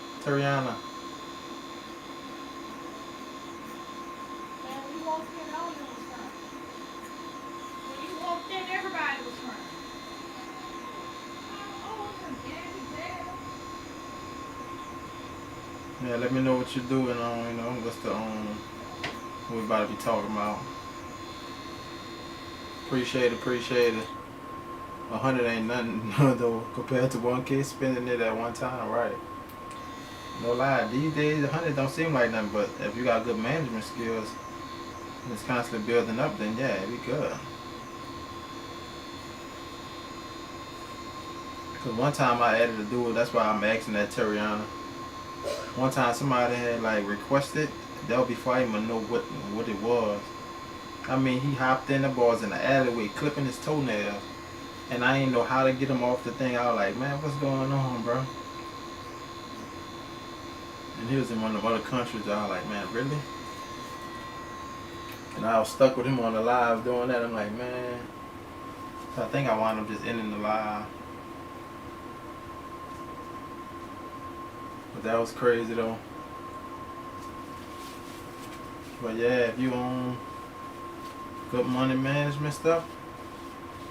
Yeah, let me know what you're doing on, you know, what's the what we about to be talking about. Appreciate it. 100 ain't nothing though compared to 1K spending it at one time, right? No lie, these days 100 don't seem like nothing, but if you got good management skills and it's constantly building up, then yeah, it'd be good. Cause one time I added a dude, that's why I'm asking that Terriana. One time somebody had like requested, that was before I even know what it was. I mean, he hopped in, the boys in the alleyway clipping his toenails, and I didn't know how to get him off the thing. I was like, man, what's going on, bro? And he was in one of the other countries. I was like, man, really? And I was stuck with him on the live doing that. I'm like, man. So I think I wound up just ending the live. But that was crazy though. But yeah, if you own good money management stuff,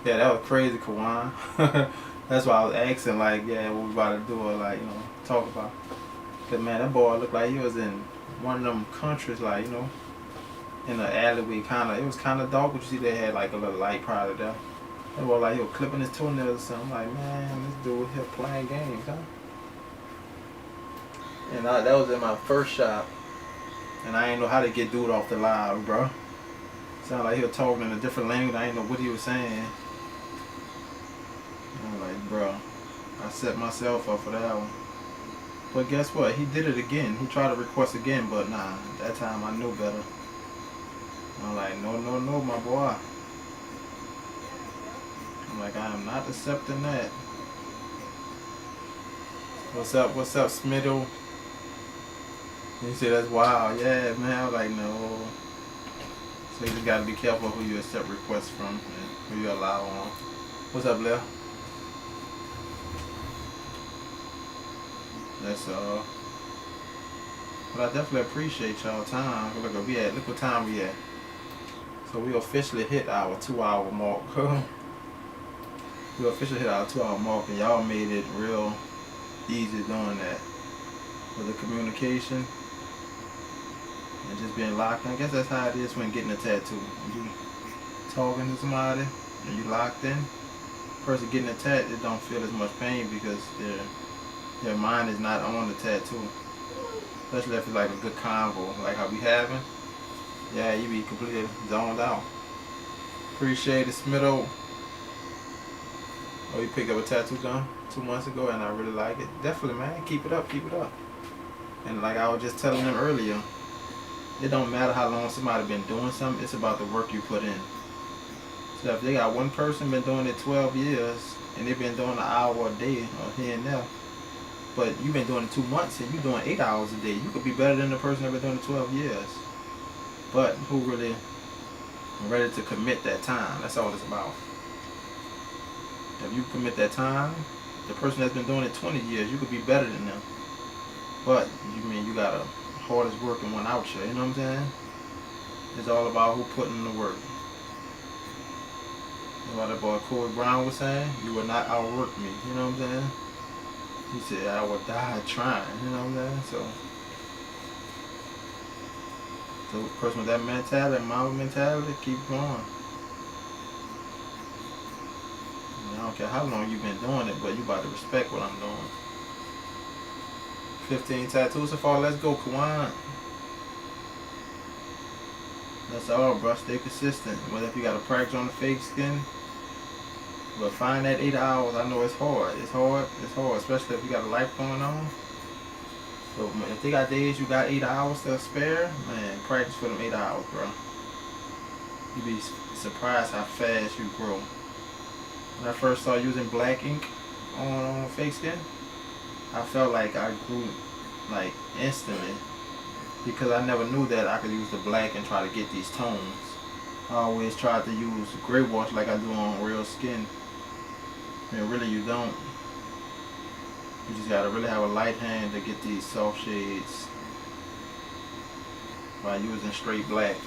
yeah, that was crazy, Kawan. That's why I was asking, like, yeah, what we about to do, or like, you know, talk about. Cause man, that boy looked like he was in one of them countries, like, you know, in the alleyway, it was kind of dark, but you see they had like a little light probably there. That boy like he was clipping his toenails or something. I'm like, man, this dude here playing games, huh? And that was in my first shop, and I didn't know how to get dude off the live, bro. Sounded like he was talking in a different language. I didn't know what he was saying. I'm like, bro, I set myself up for that one. But guess what? He did it again. He tried to request again, but nah, that time I knew better. I'm like, no, my boy. I'm like, I am not accepting that. What's up, Smittle? He said, that's wild. Yeah, man. I was like, no. So you just gotta be careful who you accept requests from and who you allow on. What's up, Lil? That's But I definitely appreciate y'all time. Look what time we at. So we officially hit our 2 hour mark. We officially hit our 2 hour mark, and y'all made it real easy doing that. With the communication and just being locked in. I guess that's how it is when getting a tattoo. When you talking to somebody and you locked in, person getting a tattoo, it don't feel as much pain because their mind is not on the tattoo. Especially if it's like a good convo, like how we having. Yeah, you be completely zoned out. Appreciate it, Smitho. Oh, you picked up a tattoo gun 2 months ago, and I really like it. Definitely, man. Keep it up, keep it up. And like I was just telling them earlier, it don't matter how long somebody been doing something. It's about the work you put in. So if they got one person been doing it 12 years, and they've been doing an hour a day or here and there, but you've been doing it 2 months and you're doing 8 hours a day, you could be better than the person that been doing it 12 years. But who really ready to commit that time? That's all it's about. If you commit that time, the person that's been doing it 20 years, you could be better than them. But you got a hardest working one out here, you know what I'm saying? It's all about who putting in the work. That's what that boy Corey Brown was saying. You will not outwork me, you know what I'm saying? He said I would die trying, you know what I'm saying? So the person with that mentality, mama mentality, keep going. I don't care how long you've been doing it, but you about to respect what I'm doing. 15 tattoos so far. Let's go, Kawan. That's all, bro. Stay consistent. Whether if you got to practice on the fake skin, but find that 8 hours. I know it's hard. It's hard. It's hard, especially if you got a life going on. So if they got days you got 8 hours to spare, man, practice for them 8 hours, bro. You'd be surprised how fast you grow. When I first started using black ink on fake skin, I felt like I grew like instantly because I never knew that I could use the black and try to get these tones. I always tried to use gray wash like I do on real skin. And really you don't. You just gotta really have a light hand to get these soft shades by using straight black.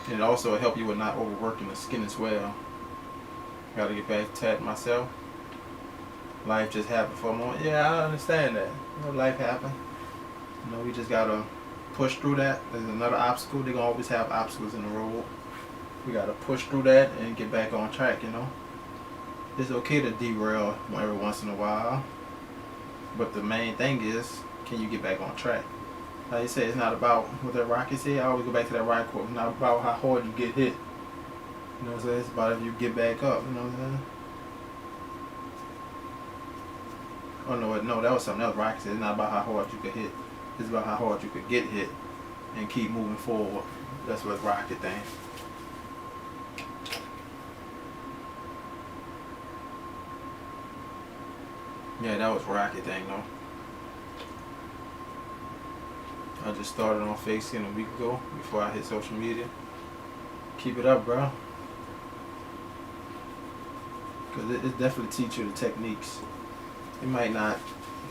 And it also help you with not overworking the skin as well. Gotta get back to tat myself. Life just happened for a moment. Yeah, I understand that. Life happened. We just gotta push through that. There's another obstacle. They're gonna always have obstacles in the road. We gotta push through that and get back on track, It's okay to derail every once in a while. But the main thing is, can you get back on track? Like you said, it's not about what that Rocky said. I always go back to that Rocky quote. It's not about how hard you get hit. You know what I'm saying? It's about if you get back up. You know what I'm saying? Oh no, that was something else. Rocky said it's not about how hard you could hit. It's about how hard you could get hit and keep moving forward. That's what Rocky thing. Yeah, that was Rocky thing though. I just started on fake skin a week ago before I hit social media. Keep it up, bro. Because it definitely teach you the techniques. It might not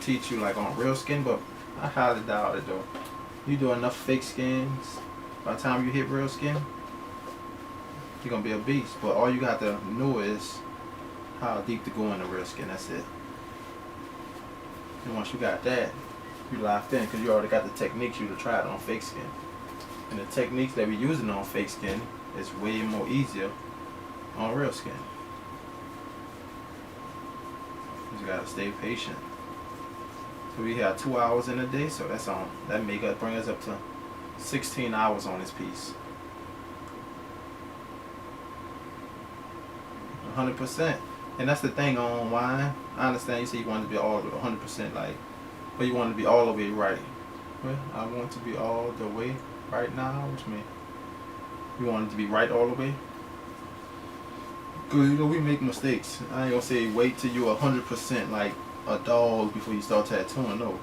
teach you like on real skin, but I highly doubt it though. You do enough fake skins, by the time you hit real skin, you're going to be a beast. But all you got to know is how deep to go in the real skin. That's it. And once you got that, you locked in because you already got the techniques you to try it on fake skin. And the techniques that we're using on fake skin is way more easier on real skin. You just gotta stay patient. So we have 2 hours in a day, so that's on. That bring us up to 16 hours on this piece. 100%. And that's the thing on wine. I understand you say you want to be all 100% like, but you want to be all the way right. Well, I want to be all the way right now. What you mean? You want it to be right all the way? Because we make mistakes. I ain't gonna say wait till you're 100% like a dog before you start tattooing. No,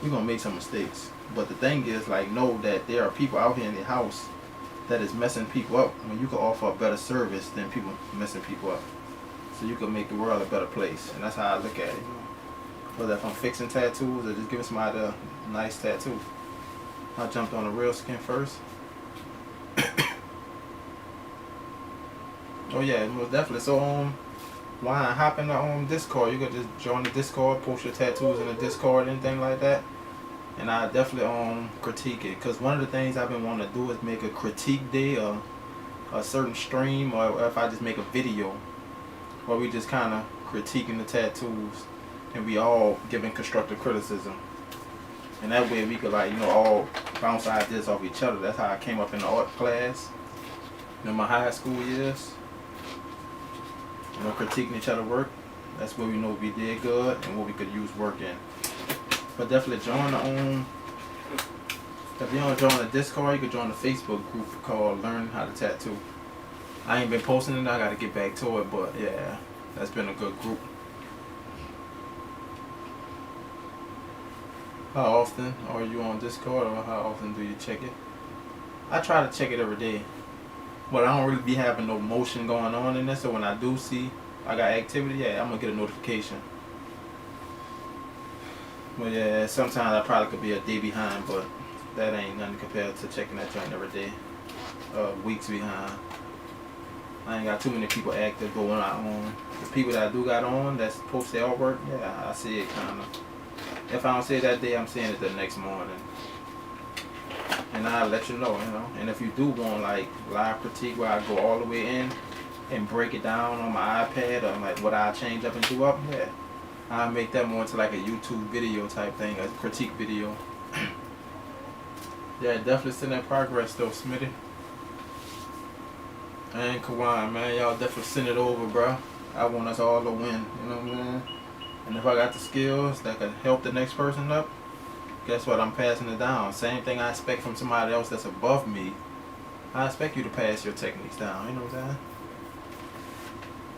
you're gonna make some mistakes. But the thing is, like, know that there are people out here in the house that is messing people up when you can offer a better service than people messing people up. So you can make the world a better place. And that's how I look at it. Whether if I'm fixing tattoos or just giving somebody a Nice tattoo. I jumped on the real skin first. Oh yeah, most definitely. So why not hop in the Discord? You could just join the Discord, post your tattoos in the Discord, anything like that. And I definitely critique it, because one of the things I've been wanting to do is make a critique day, or a certain stream, or if I just make a video where we just kind of critiquing the tattoos and we all giving constructive criticism. And that way we could, like, all bounce ideas off each other. That's how I came up in the art class in my high school years. Critiquing each other's work. That's where we know we did good and what we could use work in. But definitely join if you don't join the Discord, you could join the Facebook group called Learn How to Tattoo. I ain't been posting it, I gotta get back to it, but yeah, that's been a good group. How often are you on Discord, or how often do you check it? I try to check it every day, but I don't really be having no motion going on in there, so when I do see I got activity, yeah, I'm gonna get a notification. But yeah, sometimes I probably could be a day behind, but that ain't nothing compared to checking that joint every day. Weeks behind. I ain't got too many people active, but when the people that I do got on that's post their artwork, yeah, I see it kinda. If I don't see it that day, I'm seeing it the next morning. And I'll let you know, And if you do want like live critique where I go all the way in and break it down on my iPad, or like what I change up and do up, yeah, I'll make that more into like a YouTube video type thing, a critique video. Yeah, definitely send that progress though, Smitty. And Kawan, man, y'all definitely send it over, bro. I want us all to win, you know what I'm saying? And if I got the skills that could help the next person up, guess what? I'm passing it down. Same thing I expect from somebody else that's above me. I expect you to pass your techniques down, you know what I'm saying?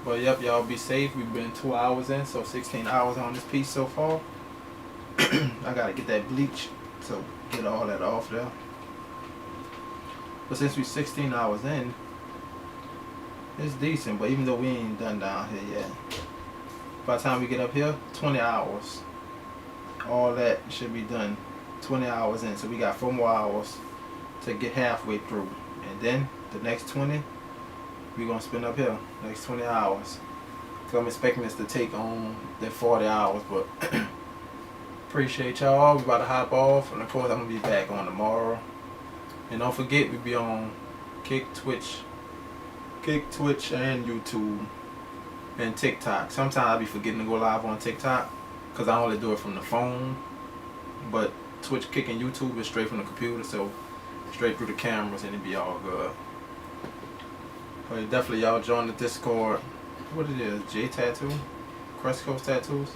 But yep, y'all be safe. We've been 2 hours in, so 16 hours on this piece so far. I gotta get that bleach, so get all that off there. But since we're 16 hours in, it's decent. But even though we ain't done down here yet, by the time we get up here, 20 hours. All that should be done 20 hours in. So we got 4 more hours to get halfway through. And then the next 20, we're going to spend up here. Next 20 hours. So I'm expecting this to take on the 40 hours. But appreciate y'all. We about to hop off. And of course, I'm going to be back on tomorrow. And don't forget, we be on Kick, Twitch, and YouTube. And TikTok. Sometimes I be forgetting to go live on TikTok because I only do it from the phone. But Twitch, Kick, and YouTube is straight from the computer, so straight through the cameras, and it be all good. But definitely y'all join the Discord. What it is? J Tattoo, Crest Coast Tattoos.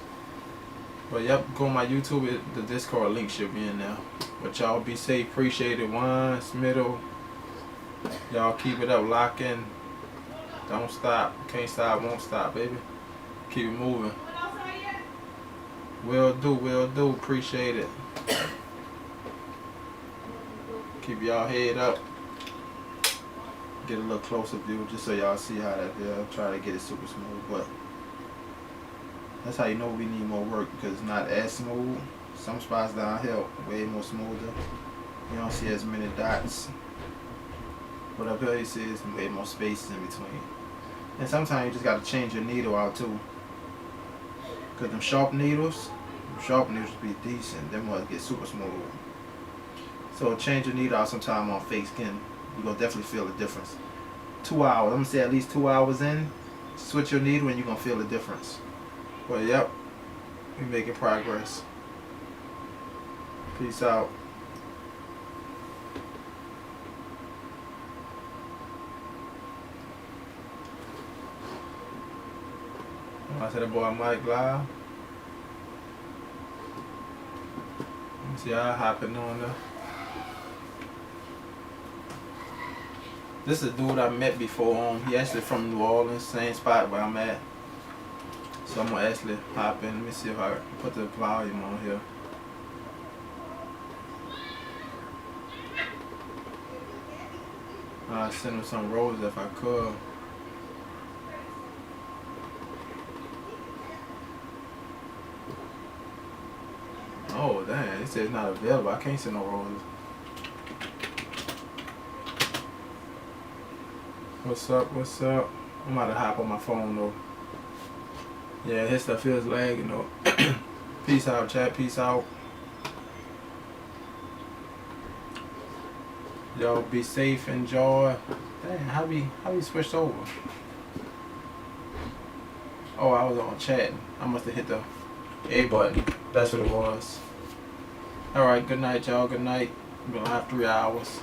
But yep, go on my YouTube. The Discord link should be in there. But y'all be safe. Appreciate it. One, Smittle. Y'all keep it up. Lock in. Don't stop. Can't stop. Won't stop, baby. Keep it moving. Will do. Appreciate it. Keep y'all head up. Get a little closer view just so y'all see how that feel. Try to get it super smooth, but that's how you know we need more work, because it's not as smooth. Some spots down here way more smoother. You don't see as many dots. But up here you see there's way more spaces in between. And sometimes you just gotta change your needle out too. Cause them sharp needles be decent. Them ones get super smooth. So change your needle out sometime on fake skin. You're gonna definitely feel the difference. 2 hours, I'm gonna say at least 2 hours in, switch your needle and you're gonna feel the difference. But yep, we making progress. Peace out. I said that boy Mike live. Let me see how I hopping on there. This is a dude I met before. He actually from New Orleans, same spot where I'm at. So I'm gonna actually hop in. Let me see if I put the volume on here. I'll send him some roses if I could. Oh, dang. It says it's not available. I can't send no roses. What's up? What's up? I'm about to hop on my phone, though. Yeah, his stuff feels lagging, though. Peace out, chat. Peace out. Y'all be safe. Enjoy. Dang, how we switched over? Oh, I was on chat. I must have hit the A button. That's what it was. Alright, good night, y'all. Good night. We're going to have 3 hours.